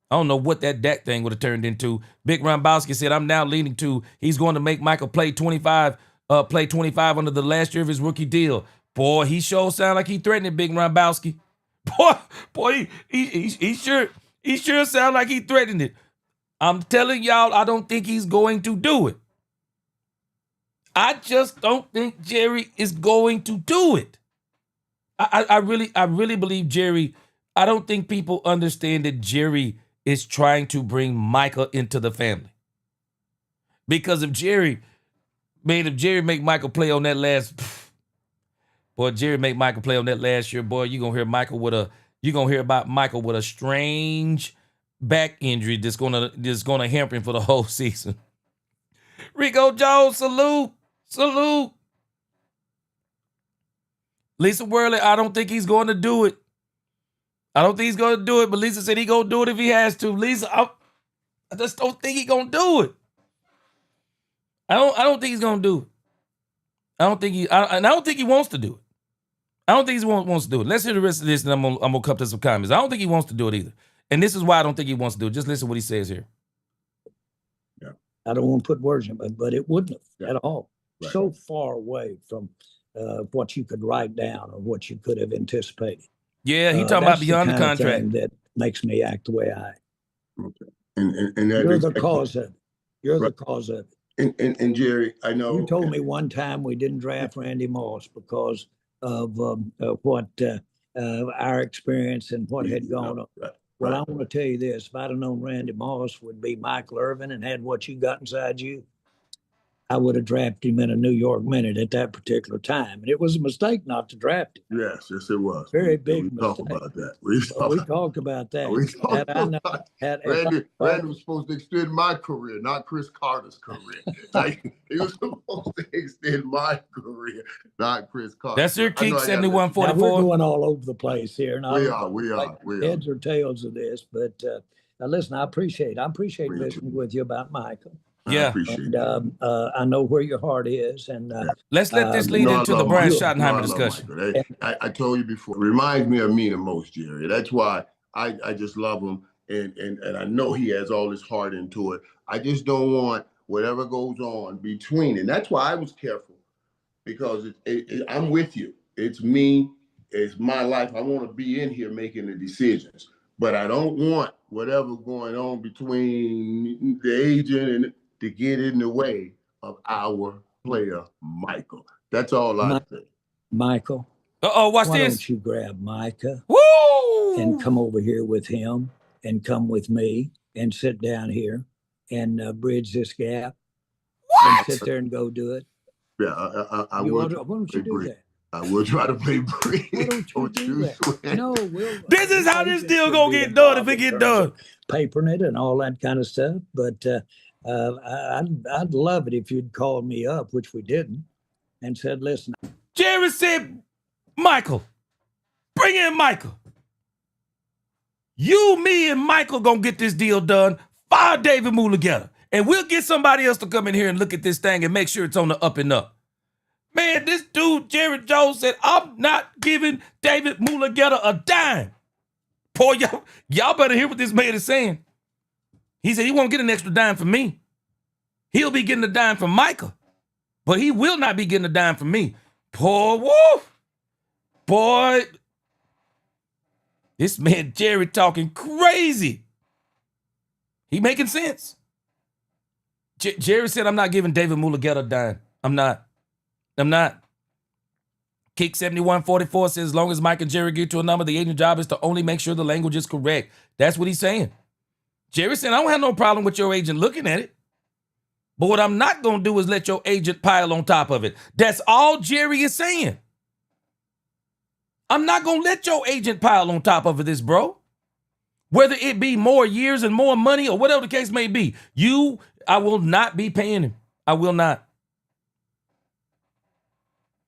I don't know what that Dak thing would have turned into. Big Rombowski said, I'm now leaning to he's going to make Michael play 25 under the last year of his rookie deal. Boy, he sure sound like he threatened it, Big Rombowski. Boy, he sure sound like he threatened it. I'm telling y'all, I don't think he's going to do it. I just don't think Jerry is going to do it. I really believe Jerry. I don't think people understand that Jerry is trying to bring Micah into the family. Because if Jerry make Michael play on that last, boy, Jerry make Michael play on that last year, boy, you're gonna hear about Michael with a strange back injury that's gonna hamper him for the whole season. Rico Jones, salute. Lisa Worley, I don't think he's going to do it. But Lisa said he's going to do it if he has to. Lisa, I just don't think he's going to do it. I don't think he's going to do it. I don't think he wants to do it. I don't think he wants to do it. Let's hear the rest of this, and I'm gonna come to some comments. I don't think he wants to do it either. And this is why I don't think he wants to do it. Just listen to what he says here. Yeah. I don't want to put words in, but it wouldn't have at all. Right. So far away from what you could write down or what you could have anticipated. Yeah, he talking about beyond the contract. That makes me act the way I am. Okay. And that you're the cause of it. You're the cause of it. And Jerry, I know you told me one time we didn't draft Randy Moss because of what our experience and what had gone on. Right. Well, I want to tell you this: if I'd have known Randy Moss would be Michael Irvin and had what you got inside you, I would have drafted him in a New York minute at that particular time. And it was a mistake not to draft him. Yes, it was. Very big mistake. Talk about that. We talked about that. Randy was supposed to extend my career, not Chris Carter's career. He was supposed to extend my career, not Chris Carter. That's your Keek 7144. We're going all over the place here. We are. Heads or tails of this. But now listen, I appreciate listening with you about Michael. Yeah, and I know where your heart is, and let's let this lead into the Brian Schottenheimer discussion. I told you before, it reminds me of me the most, Jerry. That's why I just love him, and I know he has all his heart into it. I just don't want whatever goes on between, and that's why I was careful because I'm with you. It's me. It's my life. I want to be in here making the decisions, but I don't want whatever going on between the agent and to get in the way of our player, Michael. That's all I say. Michael, Watch why this. don't you grab Micah Woo! and come over here with him and come with me and sit down here and bridge this gap and sit there and go do it? Yeah, I will. Why don't you do that? I will try to play bridge. Why don't you do that? No, This is how this deal gonna get done if it get done. Papering it and all that kind of stuff. But I'd love it if you'd called me up, which we didn't, and said, listen. Jerry said, Michael, bring in Michael. You, me, and Michael gonna get this deal done. Fire David Mulugeta. And we'll get somebody else to come in here and look at this thing and make sure it's on the up and up. Man, this dude, Jerry Jones, said, I'm not giving David Mulugeta a dime. Boy, y'all better hear what this man is saying. He said he won't get an extra dime from me. He'll be getting a dime from Micah, but he will not be getting a dime from me. Poor wolf. Boy, this man Jerry talking crazy. He making sense. Jerry said, I'm not giving David Mulugeta a dime. I'm not. Kick 7144 says, as long as Mike and Jerry get to a number, the agent job is to only make sure the language is correct. That's what he's saying. Jerry said, I don't have no problem with your agent looking at it. But what I'm not going to do is let your agent pile on top of it. That's all Jerry is saying. I'm not going to let your agent pile on top of this, bro. Whether it be more years and more money or whatever the case may be, I will not be paying him. I will not.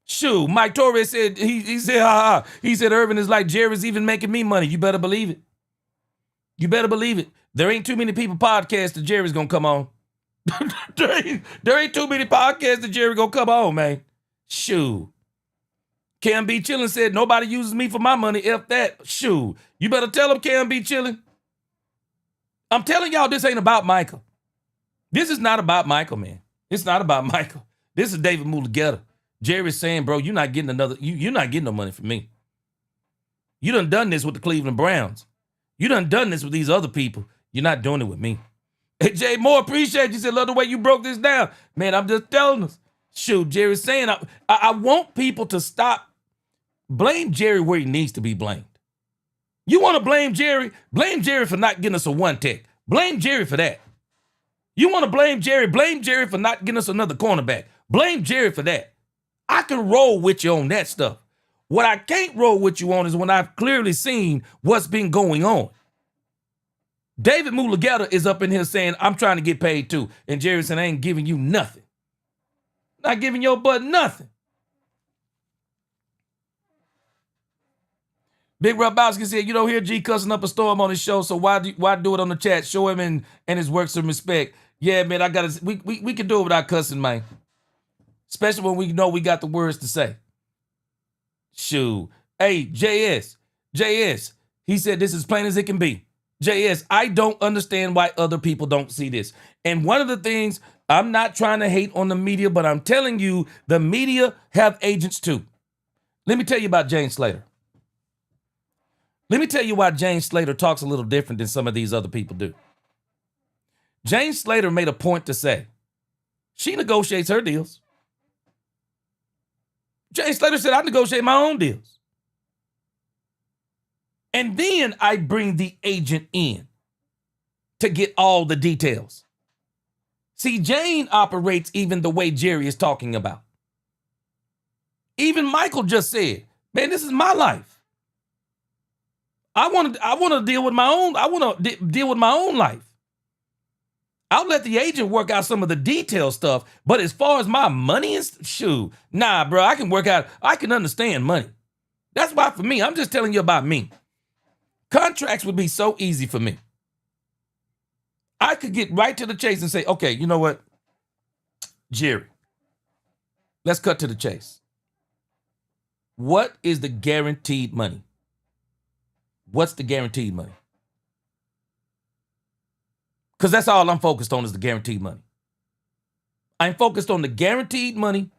Shoot, Mike Torres said, he said, he said, Irvin is like Jerry's even making me money. You better believe it. You better believe it. There ain't too many people podcasts that Jerry's going to come on. there ain't too many podcasts that Jerry going to come on, man. Shoot. Cam B. Chillin said, nobody uses me for my money. F that. Shoot. You better tell him, Cam B. Chillin. I'm telling y'all, this ain't about Michael. This is not about Michael, man. It's not about Michael. This is David Mulugeta. Jerry's saying, bro, you're not getting you're not getting no money from me. You done this with the Cleveland Browns. You done this with these other people. You're not doing it with me. Hey, Jay Moore, appreciate you. Said, love the way you broke this down. Man, I'm just telling us. Shoot, Jerry's saying, I want people to stop. Blame Jerry where he needs to be blamed. You want to blame Jerry? Blame Jerry for not getting us a one tech. Blame Jerry for that. You want to blame Jerry for not getting us another cornerback. Blame Jerry for that. I can roll with you on that stuff. What I can't roll with you on is when I've clearly seen what's been going on. David Mulugeta is up in here saying, I'm trying to get paid too. And Jerry said, I ain't giving you nothing. Not giving your butt nothing. Big Rabowski said, you don't hear G cussing up a storm on his show, so why do it on the chat? Show him and his work some respect. Yeah, man, we can do it without cussing, man. Especially when we know we got the words to say. Shoot. Hey, JS, he said this is plain as it can be. JS, I don't understand why other people don't see this. And one of the things, I'm not trying to hate on the media, but I'm telling you, the media have agents too. Let me tell you about Jane Slater. Let me tell you why Jane Slater talks a little different than some of these other people do. Jane Slater made a point to say, she negotiates her deals. Jane Slater said, I negotiate my own deals. And then I bring the agent in to get all the details. See, Jane operates even the way Jerry is talking about. Even Michael just said, man, this is my life. I want to deal with my own. I want to deal with my own life. I'll let the agent work out some of the detail stuff, but as far as my money is, shoot, nah, bro, I can understand money. That's why for me, I'm just telling you about me. Contracts would be so easy for me. I could get right to the chase and say, okay, you know what? Jerry, let's cut to the chase. What is the guaranteed money? What's the guaranteed money? Because that's all I'm focused on is the guaranteed money. I'm focused on the guaranteed money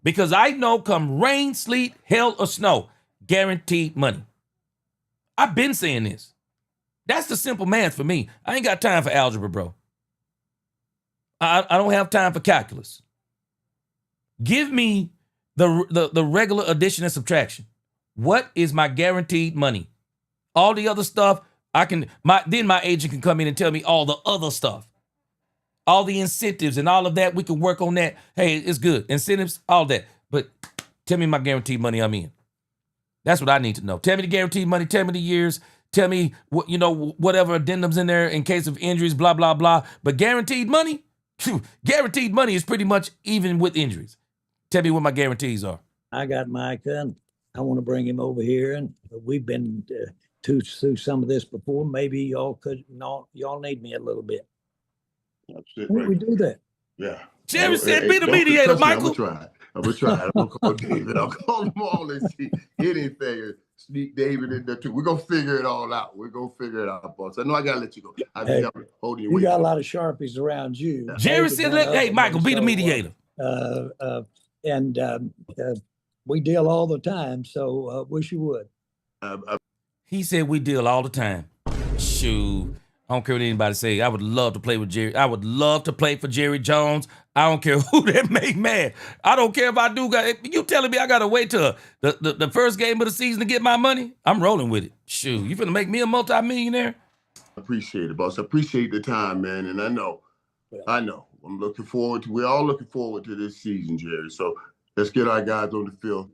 Because I know come rain, sleet, hail, or snow, guaranteed money. I've been saying this. That's the simple math for me. I ain't got time for algebra, bro. I don't have time for calculus. Give me the regular addition and subtraction. What is my guaranteed money? All the other stuff, then my agent can come in and tell me all the other stuff. All the incentives and all of that, we can work on that. Hey, it's good. Incentives, all that. But tell me my guaranteed money I'm in. That's what I need to know. Tell me the guaranteed money. Tell me the years. Tell me what, whatever addendums in there in case of injuries, blah, blah, blah. But guaranteed money? Guaranteed money is pretty much even with injuries. Tell me what my guarantees are. I got Micah, and I want to bring him over here, and we've been through some of this before. Maybe y'all need me a little bit. That's it, Why right. we do that? Yeah. Jerry said, be the mediator, Michael. I'm gonna try. I'm gonna call David. I'll call them all and see anything and sneak David in there too. We're gonna figure it all out. We're gonna figure it out, boss. I know I gotta let you go. I Hey, just holding you. You got a lot of Sharpies around you. Yeah. Jerry said, hey, Michael, be the mediator. We deal all the time, so wish you would. He said we deal all the time. Shoot. I don't care what anybody say. I would love to play with Jerry. I would love to play for Jerry Jones. I don't care who that make mad. I don't care if I do. You telling me I got to wait till the first game of the season to get my money? I'm rolling with it. Shoot, you finna make me a multimillionaire? Appreciate it, boss. I appreciate the time, man. And I know. I'm looking forward to. We're all looking forward to this season, Jerry. So let's get our guys on the field.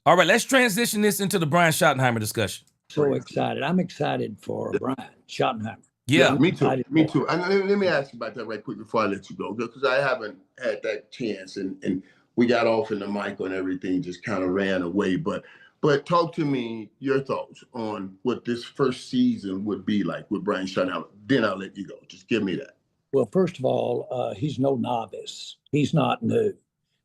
All right, let's transition this into the Brian Schottenheimer discussion. So excited. I'm excited for Brian Schottenheimer. Yeah, me too. Me too. And let me ask you about that right quick before I let you go, because I haven't had that chance, and we got off in the mic and everything just kind of ran away. But talk to me your thoughts on what this first season would be like with Brian Schottenheimer. Then I'll let you go. Just give me that. Well, first of all, he's no novice. He's not new.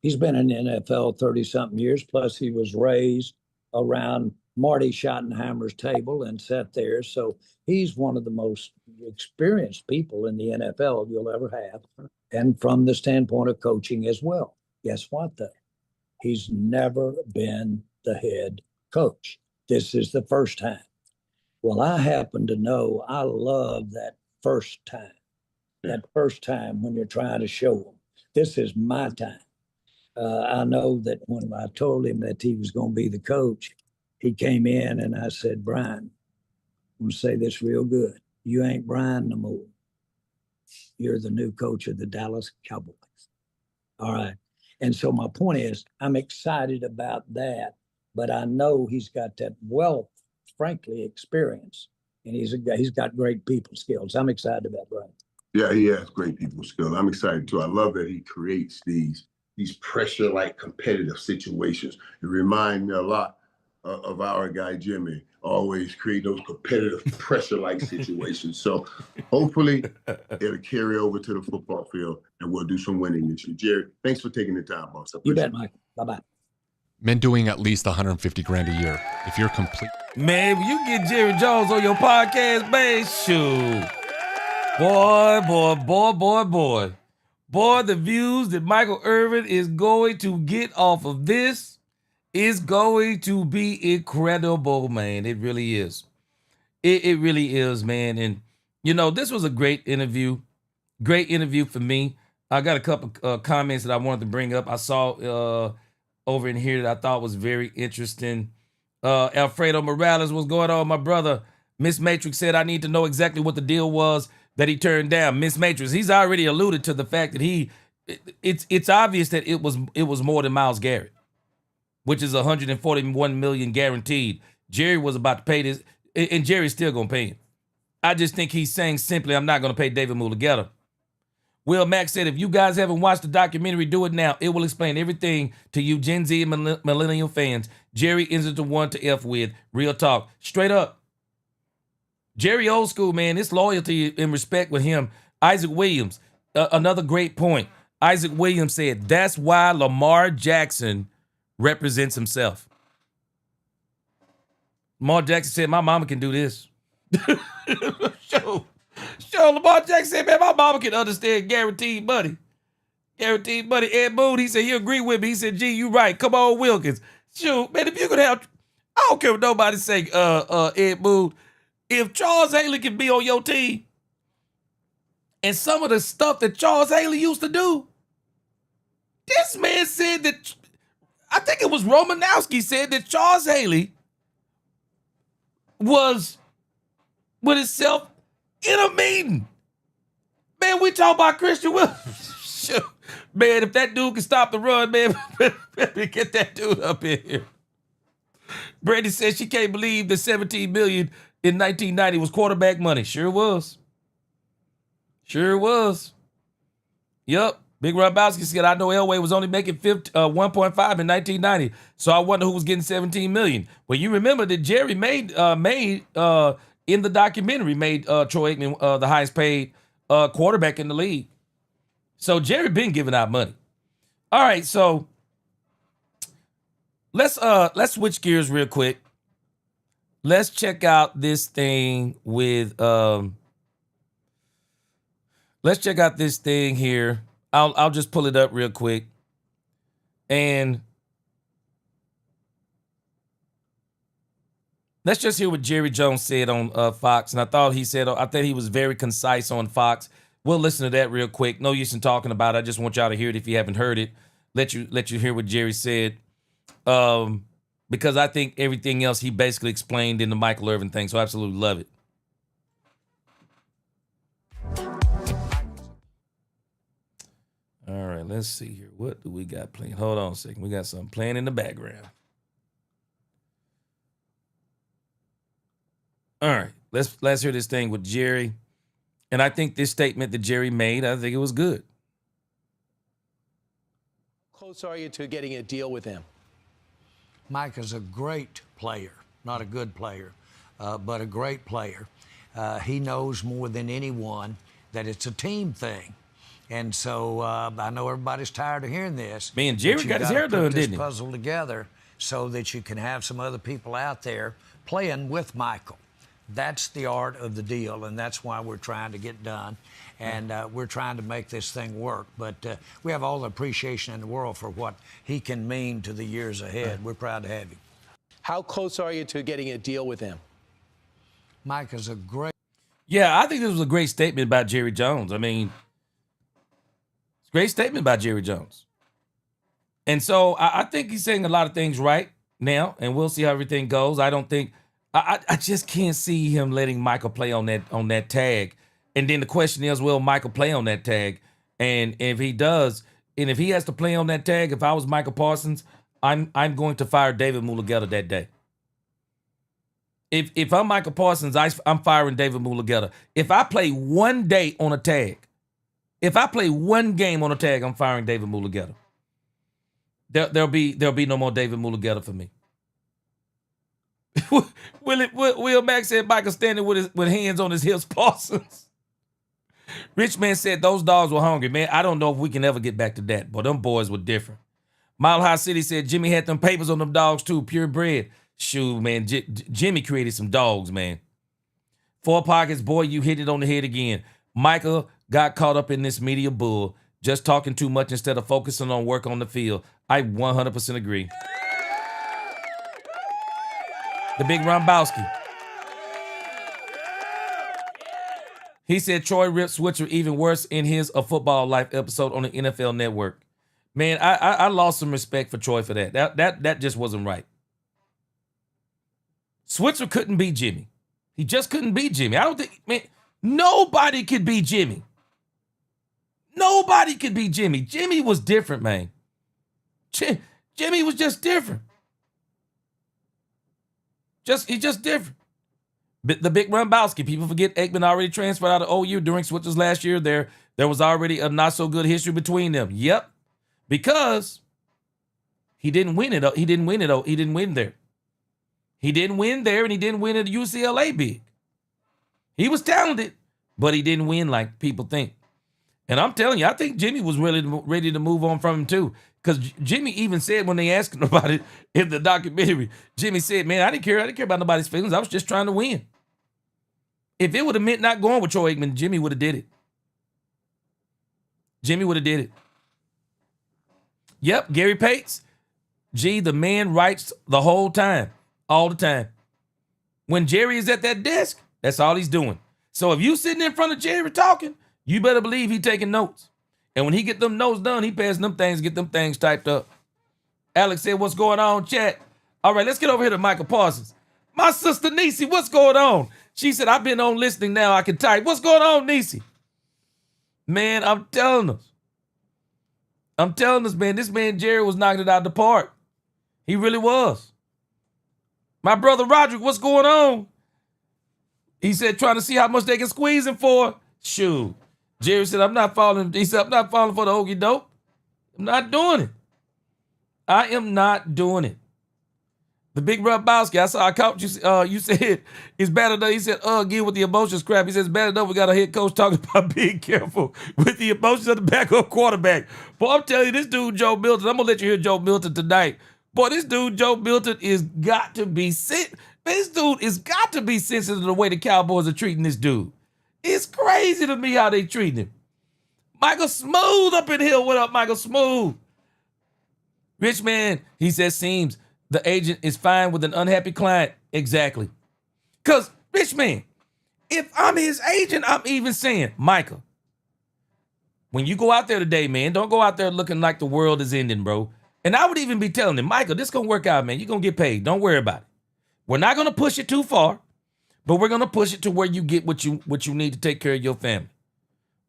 He's been in the NFL 30-something years, plus he was raised around Marty Schottenheimer's table and sat there. So he's one of the most experienced people in the NFL you'll ever have. And from the standpoint of coaching as well. Guess what, though? He's never been the head coach. This is the first time. Well, I happen to know I love that first time. That first time when you're trying to show them, this is my time. I know that when I told him that he was going to be the coach, he came in and I said, Brian, I'm going to say this real good. You ain't Brian no more. You're the new coach of the Dallas Cowboys. All right. And so my point is, I'm excited about that, but I know he's got that wealth, frankly, experience, and he's got great people skills. I'm excited about Brian. Yeah, he has great people skills. I'm excited too. I love that he creates these pressure-like competitive situations. It reminds me a lot of our guy Jimmy, always create those competitive pressure-like situations. So hopefully it'll carry over to the football field and we'll do some winning this year. Jerry, thanks for taking the time, boss. You bet, Mike. Bye-bye. Men doing at least 150 grand a year. If you're complete. Man, when you get Jerry Jones on your podcast, man, shoot. Boy, the views that Michael Irvin is going to get off of this is going to be incredible, man. It really is. It really is, man. And, this was a great interview. Great interview for me. I got a couple comments that I wanted to bring up. I saw over in here that I thought was very interesting. Alfredo Morales, what's going on, my brother? Miss Matrix said, I need to know exactly what the deal was that he turned down. Miss Matrix, he's already alluded to the fact that it's obvious that it was more than Myles Garrett, which is $141 million guaranteed. Jerry was about to pay this, and Jerry's still gonna pay him. I just think he's saying simply, I'm not gonna pay David Mulugeta. Will Mack said, if you guys haven't watched the documentary, do it now. It will explain everything to you Gen Z and millennial fans. Jerry isn't the one to F with. Real talk. Straight up. Jerry old school, man. It's loyalty and respect with him. Isaac Williams, another great point. Isaac Williams said, that's why Lamar Jackson represents himself. Lamar Jackson said, my mama can do this. Sure, Lamar Jackson said, man, my mama can understand guaranteed money. Guaranteed money. Ed Boone, he said, he agree with me. He said, gee, you right. Come on, Wilkins. Shoot, man, if you could have, I don't care what nobody say, Ed Boone. If Charles Haley can be on your team and some of the stuff that Charles Haley used to do, this man said that, I think it was Romanowski said that Charles Haley was with himself in a meeting. Man, we talk about Christian Wilkins. Man, if that dude can stop the run, man, get that dude up in here. Brandy says she can't believe the $17 million in 1990 was quarterback money. Sure was. Sure was. Yep. Big Robowski said, I know Elway was only making 1.5 in 1990, so I wonder who was getting $17 million. Well, you remember that Jerry made in the documentary, made Troy Aikman the highest paid quarterback in the league. So Jerry been giving out money. All right, so let's switch gears real quick. Let's check out this thing with let's check out this thing here. I'll just pull it up real quick. And let's just hear what Jerry Jones said on Fox. And I thought he was very concise on Fox. We'll listen to that real quick. No use in talking about it. I just want y'all to hear it if you haven't heard it. Let you hear what Jerry said. Because I think everything else he basically explained in the Michael Irvin thing. So I absolutely love it. All right, let's see here. What do we got playing? Hold on a second. We got something playing in the background. All right, let's hear this thing with Jerry. And I think this statement that Jerry made, I think it was good. How close are you to getting a deal with him? Mike is a great player, not a good player, but a great player. He knows more than anyone that it's a team thing. And so I know everybody's tired of hearing this. Man, Jerry got his hair done, didn't he? Puzzle together so that you can have some other people out there playing with Michael. That's the art of the deal, and that's why we're trying to get done. And we're trying to make this thing work. But we have all the appreciation in the world for what he can mean to the years ahead. We're proud to have him. How close are you to getting a deal with him? Mike is a great... Yeah, I think this was a great statement about Jerry Jones. I mean, it's a great statement about Jerry Jones. And so I think he's saying a lot of things right now, and we'll see how everything goes. I don't think... I just can't see him letting Michael play on that tag. And then the question is, will Michael play on that tag? And if he does, and if he has to play on that tag, if I was Micah Parsons, I'm going to fire David Mulugeta that day. If I'm Micah Parsons, I'm firing David Mulugeta. If I play one day on a tag, if I play one game on a tag, I'm firing David Mulugeta. There'll be no more David Mulugeta for me. Will Mack said Michael standing with hands on his hips, Parsons. Rich Man said those dogs were hungry. Man, I don't know if we can ever get back to that, but them boys were different. Mile High City said Jimmy had them papers on them dogs too, purebred. Shoot, man, Jimmy created some dogs, man. Four Pockets, boy, you hit it on the head again. Michael got caught up in this media bull, just talking too much instead of focusing on work on the field. I 100% agree. The Big Rombowski. He said Troy ripped Switzer even worse in his A Football Life episode on the NFL Network. Man, I lost some respect for Troy for that. That just wasn't right. Switzer couldn't beat Jimmy. He just couldn't beat Jimmy. I don't think, man, nobody could beat Jimmy. Nobody could beat Jimmy. Jimmy was different, man. Jimmy was just different. He's just different. The Big Rombowski. People forget Aikman already transferred out of OU during Switzer's last year. There was already a not so good history between them. Yep. Because he didn't win it. He didn't win it. He didn't win there. He didn't win there, and he didn't win at UCLA big. He was talented, but he didn't win like people think. And I'm telling you, I think Jimmy was really ready to move on from him too. Because Jimmy even said when they asked him about it in the documentary, Jimmy said, man, I didn't care about nobody's feelings. I was just trying to win. If it would have meant not going with Troy Aikman, Jimmy would have did it. Jimmy would have did it. Yep, Gary Pates. Gee, the man writes the whole time, all the time. When Jerry is at that desk, that's all he's doing. So if you sitting in front of Jerry talking, you better believe he taking notes. And when he get them notes done, he passing them things, get them things typed up. Alex said, what's going on, chat? All right, let's get over here to Micah Parsons. My sister Niecy, what's going on? She said, I've been on listening now. I can type. What's going on, Niecy? Man, I'm telling us, man, this man Jerry was knocking it out the park. He really was. My brother Roderick, what's going on? He said, trying to see how much they can squeeze him for. Shoot. Jerry said, I'm not falling. He said, I'm not falling for the okey doke. I'm not doing it. I am not doing it. The big Rabowski, I saw, I caught you. You said it's bad enough. He said, again with the emotions crap. He says, it's bad enough we got a head coach talking about being careful with the emotions of the backup quarterback. Boy, I'm telling you, this dude, Joe Milton, I'm going to let you hear Joe Milton tonight. Boy, this dude, Joe Milton, is got to be sick. This dude is got to be sensitive to the way the Cowboys are treating this dude. It's crazy to me how they treating him. Michael Smooth up in here. What up, Michael Smooth? Rich man, he says, seems the agent is fine with an unhappy client. Exactly. Because, rich man, if I'm his agent, I'm even saying, Michael, when you go out there today, man, don't go out there looking like the world is ending, bro. And I would even be telling him, Michael, this going to work out, man. You're going to get paid. Don't worry about it. We're not going to push it too far, but we're going to push it to where you get what you need to take care of your family.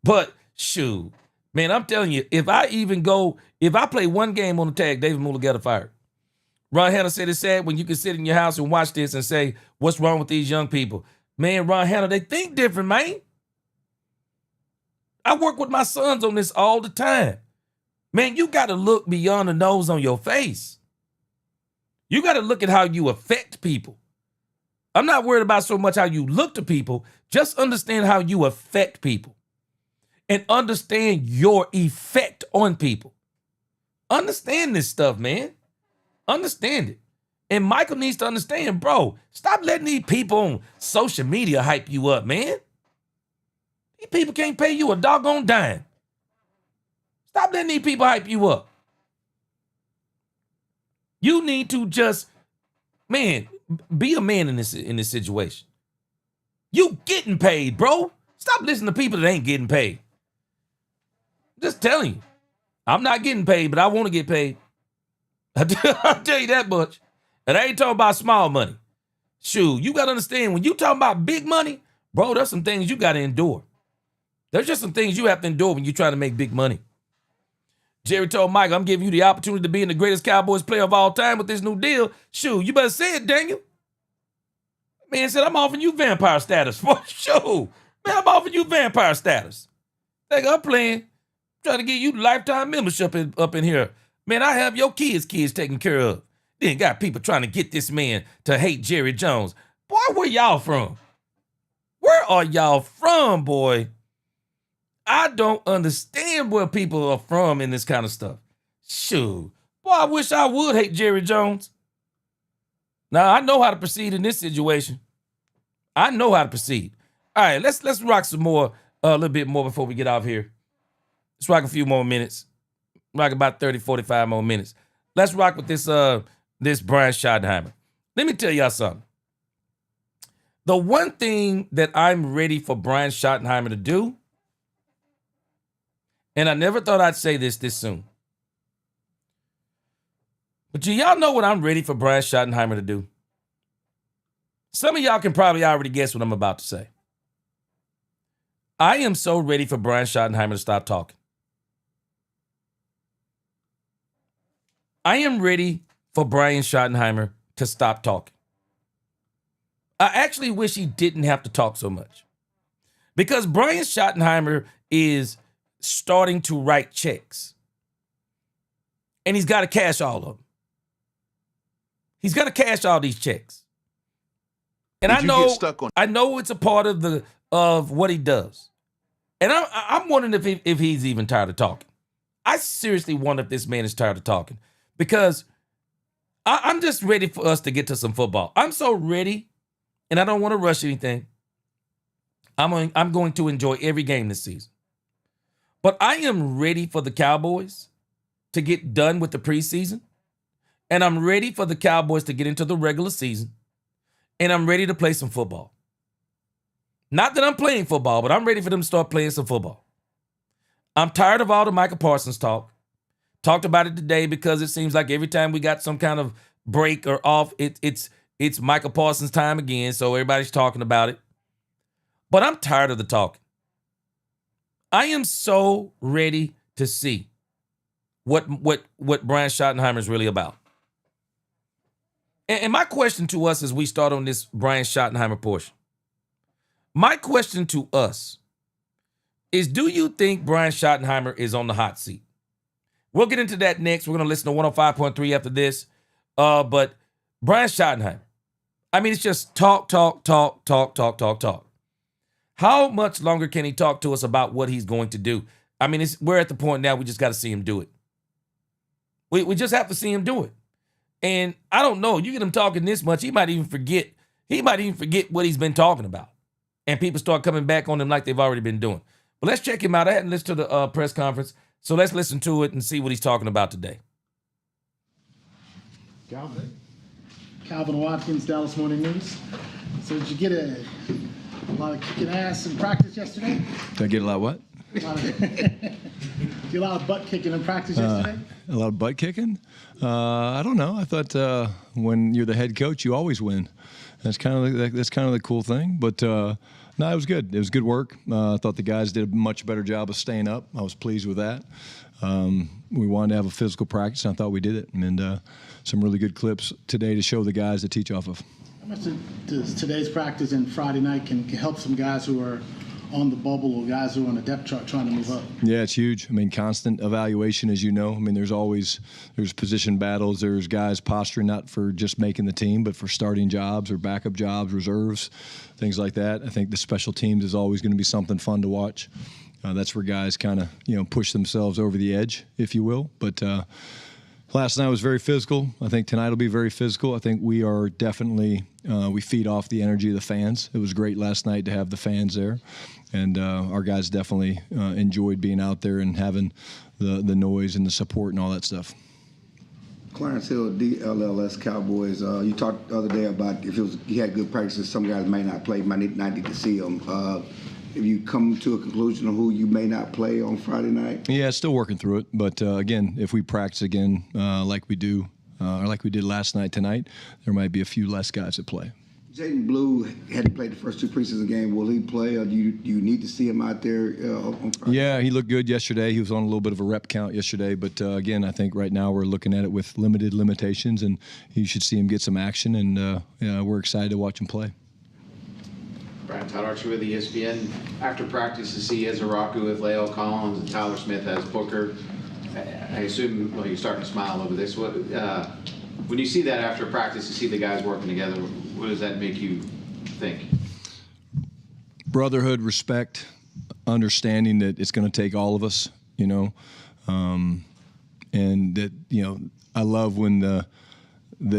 But, shoot, man, I'm telling you, if I play one game on the tag, David Muller got fired. Ron Hanna said it's sad when you can sit in your house and watch this and say, what's wrong with these young people? Man, Ron Hanna, they think different, man. I work with my sons on this all the time. Man, you got to look beyond the nose on your face. You got to look at how you affect people. I'm not worried about so much how you look to people. Just understand how you affect people. And understand your effect on people. Understand this stuff, man. Understand it. And Michael needs to understand, bro, stop letting these people on social media hype you up, man. These people can't pay you a doggone dime. Stop letting these people hype you up. You need to just, man, be a man in this situation. You getting paid, bro. Stop listening to people that ain't getting paid. Just telling you. I'm not getting paid, but I want to get paid. I'll tell you that much. And I ain't talking about small money. Shoot, you got to understand, when you talking about big money, bro, there's some things you got to endure. There's just some things you have to endure when you're trying to make big money. Jerry told Mike, I'm giving you the opportunity to be in the greatest Cowboys player of all time with this new deal. Shoot, you better say it, Daniel. Man said, I'm offering you vampire status. For sure. Man, I'm offering you vampire status. Think I'm playing. Trying to get you lifetime membership up in here. Man, I have your kids taken care of. Then got people trying to get this man to hate Jerry Jones. Boy, where y'all from? Where are y'all from, boy? I don't understand where people are from in this kind of stuff. Shoot. Boy, I wish I would hate Jerry Jones. Now, I know how to proceed in this situation. I know how to proceed. All right, let's rock some more, a little bit more before we get off here. Let's rock a few more minutes. Rock about 30, 45 more minutes. Let's rock with this Brian Schottenheimer. Let me tell y'all something. The one thing that I'm ready for Brian Schottenheimer to do, and I never thought I'd say this soon, but do y'all know what I'm ready for Brian Schottenheimer to do? Some of y'all can probably already guess what I'm about to say. I am so ready for Brian Schottenheimer to stop talking. I am ready for Brian Schottenheimer to stop talking. I actually wish he didn't have to talk so much, because Brian Schottenheimer is starting to write checks, and he's got to cash all of them. He's got to cash all these checks. And I know it's a part of what he does. And I'm wondering if he's even tired of talking. I seriously wonder if this man is tired of talking, because I'm just ready for us to get to some football. I'm so ready, and I don't want to rush anything. I'm going to enjoy every game this season. But I am ready for the Cowboys to get done with the preseason, and I'm ready for the Cowboys to get into the regular season, and I'm ready to play some football. Not that I'm playing football, but I'm ready for them to start playing some football. I'm tired of all the Micah Parsons talk. Talked about it today because it seems like every time we got some kind of break or off, it's Micah Parsons time again, so everybody's talking about it. But I'm tired of the talking. I am so ready to see what Brian Schottenheimer is really about. And my question to us as we start on this Brian Schottenheimer portion, my question to us is, do you think Brian Schottenheimer is on the hot seat? We'll get into that next. We're going to listen to 105.3 after this. But Brian Schottenheimer, I mean, it's just talk. How much longer can he talk to us about what he's going to do? I mean, we're at the point now we just got to see him do it. We just have to see him do it. And I don't know, you get him talking this much, he might even forget what he's been talking about. And people start coming back on him like they've already been doing. But let's check him out. I hadn't listened to the press conference, so let's listen to it and see what he's talking about today. Calvin Watkins, Dallas Morning News. So did you get a lot of kicking ass in practice yesterday? Did I get a lot of what? Did you get a lot of butt kicking in practice yesterday? A lot of butt kicking? I don't know. I thought when you're the head coach, you always win. That's kind of the cool thing. But no, it was good. It was good work. I thought the guys did a much better job of staying up. I was pleased with that. We wanted to have a physical practice, and I thought we did it. And some really good clips today to show the guys to teach off of. How much does today's practice and Friday night can help some guys who are on the bubble or guys who are on the depth chart trying to move up? Yeah, it's huge. I mean, constant evaluation, as you know. I mean, there's position battles. There's guys posturing not for just making the team, but for starting jobs or backup jobs, reserves, things like that. I think the special teams is always going to be something fun to watch. That's where guys kind of, push themselves over the edge, if you will. But last night was very physical. I think tonight will be very physical. I think we are definitely we feed off the energy of the fans. It was great last night to have the fans there. And our guys definitely enjoyed being out there and having the noise and the support and all that stuff. Clarence Hill, DLLS Cowboys. You talked the other day about if you had good practices, some guys may not play, might not need to see them. Have you come to a conclusion on who you may not play on Friday night? Yeah, still working through it. But again, if we practice again like we do, or like we did last night tonight, there might be a few less guys that play. Jaden Blue hadn't played the first two preseason games. Will he play, or do you need to see him out there on Friday? Yeah, he looked good yesterday. He was on a little bit of a rep count yesterday. But, again, I think right now we're looking at it with limited limitations, and you should see him get some action, and we're excited to watch him play. Brad Todd Archer with ESPN. After practice to see Ezraku with Leo Collins and Tyler Smith as Booker. I assume, well, you're starting to smile over this. When you see that after practice, to see the guys working together, what does that make you think? Brotherhood, respect, understanding that it's going to take all of us, and that, I love when the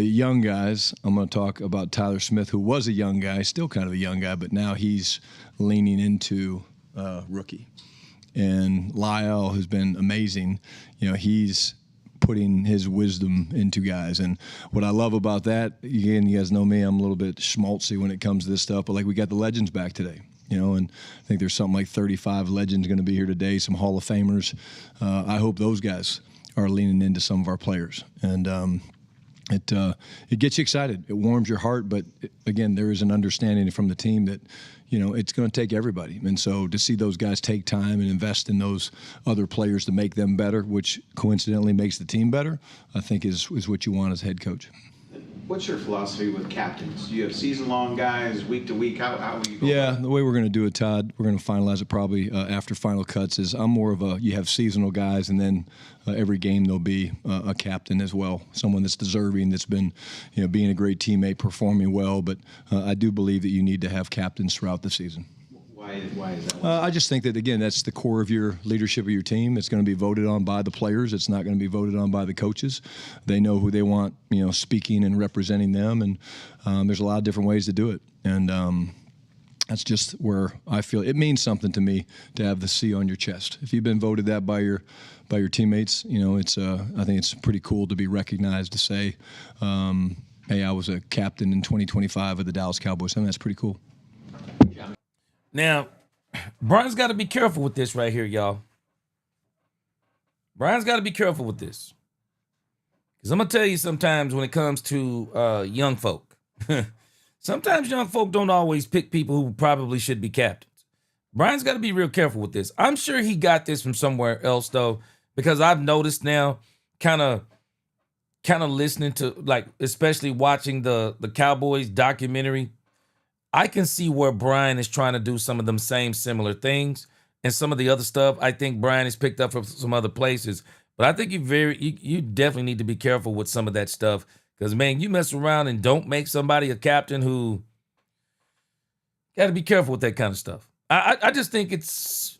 young guys, I'm going to talk about Tyler Smith, who was a young guy, still kind of a young guy, but now he's leaning into rookie. And Lyle has been amazing. He's putting his wisdom into guys. And what I love about that, again, you guys know me, I'm a little bit schmaltzy when it comes to this stuff, but like we got the legends back today. And I think there's something like 35 legends going to be here today, some Hall of Famers. I hope those guys are leaning into some of our players. And it gets you excited. It warms your heart. But, again, there is an understanding from the team that, it's going to take everybody. And so to see those guys take time and invest in those other players to make them better, which coincidentally makes the team better, I think is what you want as a head coach. What's your philosophy with captains? Do you have season-long guys, week to week? How will you go? Yeah, the way we're going to do it, Todd, we're going to finalize it probably after final cuts, is I'm more of you have seasonal guys, and then every game there'll be a captain as well, someone that's deserving, that's been being a great teammate, performing well. But I do believe that you need to have captains throughout the season. Why is that? I just think that, again, that's the core of your leadership of your team. It's going to be voted on by the players. It's not going to be voted on by the coaches. They know who they want, speaking and representing them. And there's a lot of different ways to do it. And That's just where I feel it means something to me to have the C on your chest. If you've been voted that by your teammates, it's I think it's pretty cool to be recognized to say, hey, I was a captain in 2025 of the Dallas Cowboys. I mean, that's pretty cool. Now, Brian's got to be careful with this right here, y'all. Brian's got to be careful with this. Because I'm going to tell you sometimes when it comes to young folk, sometimes young folk don't always pick people who probably should be captains. Brian's got to be real careful with this. I'm sure he got this from somewhere else, though, because I've noticed now, kind of listening to, like, especially watching the Cowboys documentary, I can see where Brian is trying to do some of them same similar things, and some of the other stuff I think Brian has picked up from some other places. But I think you definitely need to be careful with some of that stuff, because, man, you mess around and don't make somebody a captain who got to be careful with that kind of stuff. I just think it's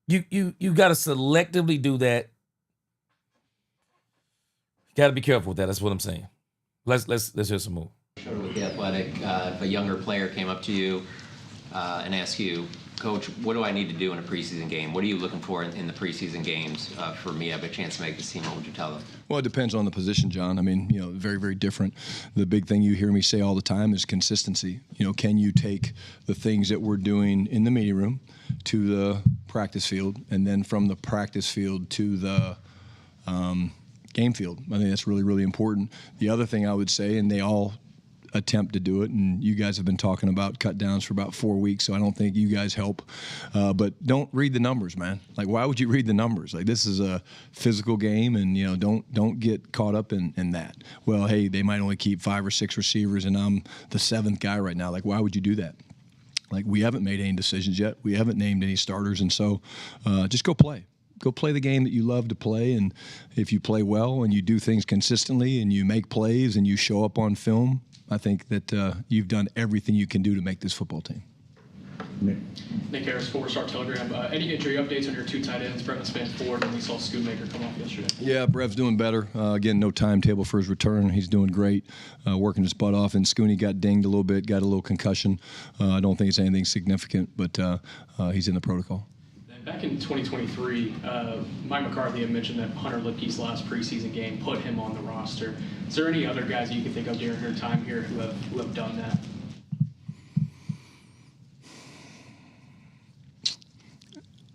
you got to selectively do that. Got to be careful with that. That's what I'm saying. Let's hear some more. With the Athletic, if a younger player came up to you and asked you, Coach, what do I need to do in a preseason game? What are you looking for in the preseason games for me to have a chance to make this team? What would you tell them? Well, it depends on the position, John. I mean, very, very different. The big thing you hear me say all the time is consistency. Can you take the things that we're doing in the meeting room to the practice field, and then from the practice field to the game field? I think that's really, really important. The other thing I would say, and they all attempt to do it, and you guys have been talking about cut downs for about 4 weeks, so I don't think you guys help, but don't read the numbers, man. Like, why would you read the numbers? Like, this is a physical game, and don't get caught up in that. Well, hey, they might only keep 5 or 6 receivers and I'm the 7th guy right now. Like, why would you do that? Like, we haven't made any decisions yet. We haven't named any starters, and so just go play. Go play the game that you love to play, and if you play well and you do things consistently and you make plays and you show up on film, I think that you've done everything you can do to make this football team. Nick Harris, 4-Star Telegram. Any injury updates on your 2 tight ends, Brevin Spanford, and we saw Schoonmaker come off yesterday? Yeah, Brev's doing better. Again, no timetable for his return. He's doing great, working his butt off. And Scooney got dinged a little bit, got a little concussion. I don't think it's anything significant, but he's in the protocol. Back in 2023, Mike McCarthy had mentioned that Hunter Lipke's last preseason game put him on the roster. Is there any other guys you can think of during your time here who have done that?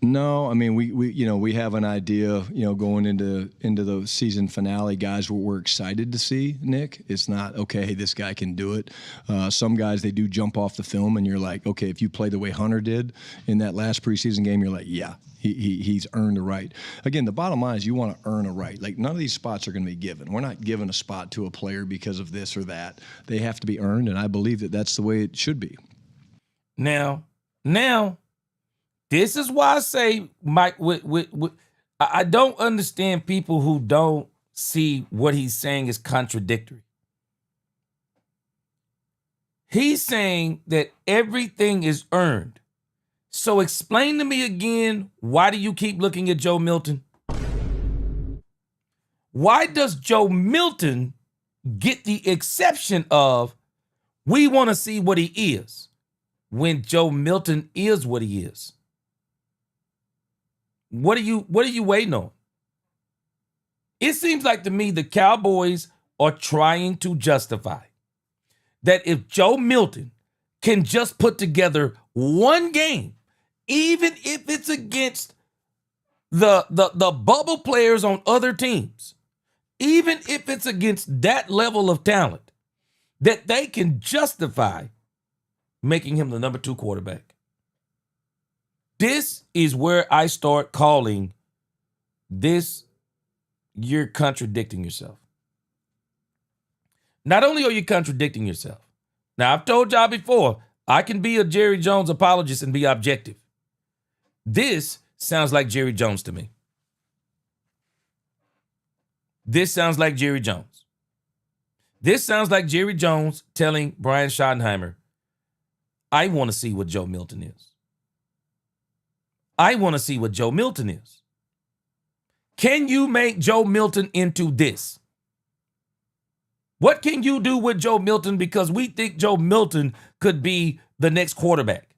No, I mean we have an idea, going into the season finale, guys we're excited to see, Nick. It's not okay, hey, this guy can do it. Some guys, they do jump off the film and you're like, okay, if you play the way Hunter did in that last preseason game, you're like, yeah, he's earned the right. Again, the bottom line is you want to earn a right. Like, none of these spots are going to be given. We're not giving a spot to a player because of this or that. They have to be earned, and I believe that that's the way it should be. Now, this is why I say, Mike, I don't understand people who don't see what he's saying is contradictory. He's saying that everything is earned. So explain to me again, why do you keep looking at Joe Milton? Why does Joe Milton get the exception of, we want to see what he is, when Joe Milton is what he is? What are you waiting on? It seems like to me the Cowboys are trying to justify that if Joe Milton can just put together one game, even if it's against the bubble players on other teams, even if it's against that level of talent, that they can justify making him the number 2 quarterback. This is where I start calling this, you're contradicting yourself. Not only are you contradicting yourself, now I've told y'all before, I can be a Jerry Jones apologist and be objective. This sounds like Jerry Jones to me. This sounds like Jerry Jones. This sounds like Jerry Jones telling Brian Schottenheimer, I want to see what Joe Milton is. I want to see what Joe Milton is. Can you make Joe Milton into this? What can you do with Joe Milton? Because we think Joe Milton could be the next quarterback.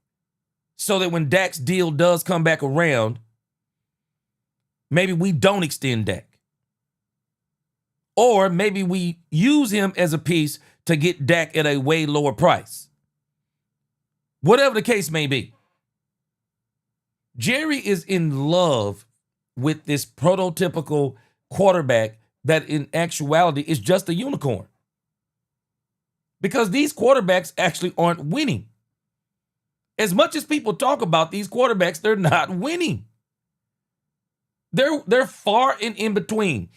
So that when Dak's deal does come back around, maybe we don't extend Dak. Or maybe we use him as a piece to get Dak at a way lower price. Whatever the case may be. Jerry is in love with this prototypical quarterback that in actuality is just a unicorn. Because these quarterbacks actually aren't winning. As much as people talk about these quarterbacks, they're not winning. They're far and in between.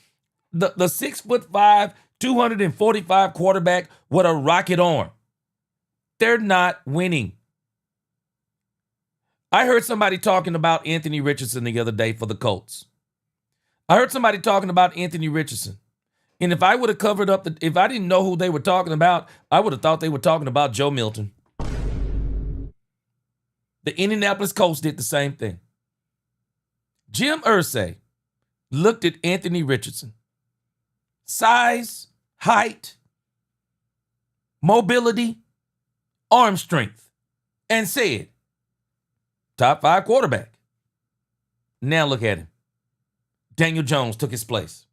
The 6'5", 245 quarterback with a rocket arm. They're not winning. I heard somebody talking about Anthony Richardson the other day for the Colts. I heard somebody talking about Anthony Richardson. And if I would have covered up, if I didn't know who they were talking about, I would have thought they were talking about Joe Milton. The Indianapolis Colts did the same thing. Jim Irsay looked at Anthony Richardson. Size, height, mobility, arm strength, and said, top 5 quarterback. Now look at him. Daniel Jones took his place,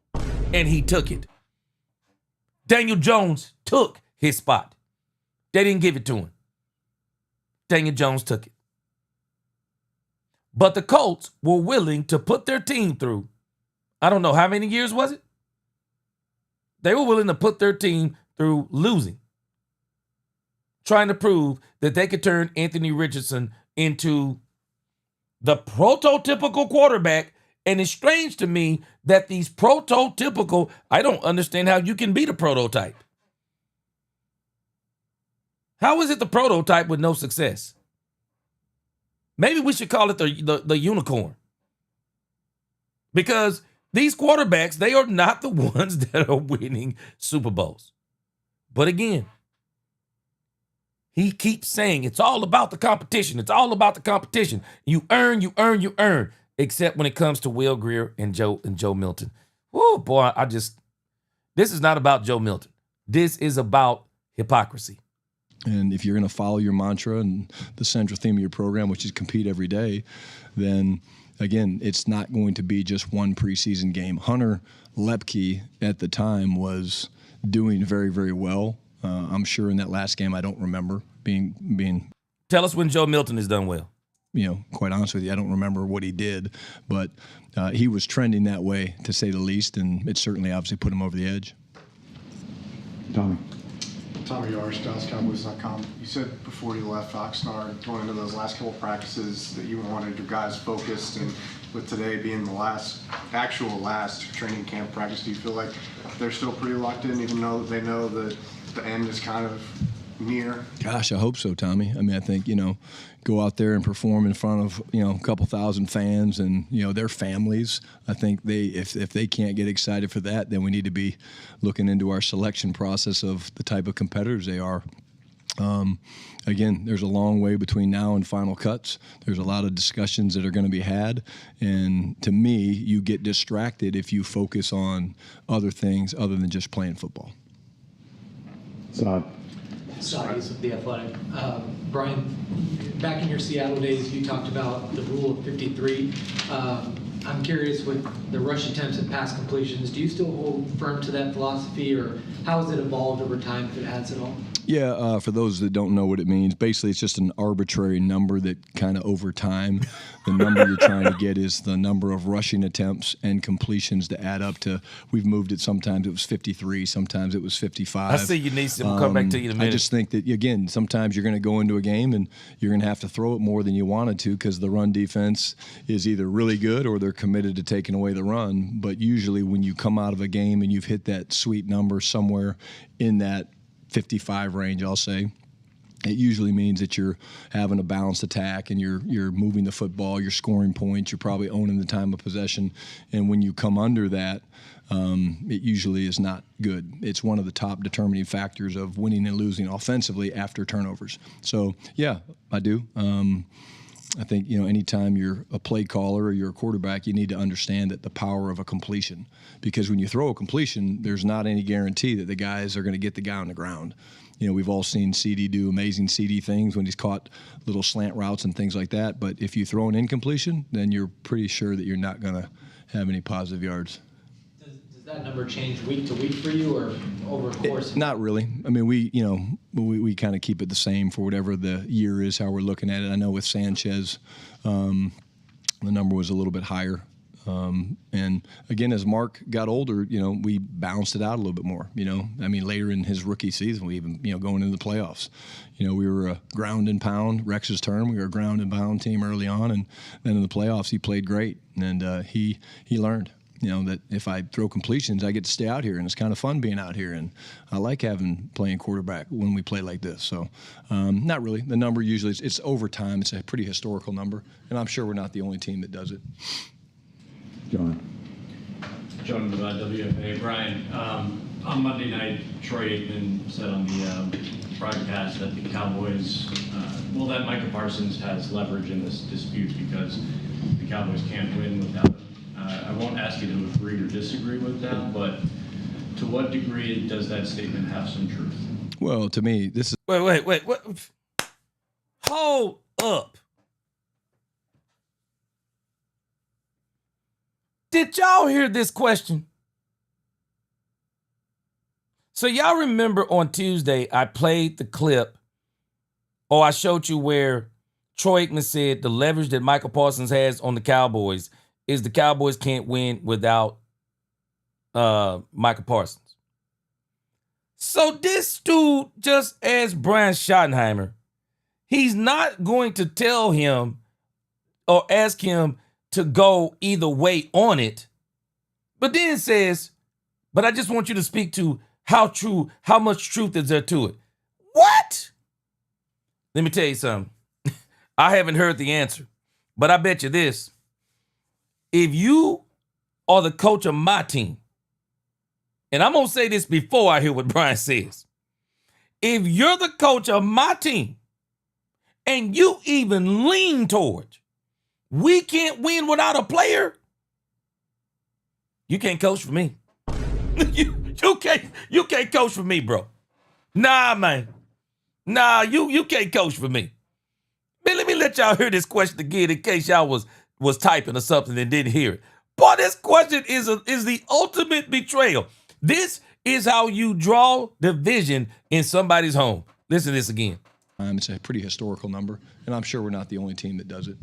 and he took it. Daniel Jones took his spot. They didn't give it to him. Daniel Jones took it. But the Colts were willing to put their team through, I don't know how many years was it? They were willing to put their team through losing, trying to prove that they could turn Anthony Richardson into the prototypical quarterback. And it's strange to me that these prototypical, I don't understand how you can be the prototype. How is it the prototype with no success? Maybe we should call it the unicorn. Because these quarterbacks, they are not the ones that are winning Super Bowls. But again, he keeps saying it's all about the competition. It's all about the competition. You earn, you earn, you earn. Except when it comes to Will Grier and Joe Milton. Oh boy, this is not about Joe Milton. This is about hypocrisy. And if you're going to follow your mantra and the central theme of your program, which is compete every day, then again, it's not going to be just one preseason game. Hunter Lepke at the time was doing very, very well. I'm sure in that last game, I don't remember being. Tell us when Joe Milton has done well. Quite honest with you, I don't remember what he did, but he was trending that way, to say the least, and it certainly obviously put him over the edge. Tommy Yarsh, DallasCowboys.com. You said before you left Oxnard, going into those last couple practices, that you wanted your guys focused, and with today being the actual last training camp practice, do you feel like they're still pretty locked in, even though they know that the end is kind of near? Gosh, I hope so, Tommy. I mean, I think, go out there and perform in front of, a couple thousand fans and, their families. I think if they can't get excited for that, then we need to be looking into our selection process of the type of competitors they are. Again, there's a long way between now and final cuts. There's a lot of discussions that are going to be had. And to me, you get distracted if you focus on other things other than just playing football. Size of the Athletic. Brian, back in your Seattle days, you talked about the rule of 53. I'm curious, with the rush attempts and pass completions, do you still hold firm to that philosophy, or how has it evolved over time, if it has at all? Yeah, for those that don't know what it means, basically it's just an arbitrary number that kind of over time, the number you're trying to get is the number of rushing attempts and completions to add up to, we've moved it, sometimes it was 53, sometimes it was 55. I see you, Neeson. We'll come back to you in a minute. I just think that, again, sometimes you're going to go into a game and you're going to have to throw it more than you wanted to because the run defense is either really good or they're committed to taking away the run. But usually when you come out of a game and you've hit that sweet number somewhere in that 55 range, I'll say, it usually means that you're having a balanced attack and you're moving the football, you're scoring points, you're probably owning the time of possession. And when you come under that, it usually is not good. It's one of the top determining factors of winning and losing offensively after turnovers. So, yeah, I do. I think, anytime you're a play caller or you're a quarterback, you need to understand that the power of a completion. Because when you throw a completion, there's not any guarantee that the guys are going to get the guy on the ground. We've all seen CD do amazing CD things when he's caught little slant routes and things like that. But if you throw an incompletion, then you're pretty sure that you're not going to have any positive yards. Does that number change week to week for you, or over a course? Not really. I mean, we kind of keep it the same for whatever the year is, how we're looking at it. I know with Sanchez, the number was a little bit higher. And again, as Mark got older, we balanced it out a little bit more. I mean, later in his rookie season, we even, going into the playoffs, we were a ground and pound. Rex's term, we were a ground and pound team early on, and then in the playoffs, he played great, and he learned. That if I throw completions, I get to stay out here, and it's kind of fun being out here, and I like playing quarterback when we play like this. So, not really. The number usually it's over time. It's a pretty historical number, and I'm sure we're not the only team that does it. John with WFA. Brian, on Monday night, Troy Aikman said on the broadcast that the Cowboys, that Micah Parsons has leverage in this dispute because the Cowboys can't win without him. I won't ask you to agree or disagree with that, but to what degree does that statement have some truth? Well, to me, this is... Wait. What? Hold up. Did y'all hear this question? So y'all remember on Tuesday, I played the clip, or I showed you where Troy Aikman said the leverage that Micah Parsons has on the Cowboys is the Cowboys can't win without Micah Parsons. So this dude just asked Brian Schottenheimer. He's not going to tell him or ask him to go either way on it. But then says, but I just want you to speak to how much truth is there to it. What? Let me tell you something. I haven't heard the answer, but I bet you this. If you are the coach of my team, and I'm going to say this before I hear what Brian says. If you're the coach of my team and you even lean towards we can't win without a player, you can't coach for me. you can't coach for me, bro. Nah, man. Nah, you can't coach for me. Man, let me let y'all hear this question again in case y'all was typing or something and didn't hear it. Boy, this question is the ultimate betrayal. This is how you draw division in somebody's home. Listen to this again. It's a pretty historical number, and I'm sure we're not the only team that does it.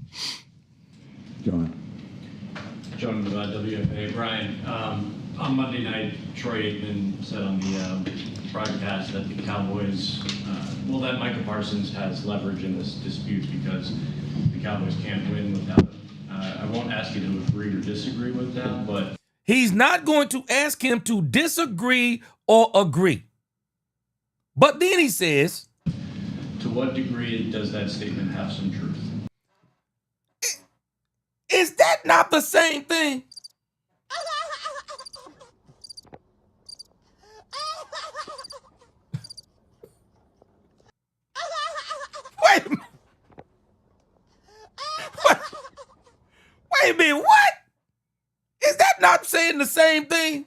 John with WFA. Brian, on Monday night, Troy Aikman said on the broadcast that the Cowboys, that Micah Parsons has leverage in this dispute because the Cowboys can't win without him. I won't ask you to agree or disagree with that, but... He's not going to ask him to disagree or agree. But then he says... To what degree does that statement have some truth? Is that not the same thing? Wait a minute. Wait a minute, what? Is that not saying the same thing?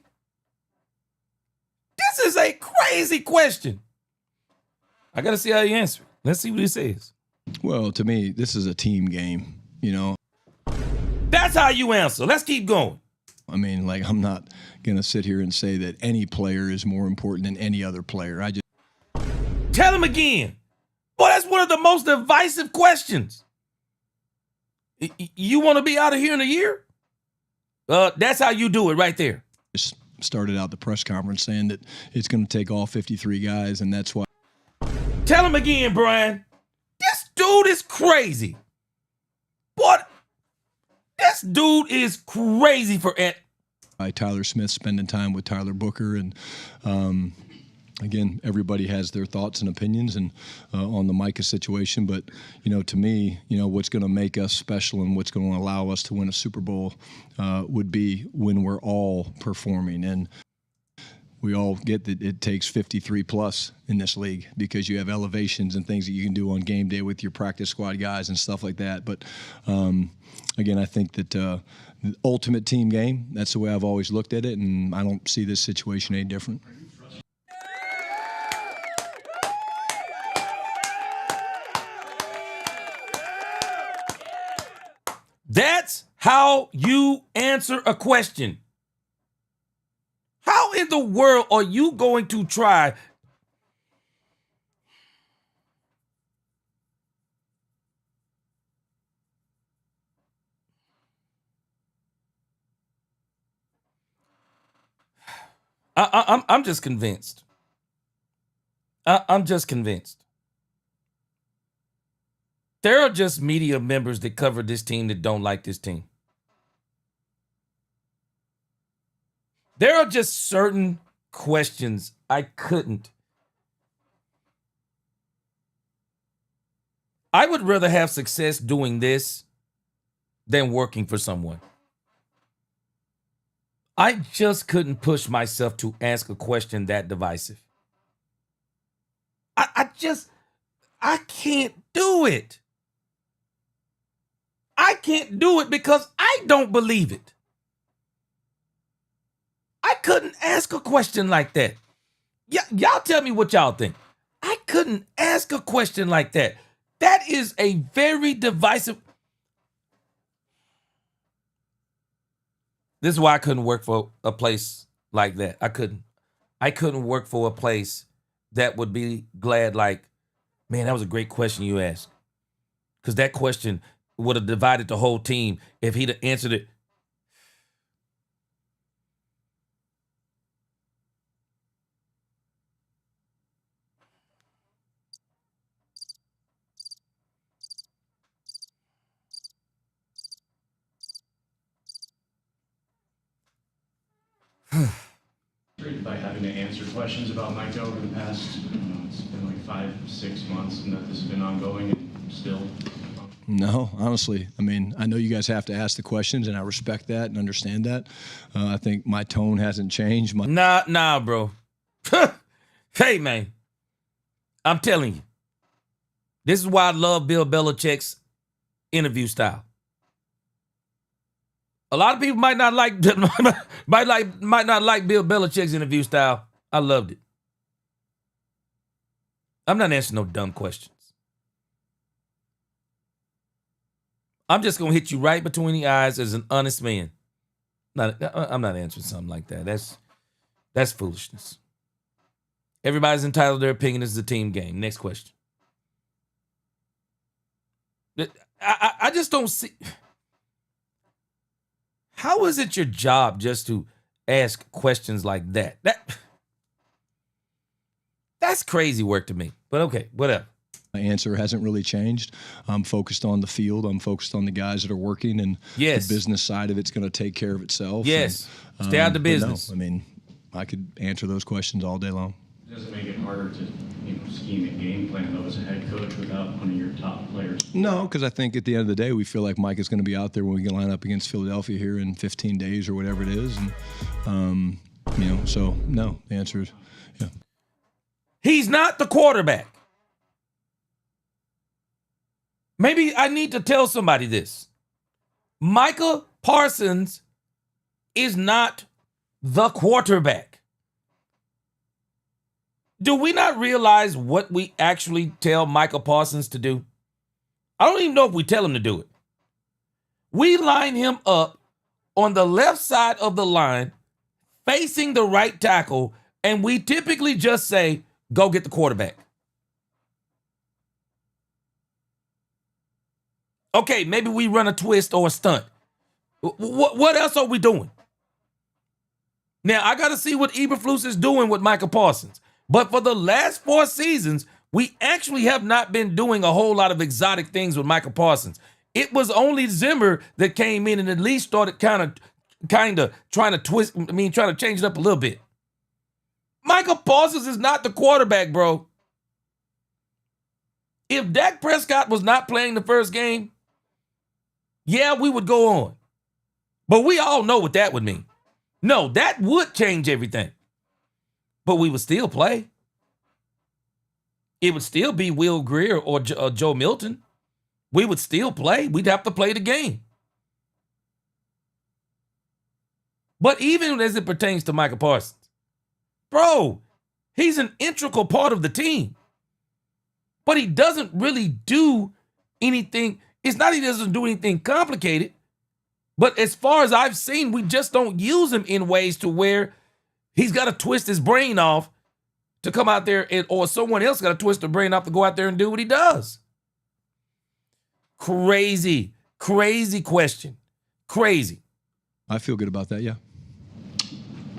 This is a crazy question. I got to see how he answers. Let's see what he says. Well, to me, this is a team game, That's how you answer. Let's keep going. I mean, I'm not going to sit here and say that any player is more important than any other player. Tell him again. Boy, that's one of the most divisive questions. You want to be out of here in a year? That's how you do it right there. Just started out the press conference saying that it's going to take all 53 guys, and that's why. Tell him again, Brian. This dude is crazy. What? This dude is crazy for it. Tyler Smith spending time with Tyler Booker, and again, everybody has their thoughts and opinions and on the Micah situation. But to me, what's going to make us special and what's going to allow us to win a Super Bowl would be when we're all performing. And we all get that it takes 53 plus in this league because you have elevations and things that you can do on game day with your practice squad guys and stuff like that. But again, I think that the ultimate team game, that's the way I've always looked at it, and I don't see this situation any different. That's how you answer a question. How in the world are you going to try? I'm just convinced. I'm just convinced. There are just media members that cover this team that don't like this team. There are just certain questions I couldn't. I would rather have success doing this than working for someone. I just couldn't push myself to ask a question that divisive. I can't do it. I can't do it because I don't believe it. I couldn't ask a question like that. Y'all tell me what y'all think. I couldn't ask a question like that. That is a very divisive. This is why I couldn't work for a place like that. I couldn't work for a place that would be glad like, man, that was a great question you asked. Because that question would have divided the whole team if he'd have answered it. By having to answer questions about Micah over the past, it's been like 5-6 months, and that this has been ongoing and still. No, honestly. I mean, I know you guys have to ask the questions, and I respect that and understand that. I think my tone hasn't changed. Nah, bro. Hey, man. I'm telling you. This is why I love Bill Belichick's interview style. A lot of people might not like Bill Belichick's interview style. I loved it. I'm not answering no dumb questions. I'm just gonna hit you right between the eyes as an honest man. I'm not answering something like that. That's foolishness. Everybody's entitled to their opinion. This is a team game. Next question. I just don't see. How is it your job just to ask questions like that? That's crazy work to me. But okay, whatever. My answer hasn't really changed. I'm focused on the field. I'm focused on the guys that are working, and the business side of it's going to take care of itself. Yes. And, stay out the business. No, I mean, I could answer those questions all day long. Does it make it harder to scheme a game plan, though, as a head coach without one of your top players? No, because I think at the end of the day, we feel like Mike is going to be out there when we can line up against Philadelphia here in 15 days or whatever it is. And, so no, the answer is, yeah. He's not the quarterback. Maybe I need to tell somebody this. Micah Parsons is not the quarterback. Do we not realize what we actually tell Micah Parsons to do? I don't even know if we tell him to do it. We line him up on the left side of the line, facing the right tackle, and we typically just say, go get the quarterback. Okay, maybe we run a twist or a stunt. What else are we doing? Now, I got to see what Eberflus is doing with Micah Parsons. But for the last 4 seasons, we actually have not been doing a whole lot of exotic things with Micah Parsons. It was only Zimmer that came in and at least started kind of trying to change it up a little bit. Micah Parsons is not the quarterback, bro. If Dak Prescott was not playing the first game, yeah, we would go on. But we all know what that would mean. No, that would change everything. but we would still play. It would still be Will Greer or Joe Milton. We would still play. We'd have to play the game. But even as it pertains to Micah Parsons, bro, he's an integral part of the team. But he doesn't really do anything. It's not he doesn't do anything complicated. But as far as I've seen, we just don't use him in ways to where he's got to twist his brain off to come out there, or someone else got to twist their brain off to go out there and do what he does. Crazy question. Crazy. I feel good about that, yeah.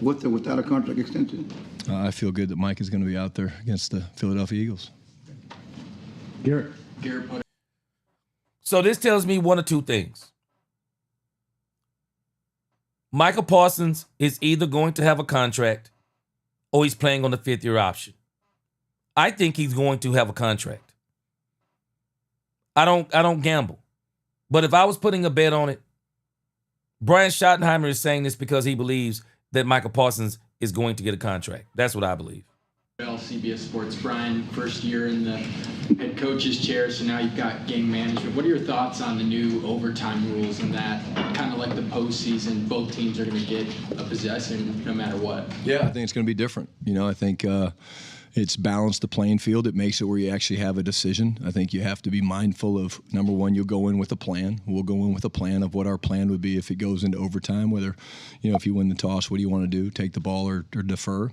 With or without a contract extension? I feel good that Mike is going to be out there against the Philadelphia Eagles. Garrett. So this tells me one of two things. Micah Parsons is either going to have a contract or he's playing on the 5th-year option. I think he's going to have a contract. I don't gamble. But if I was putting a bet on it, Brian Schottenheimer is saying this because he believes that Micah Parsons is going to get a contract. That's what I believe. CBS Sports. Brian, first year in the head coach's chair, so now you've got game management. What are your thoughts on the new overtime rules and that, kind of like the postseason, both teams are going to get a possession no matter what? Yeah, I think it's going to be different. I think it's balanced the playing field. It makes it where you actually have a decision. I think you have to be mindful of, number one, you'll go in with a plan. We'll go in with a plan of what our plan would be if it goes into overtime, whether, if you win the toss, what do you want to do, take the ball or defer?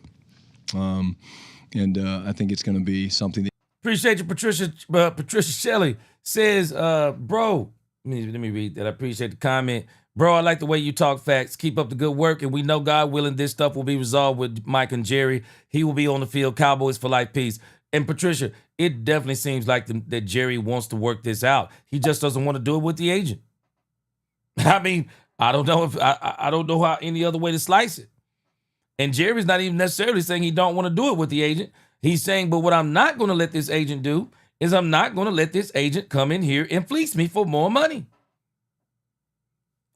And I think it's going to be something that. Appreciate you, Patricia. Patricia Shelley says, bro, let me read that. I appreciate the comment. Bro, I like the way you talk facts. Keep up the good work. And we know, God willing, this stuff will be resolved with Mike and Jerry. He will be on the field. Cowboys for life, peace. And Patricia, it definitely seems like that Jerry wants to work this out. He just doesn't want to do it with the agent. I mean, I don't know if I don't know how any other way to slice it. And Jerry's not even necessarily saying he don't want to do it with the agent. He's saying, but what I'm not going to let this agent do is I'm not going to let this agent come in here and fleece me for more money.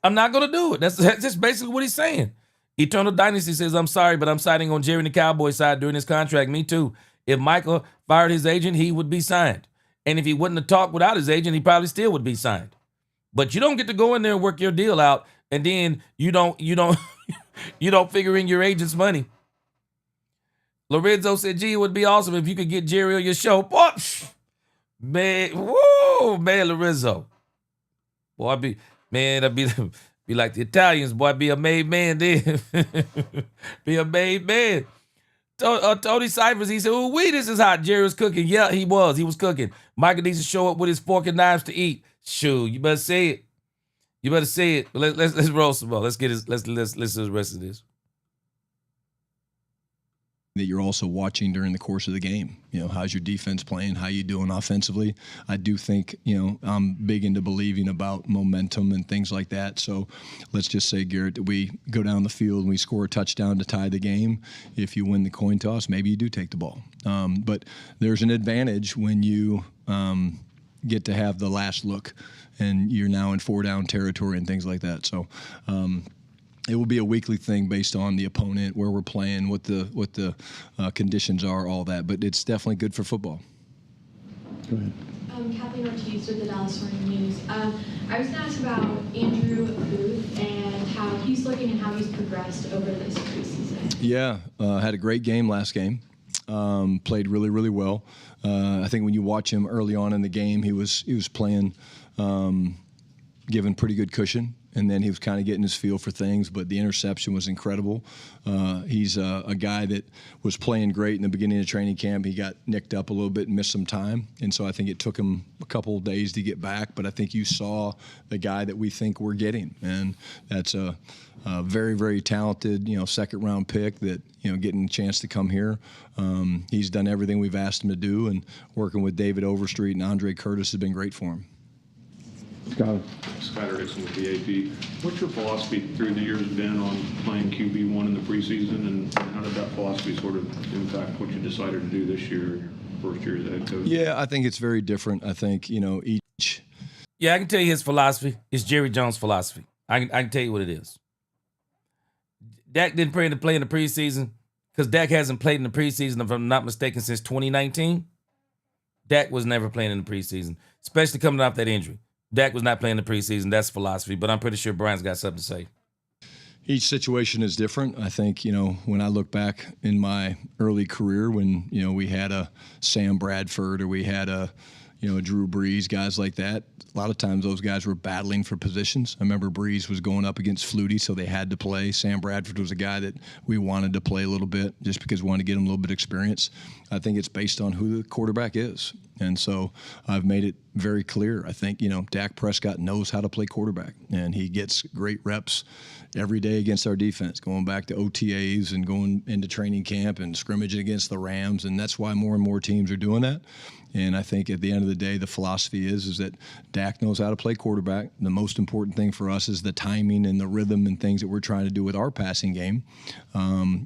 I'm not going to do it. That's just basically what he's saying. Eternal Dynasty says, I'm sorry, but I'm siding on Jerry and the Cowboys side during his contract. Me too. If Michael fired his agent, he would be signed. And if he wouldn't have talked without his agent, he probably still would be signed. But you don't get to go in there and work your deal out, and then you don't figure in your agent's money. Lorenzo said, gee, it would be awesome if you could get Jerry on your show. Boy, man, whoa, man, Lorenzo. Boy, I'd be like the Italians, boy, I'd be a made man then. Be a made man. Tony Cyphers, he said, oh, this is hot. Jerry was cooking. Yeah, he was cooking. Michael needs to show up with his fork and knives to eat. Shoot, you better say it. You better say it. Let's roll some more. Let's listen to the rest of this. That you're also watching during the course of the game. How's your defense playing? How you doing offensively? I do think, I'm big into believing about momentum and things like that. So let's just say, Garrett, that we go down the field and we score a touchdown to tie the game. If you win the coin toss, maybe you do take the ball. But there's an advantage when you get to have the last look and you're now in 4-down territory and things like that. So it will be a weekly thing based on the opponent, where we're playing, what the conditions are, all that. But it's definitely good for football. Go ahead. Kathleen Ortiz with the Dallas Morning News. I was going to ask about Andrew Booth and how he's looking and how he's progressed over this preseason. Yeah, had a great game last game. Played really, really well. I think when you watch him early on in the game, he was playing, given pretty good cushion. And then he was kind of getting his feel for things, but the interception was incredible. He's a guy that was playing great in the beginning of training camp. He got nicked up a little bit and missed some time, and so I think it took him a couple of days to get back. But I think you saw the guy that we think we're getting, and that's a very, very talented, second-round pick that, getting a chance to come here. He's done everything we've asked him to do, and working with David Overstreet and Andre Curtis has been great for him. Skyler Dixon with the AP. What's your philosophy through the years been on playing QB1 in the preseason, and how did that philosophy sort of impact what you decided to do this year, your first year as a head coach? Yeah, I think it's very different. I think, each. Yeah, I can tell you his philosophy. It's Jerry Jones' philosophy. I can tell you what it is. Dak didn't play in the preseason because Dak hasn't played in the preseason, if I'm not mistaken, since 2019. Dak was never playing in the preseason, especially coming off that injury. Dak was not playing in the preseason. That's philosophy, but I'm pretty sure Brian's got something to say. Each situation is different. I think, when I look back in my early career when, we had a Sam Bradford or we had a Drew Brees, guys like that, a lot of times those guys were battling for positions. I remember Brees was going up against Flutie, so they had to play. Sam Bradford was a guy that we wanted to play a little bit just because we wanted to get him a little bit of experience. I think it's based on who the quarterback is. And so I've made it very clear. I think, Dak Prescott knows how to play quarterback, and he gets great reps every day against our defense, going back to OTAs and going into training camp and scrimmaging against the Rams. And that's why more and more teams are doing that. And I think at the end of the day, the philosophy is that Dak knows how to play quarterback. The most important thing for us is the timing and the rhythm and things that we're trying to do with our passing game,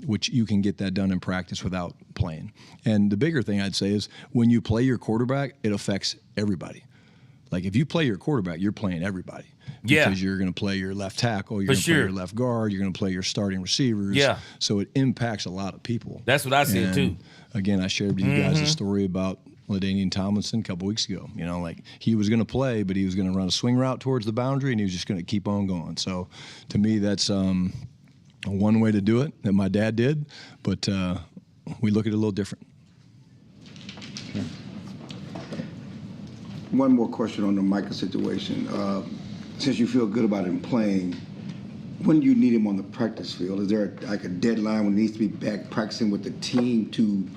which you can get that done in practice without playing. And the bigger thing I'd say is when you play your quarterback, it affects everybody. Like if you play your quarterback, you're playing everybody. Because you're going to play your left tackle, you're going to play your left guard, you're going to play your starting receivers. Yeah. So it impacts a lot of people. That's what I said too. Again, I shared with you guys a story about LaDainian Tomlinson a couple weeks ago. He was going to play, but he was going to run a swing route towards the boundary, and he was just going to keep on going. So to me, that's one way to do it that my dad did, but we look at it a little different. One more question on the Micah situation. Since you feel good about him playing, when do you need him on the practice field? Is there a deadline when he needs to be back practicing with the team to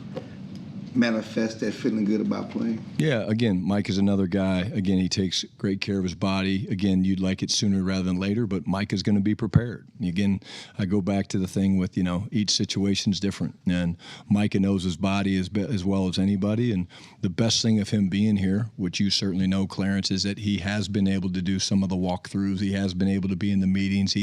manifest that feeling good about playing? Yeah, again, Mike is another guy. Again, he takes great care of his body. Again, you'd like it sooner rather than later, but Mike is going to be prepared. Again, I go back to the thing with, each situation's different. And Micah knows his body as well as anybody. And the best thing of him being here, which you certainly know, Clarence, is that he has been able to do some of the walkthroughs. He has been able to be in the meetings.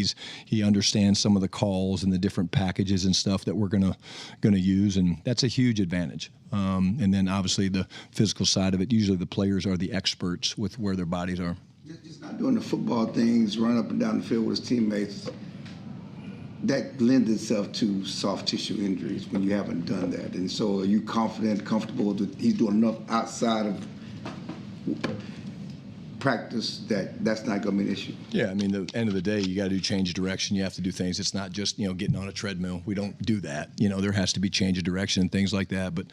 He understands some of the calls and the different packages and stuff that we're gonna use, and that's a huge advantage. And then obviously the physical side of it, usually the players are the experts with where their bodies are. Just not doing the football things, run up and down the field with his teammates, that lends itself to soft tissue injuries when you haven't done that. And so are you comfortable that he's doing enough outside of practice that's not going to be an issue? Yeah, I mean, the end of the day, you got to do change of direction. You have to do things. It's not just, getting on a treadmill. We don't do that. There has to be change of direction and things like that. But,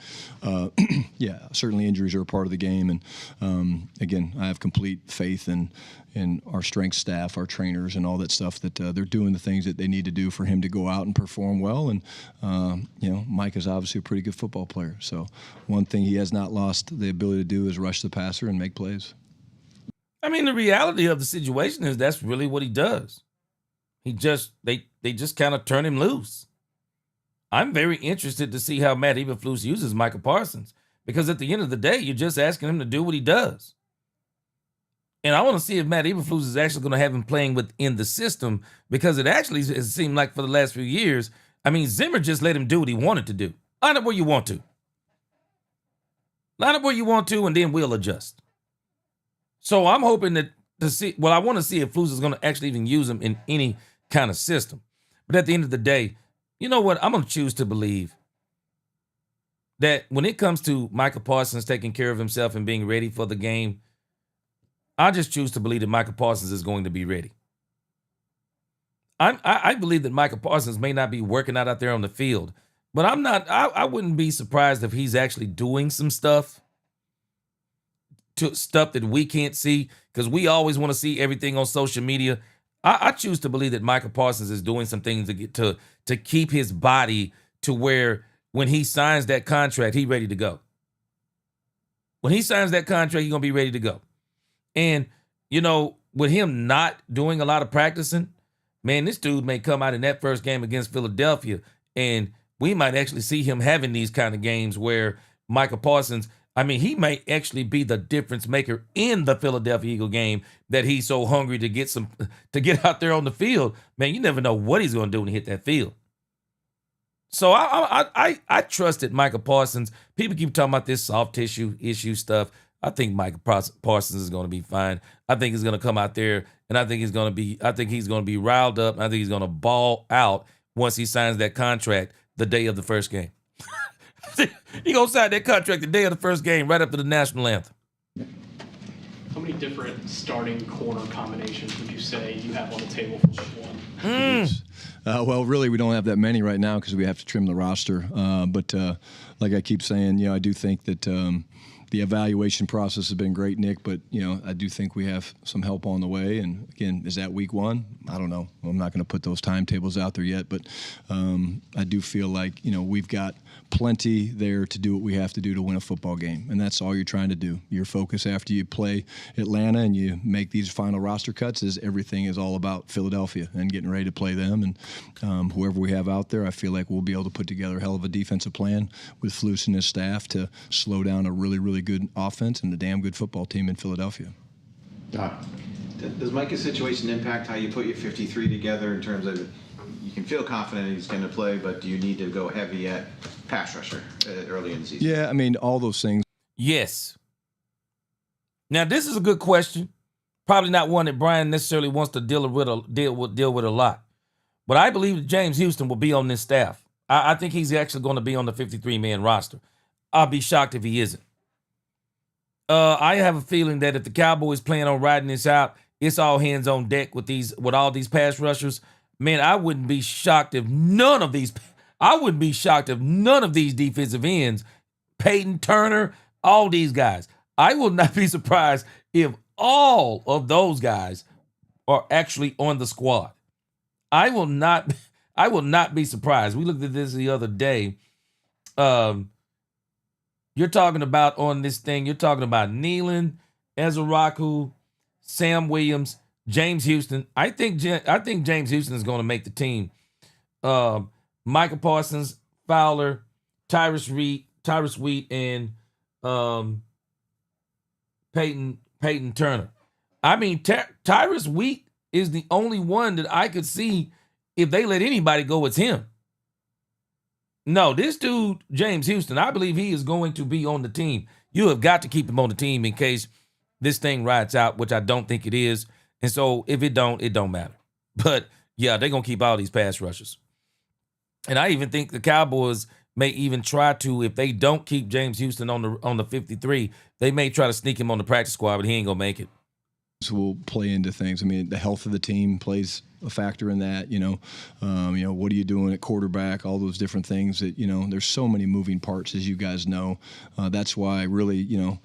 yeah, certainly injuries are a part of the game. And, again, I have complete faith in our strength staff, our trainers, and all that stuff that they're doing the things that they need to do for him to go out and perform well. And, Mike is obviously a pretty good football player. So one thing he has not lost the ability to do is rush the passer and make plays. I mean, the reality of the situation is that's really what he does. They just kind of turn him loose. I'm very interested to see how Matt Eberflus uses Micah Parsons, because at the end of the day, you're just asking him to do what he does. And I want to see if Matt Eberflus is actually going to have him playing within the system, because it actually has seemed like for the last few years, I mean, Zimmer just let him do what he wanted to do. Line up where you want to. Line up where you want to, and then we'll adjust. So I'm hoping I want to see if Flus is going to actually even use him in any kind of system. But at the end of the day, you know what? I'm going to choose to believe that when it comes to Micah Parsons taking care of himself and being ready for the game, I just choose to believe that Micah Parsons is going to be ready. I believe that Micah Parsons may not be working out there on the field, but I wouldn't be surprised if he's actually doing some stuff that we can't see, because we always want to see everything on social media. I choose to believe that Micah Parsons is doing some things to keep his body to where when he signs that contract, he's ready to go. When he signs that contract, he's going to be ready to go. And, with him not doing a lot of practicing, man, this dude may come out in that first game against Philadelphia, and we might actually see him having these kind of games where Micah Parsons, he may actually be the difference maker in the Philadelphia Eagle game, that he's so hungry to get out there on the field. Man, you never know what he's going to do when he hit that field. So I trusted Micah Parsons. People keep talking about this soft tissue issue stuff. I think Micah Parsons is going to be fine. I think he's going to come out there, and I think he's going to be riled up. And I think he's going to ball out once he signs that contract the day of the first game. He gonna sign that contract the day of the first game, right after the national anthem. How many different starting corner combinations would you say you have on the table for week one? Well, really, we don't have that many right now because we have to trim the roster. But like I keep saying, I do think that the evaluation process has been great, Nick. But I do think we have some help on the way. And again, is that week one? I don't know. I'm not going to put those timetables out there yet. But I do feel like we've got plenty there to do what we have to do to win a football game, and that's all you're trying to do. Your focus after you play Atlanta and you make these final roster cuts is everything is all about Philadelphia and getting ready to play them. And whoever we have out there, I feel like we'll be able to put together a hell of a defensive plan with Flus and his staff to slow down a really, really good offense and a damn good football team in Philadelphia. Does Micah's situation impact how you put your 53 together in terms of you can feel confident he's going to play, but do you need to go heavy at pass rusher early in the season? Yeah, I mean, all those things. Yes. Now, this is a good question. Probably not one that Brian necessarily wants to deal with a lot. But I believe that James Houston will be on this staff. I think he's actually going to be on the 53-man roster. I'll be shocked if he isn't. I have a feeling that if the Cowboys plan on riding this out, it's all hands on deck with all these pass rushers. Man, I wouldn't be shocked if none of these defensive ends, Peyton Turner, all these guys, I will not be surprised if all of those guys are actually on the squad. I will not be surprised. We looked at this the other day. You're talking about on this thing, you're talking about Nealon, Ezraku, Sam Williams, James Houston. I think James Houston is going to make the team. Micah Parsons, Fowler, Tyrus Wheat, and Peyton Turner. I mean, Tyrus Wheat is the only one that I could see if they let anybody go, it's him. No, this dude, James Houston, I believe he is going to be on the team. You have got to keep him on the team in case this thing rides out, which I don't think it is. And so if it don't matter. But yeah, they're going to keep all these pass rushers. And I even think the Cowboys may even try to, if they don't keep James Houston on the 53, they may try to sneak him on the practice squad, but he ain't going to make it. Will play into things. I mean, the health of the team plays a factor in that. What are you doing at quarterback? All those different things that there's so many moving parts, as you guys know. That's why really,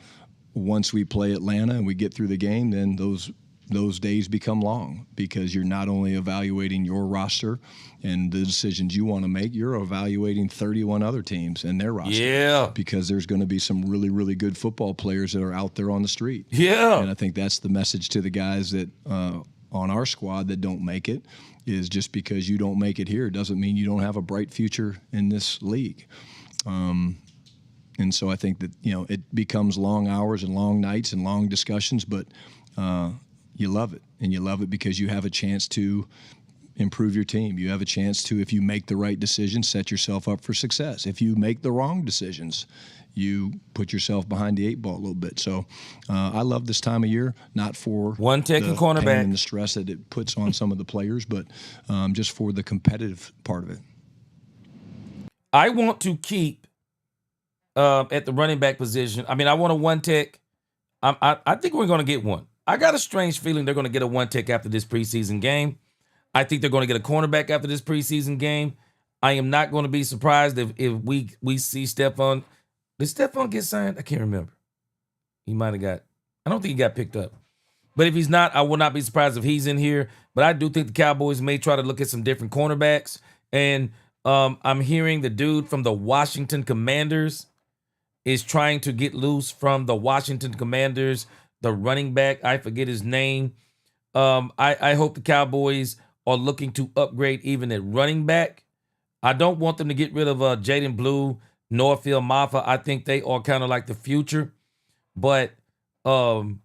once we play Atlanta and we get through the game, then those days become long because you're not only evaluating your roster and the decisions you want to make, you're evaluating 31 other teams and their roster. Yeah. Because there's going to be some really, really good football players that are out there on the street. Yeah. And I think that's the message to the guys that on our squad that don't make it is just because you don't make it here doesn't mean you don't have a bright future in this league. And so I think that, it becomes long hours and long nights and long discussions, but you love it. And you love it because you have a chance to improve your team. You have a chance to, if you make the right decisions, set yourself up for success. If you make the wrong decisions, you put yourself behind the eight ball a little bit. So I love this time of year, not for one tech and cornerback pain and the stress that it puts on some of the players, but just for the competitive part of it. I want to keep at the running back position. I mean, I want a one tech. I think we're going to get one. I got a strange feeling they're going to get a one tech after this preseason game. I think they're going to get a cornerback after this preseason game. I am not going to be surprised if we see Stephon. Did Stephon get signed? I can't remember. He might have got. I don't think he got picked up. But if he's not, I will not be surprised if he's in here. But I do think the Cowboys may try to look at some different cornerbacks. And I'm hearing the dude from the Washington Commanders is trying to get loose from the Washington Commanders. The running back, I forget his name. I hope the Cowboys are looking to upgrade even at running back. I don't want them to get rid of Jaden Blue, Norfield Maffa. I think they are kind of like the future. But the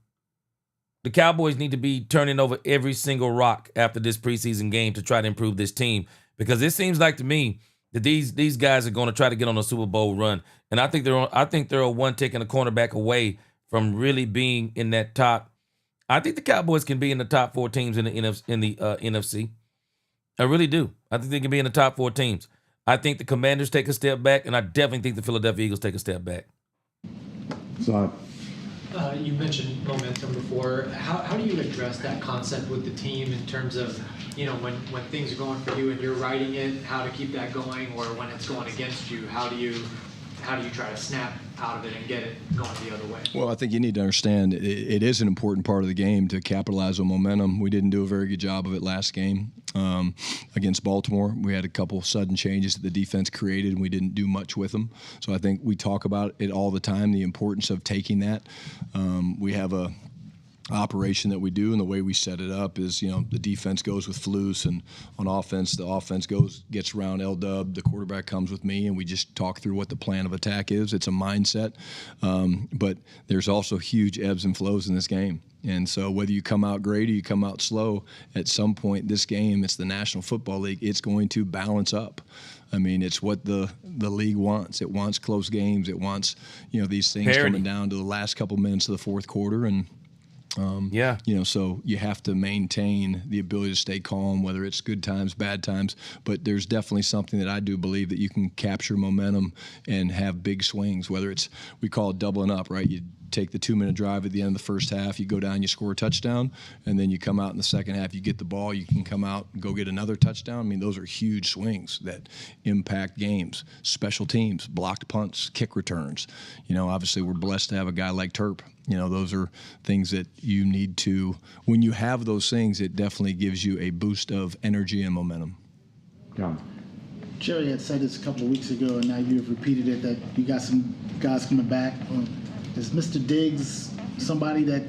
Cowboys need to be turning over every single rock after this preseason game to try to improve this team. Because it seems like to me that these guys are going to try to get on a Super Bowl run. And I think they're a one taking a cornerback away from really being in that top. I think the Cowboys can be in the top 4 teams in the NFC. I really do. I think they can be in the top 4 teams. I think the Commanders take a step back, and I definitely think the Philadelphia Eagles take a step back. So, You mentioned momentum before. How do you address that concept with the team in terms of, when things are going for you and you're riding it, how to keep that going, or when it's going against you, how do you try to snap out of it and get it going the other way? Well, I think you need to understand it is an important part of the game to capitalize on momentum. We didn't do a very good job of it last game against Baltimore. We had a couple sudden changes that the defense created, and we didn't do much with them. So I think we talk about it all the time, the importance of taking that. We have a operation that we do, and the way we set it up is, the defense goes with Flus, and on offense, the offense gets around L-Dub, the quarterback comes with me, and we just talk through what the plan of attack is. It's a mindset, but there's also huge ebbs and flows in this game. And so whether you come out great or you come out slow, at some point this game, it's the National Football League, it's going to balance up. I mean, it's what the league wants. It wants close games. It wants, these things Parity. coming down to the last couple minutes of the fourth quarter, and so you have to maintain the ability to stay calm, whether it's good times, bad times. But there's definitely something that I do believe that you can capture momentum and have big swings, whether it's, we call it doubling up, right? You take the 2-minute drive at the end of the first half, you go down, you score a touchdown, and then you come out in the second half, you get the ball, you can come out and go get another touchdown. I mean, those are huge swings that impact games. Special teams, blocked punts, kick returns. Obviously we're blessed to have a guy like Terp. Those are things that you need to, when you have those things, it definitely gives you a boost of energy and momentum. Jerry had said this a couple of weeks ago, and now you have repeated it, that you got some guys coming back. Is Mr. Diggs somebody that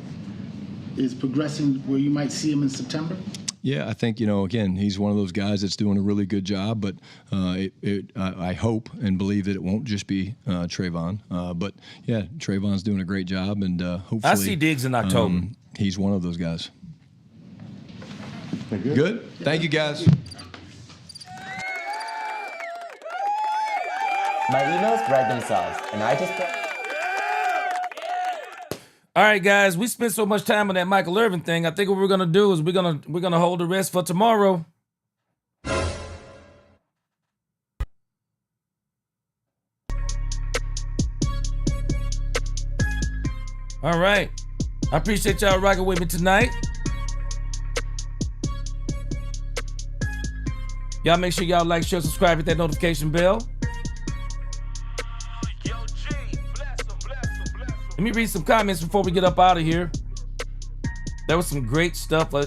is progressing where you might see him in September? Yeah, I think, again, he's one of those guys that's doing a really good job, but I hope and believe that it won't just be Trayvon. But, yeah, Trayvon's doing a great job, and hopefully I see Diggs in October. He's one of those guys. Good? Thank you, guys. My emails read themselves, and I just... All right, guys, we spent so much time on that Michael Irvin thing. I think what we're gonna do is we're gonna hold the rest for tomorrow. All right, I appreciate y'all rocking with me tonight. Y'all make sure y'all like, share, subscribe, hit that notification bell. Let me read some comments before we get up out of here. There was some great stuff there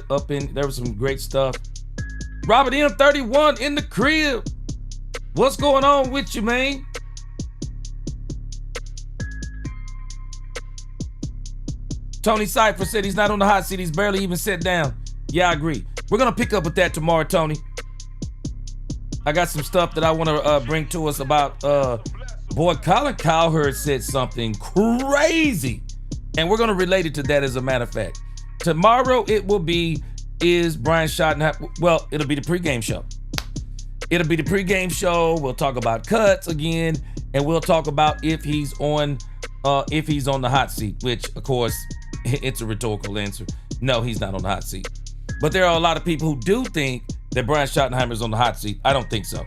was some great stuff. Robert M31 in the crib. What's going on with you, man? Tony Cypher said he's not on the hot seat. He's barely even sat down. Yeah, I agree. We're going to pick up with that tomorrow, Tony. I got some stuff that I want to bring to us about boy, Colin Cowherd said something crazy, and we're going to relate it to that, as a matter of fact. Tomorrow it will be, is Brian Schottenheimer, well, it'll be the pregame show. It'll be the pregame show. We'll talk about cuts again, and we'll talk about if he's on the hot seat, which, of course, it's a rhetorical answer. No, he's not on the hot seat. But there are a lot of people who do think that Brian Schottenheimer is on the hot seat. I don't think so.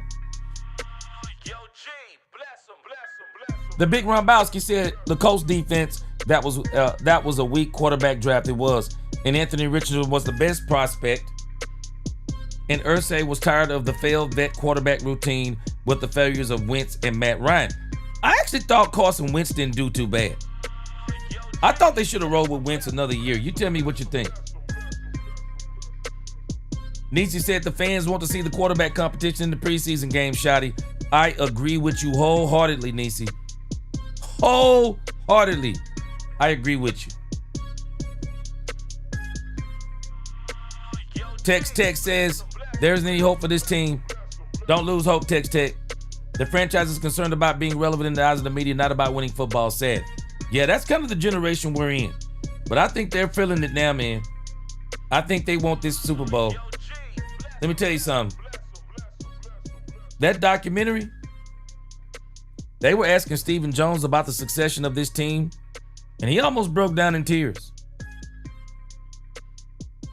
The Big Rombowski said the Colts defense, that was a weak quarterback draft. It was. And Anthony Richardson was the best prospect. And Irsay was tired of the failed vet quarterback routine with the failures of Wentz and Matt Ryan. I actually thought Carson Wentz didn't do too bad. I thought they should have rolled with Wentz another year. You tell me what you think. Nietzsche said the fans want to see the quarterback competition in the preseason game, Shotty. I agree with you wholeheartedly, Nietzsche. Wholeheartedly. I agree with you. Tex says, there isn't any hope for this team. Don't lose hope, Tex. The franchise is concerned about being relevant in the eyes of the media, not about winning football, sad. Yeah, that's kind of the generation we're in. But I think they're feeling it now, man. I think they want this Super Bowl. Let me tell you something. That documentary, they were asking Stephen Jones about the succession of this team, and he almost broke down in tears.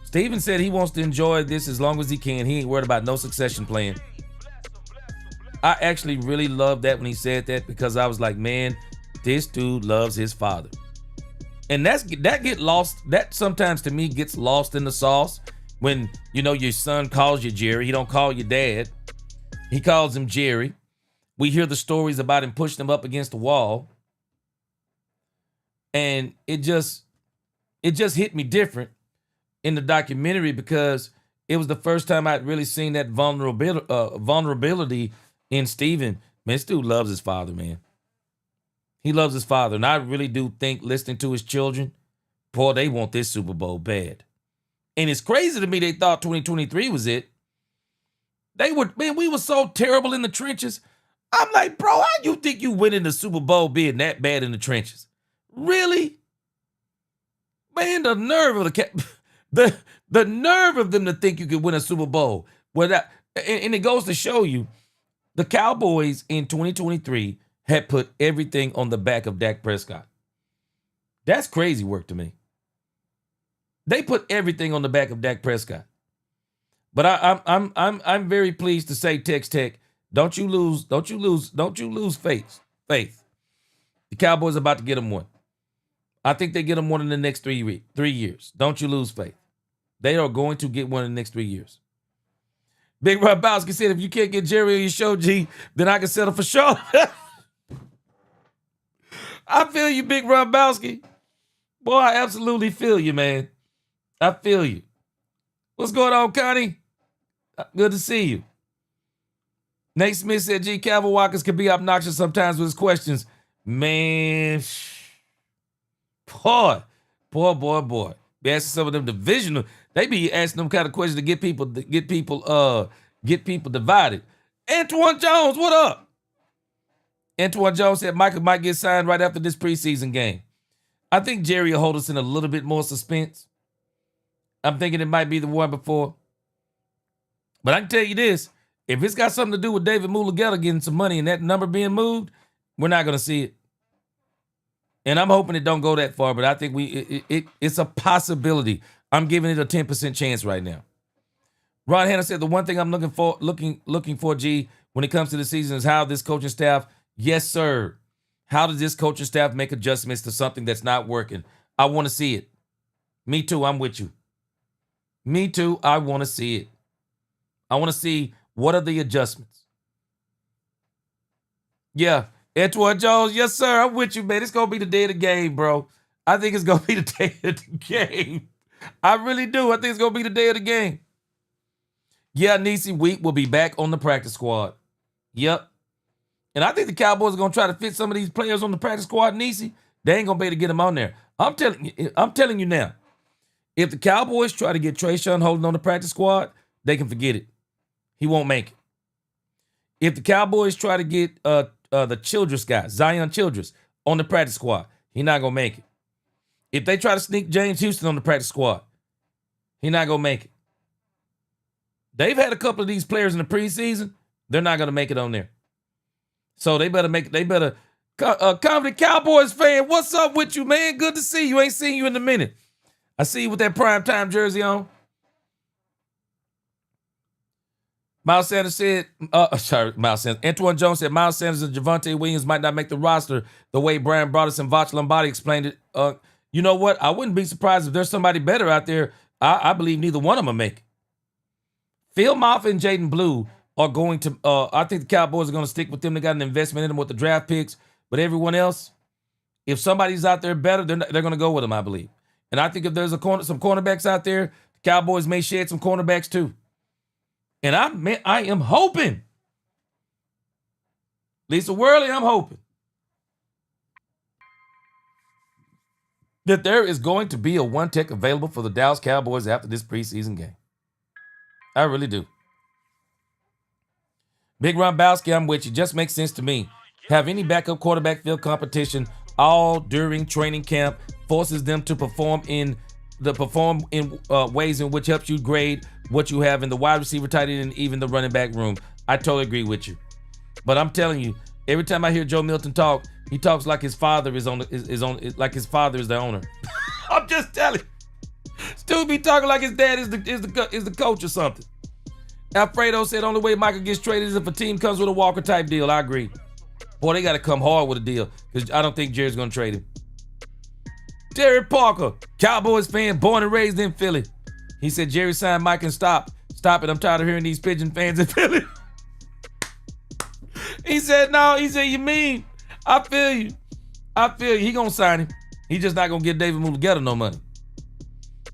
Stephen said he wants to enjoy this as long as he can. He ain't worried about no succession plan. I actually really loved that when he said that, because I was like, man, this dude loves his father. And that get lost. That sometimes to me gets lost in the sauce when, you know, your son calls you Jerry. He don't call you dad. He calls him Jerry. We hear the stories about him pushing him up against the wall. And it just hit me different in the documentary, because it was the first time I'd really seen that vulnerability in Steven. Man, this dude loves his father, man. He loves his father. And I really do think, listening to his children, boy, they want this Super Bowl bad. And it's crazy to me they thought 2023 was it. We were so terrible in the trenches. I'm like, bro, how you think you winning the Super Bowl being that bad in the trenches? Really? Man, the nerve of the nerve of them to think you could win a Super Bowl. And it goes to show you, the Cowboys in 2023 had put everything on the back of Dak Prescott. That's crazy work to me. They put everything on the back of Dak Prescott. But I'm very pleased to say, Tex Tech, don't you lose faith. The Cowboys are about to get them one. I think they get them one in the next 3 years. Don't you lose faith. They are going to get one in the next 3 years. Big Robowski said, if you can't get Jerry on your show, G, then I can settle for sure. I feel you, Big Robowski. Boy, I absolutely feel you, man. I feel you. What's going on, Connie? Good to see you. Nate Smith said, G, Calvin Watkins can be obnoxious sometimes with his questions. Man, boy. Be asking some of them divisional. They be asking them kind of questions to get people divided. Antoine Jones, what up? Antoine Jones said Micah might get signed right after this preseason game. I think Jerry will hold us in a little bit more suspense. I'm thinking it might be the one before. But I can tell you this, if it's got something to do with David Mulugeta getting some money and that number being moved, we're not going to see it. And I'm hoping it don't go that far, but I think it's a possibility. I'm giving it a 10% chance right now. Ron Hanna said the one thing I'm looking for, G, when it comes to the season is how this coaching staff, yes, sir. How does this coaching staff make adjustments to something that's not working? I want to see it. Me too, I'm with you. Me too, I want to see it. I want to see what are the adjustments. Yeah, Antoine Jones, yes, sir, I'm with you, man. It's going to be the day of the game, bro. I think it's going to be the day of the game. I really do. I think it's going to be the day of the game. Yeah, Niecy Wheat will be back on the practice squad. Yep. And I think the Cowboys are going to try to fit some of these players on the practice squad, Niecy. They ain't going to be able to get them on there. I'm telling you now, if the Cowboys try to get Trayshawn Holden on the practice squad, they can forget it. He won't make it. If the Cowboys try to get the Childress guy, Zion Childress, on the practice squad, he's not going to make it. If they try to sneak James Houston on the practice squad, he's not going to make it. They've had a couple of these players in the preseason. They're not going to make it on there. So they better Confident Cowboys fan, what's up with you, man? Good to see you. Ain't seen you in a minute. I see you with that primetime jersey on. Miles Sanders said, Miles Sanders. Antoine Jones said Miles Sanders and Javonte Williams might not make the roster the way Brian Broaddus and Vach Lombardi explained it. You know what? I wouldn't be surprised if there's somebody better out there. I believe neither one of them will make it. Phil Moffitt and Jaden Blue are going to, I think the Cowboys are going to stick with them. They got an investment in them with the draft picks. But everyone else, if somebody's out there better, they're going to go with them, I believe. And I think if there's some cornerbacks out there, the Cowboys may shed some cornerbacks too. And I am hoping, Lisa Worley, I'm hoping that there is going to be a one tech available for the Dallas Cowboys after this preseason game. I really do. Big Ron Bowski, I'm with you. Just makes sense to me. Have any backup quarterback field competition all during training camp, forces them to perform in ways in which helps you grade what you have in the wide receiver, tight end, and even the running back room. I totally agree with you. But I'm telling you, every time I hear Joe Milton talk, he talks like his father is like his father is the owner. I'm just telling you. Stu be talking like his dad is the coach or something. Alfredo said only way Micah gets traded is if a team comes with a Walker type deal. I agree. Boy, they got to come hard with a deal because I don't think Jerry's going to trade him. Derek Parker, Cowboys fan, born and raised in Philly. He said Jerry signed Mike and stop it. I'm tired of hearing these Pigeon fans in Philly. He said, no, he said, you mean? I feel you. He going to sign him. He just not going to get David Mulugeta no money.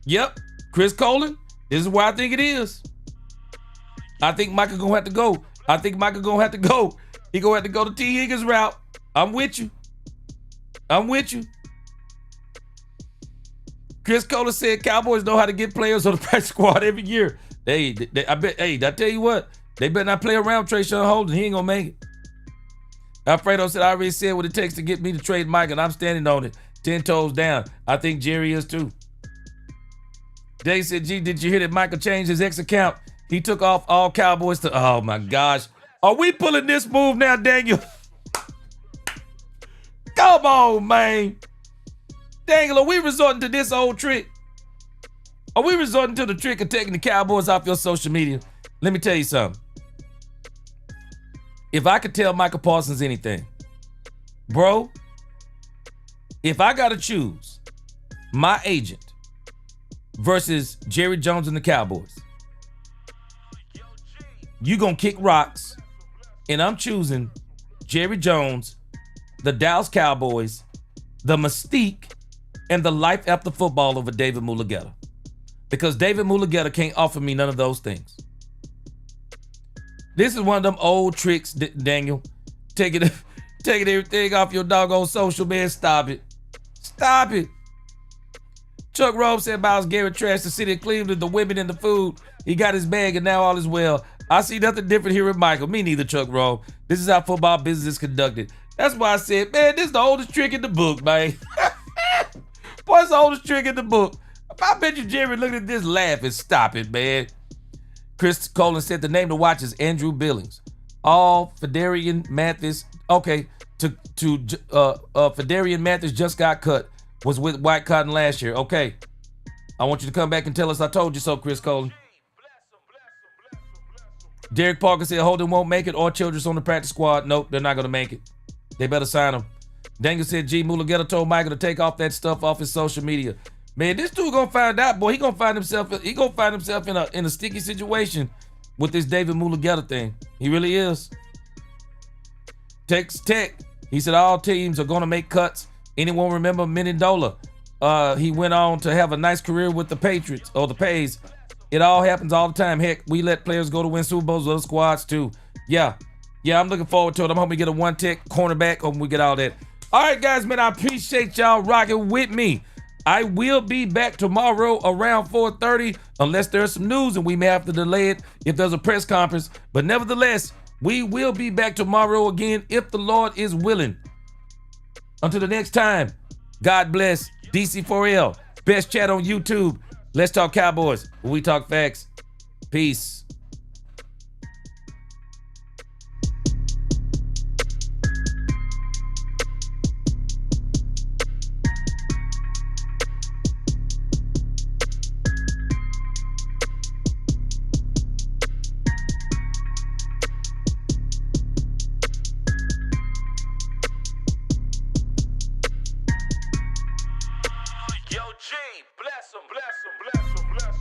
Yep. Chris Colin, this is where I think it is. I think Micah going to have to go. He going to have to go the T. Higgins route. I'm with you. Chris Colin said Cowboys know how to get players on the practice squad every year. I tell you what, they better not play around Trayshawn Holden. He ain't going to make it. Alfredo said, I already said what it takes to get me to trade Mike, and I'm standing on it. 10 toes down. I think Jerry is too. Dave said, gee, did you hear that Michael changed his X account? He took off all Cowboys to, oh my gosh. Are we pulling this move now, Daniel? Come on, man. Daniel, are we resorting to this old trick? Are we resorting to the trick of taking the Cowboys off your social media? Let me tell you something. If I could tell Micah Parsons anything, bro, if I got to choose my agent versus Jerry Jones and the Cowboys, you gonna kick rocks, and I'm choosing Jerry Jones, the Dallas Cowboys, the mystique, and the life after football over David Mulugeta. Because David Mulugeta can't offer me none of those things. This is one of them old tricks, Daniel. Taking everything off your doggone social, man. Stop it. Chuck Rove said Miles Garrett trashed the city of Cleveland, the women, and the food. He got his bag, and now all is well. I see nothing different here with Michael. Me neither, Chuck Rove. This is how football business is conducted. That's why I said, man, this is the oldest trick in the book, man. Boy, it's the oldest trick in the book. I bet you Jerry looked at this laughing. Stop it, man. Chris Colin said the name to watch is Andrew Billings. All Fedarian Mathis. Okay, Fedarian Mathis just got cut. Was with White Cotton last year. Okay. I want you to come back and tell us I told you so, Chris Colin. Derek Parker said Holden won't make it or Childress on the practice squad. Nope, they're not going to make it. They better sign him. Daniel said G. Mulugeta told Michael to take off that stuff off his social media. Man, this dude gonna find out, boy. He gonna find himself in a sticky situation with this David Mulugeta thing. He really is. Tex Tech. He said all teams are gonna make cuts. Anyone remember Mendola? He went on to have a nice career with the Patriots or the Pays. It all happens all the time. Heck, we let players go to win Super Bowls with other squads too. Yeah, I'm looking forward to it. I'm hoping we get a one-tech cornerback. Hoping we get all that. All right, guys, man, I appreciate y'all rocking with me. I will be back tomorrow around 4:30 unless there's some news and we may have to delay it if there's a press conference. But nevertheless, we will be back tomorrow again if the Lord is willing. Until the next time, God bless. DC4L, best chat on YouTube. Let's talk Cowboys. We talk facts. Peace. Yo, G, bless him, bless him, bless him, bless him.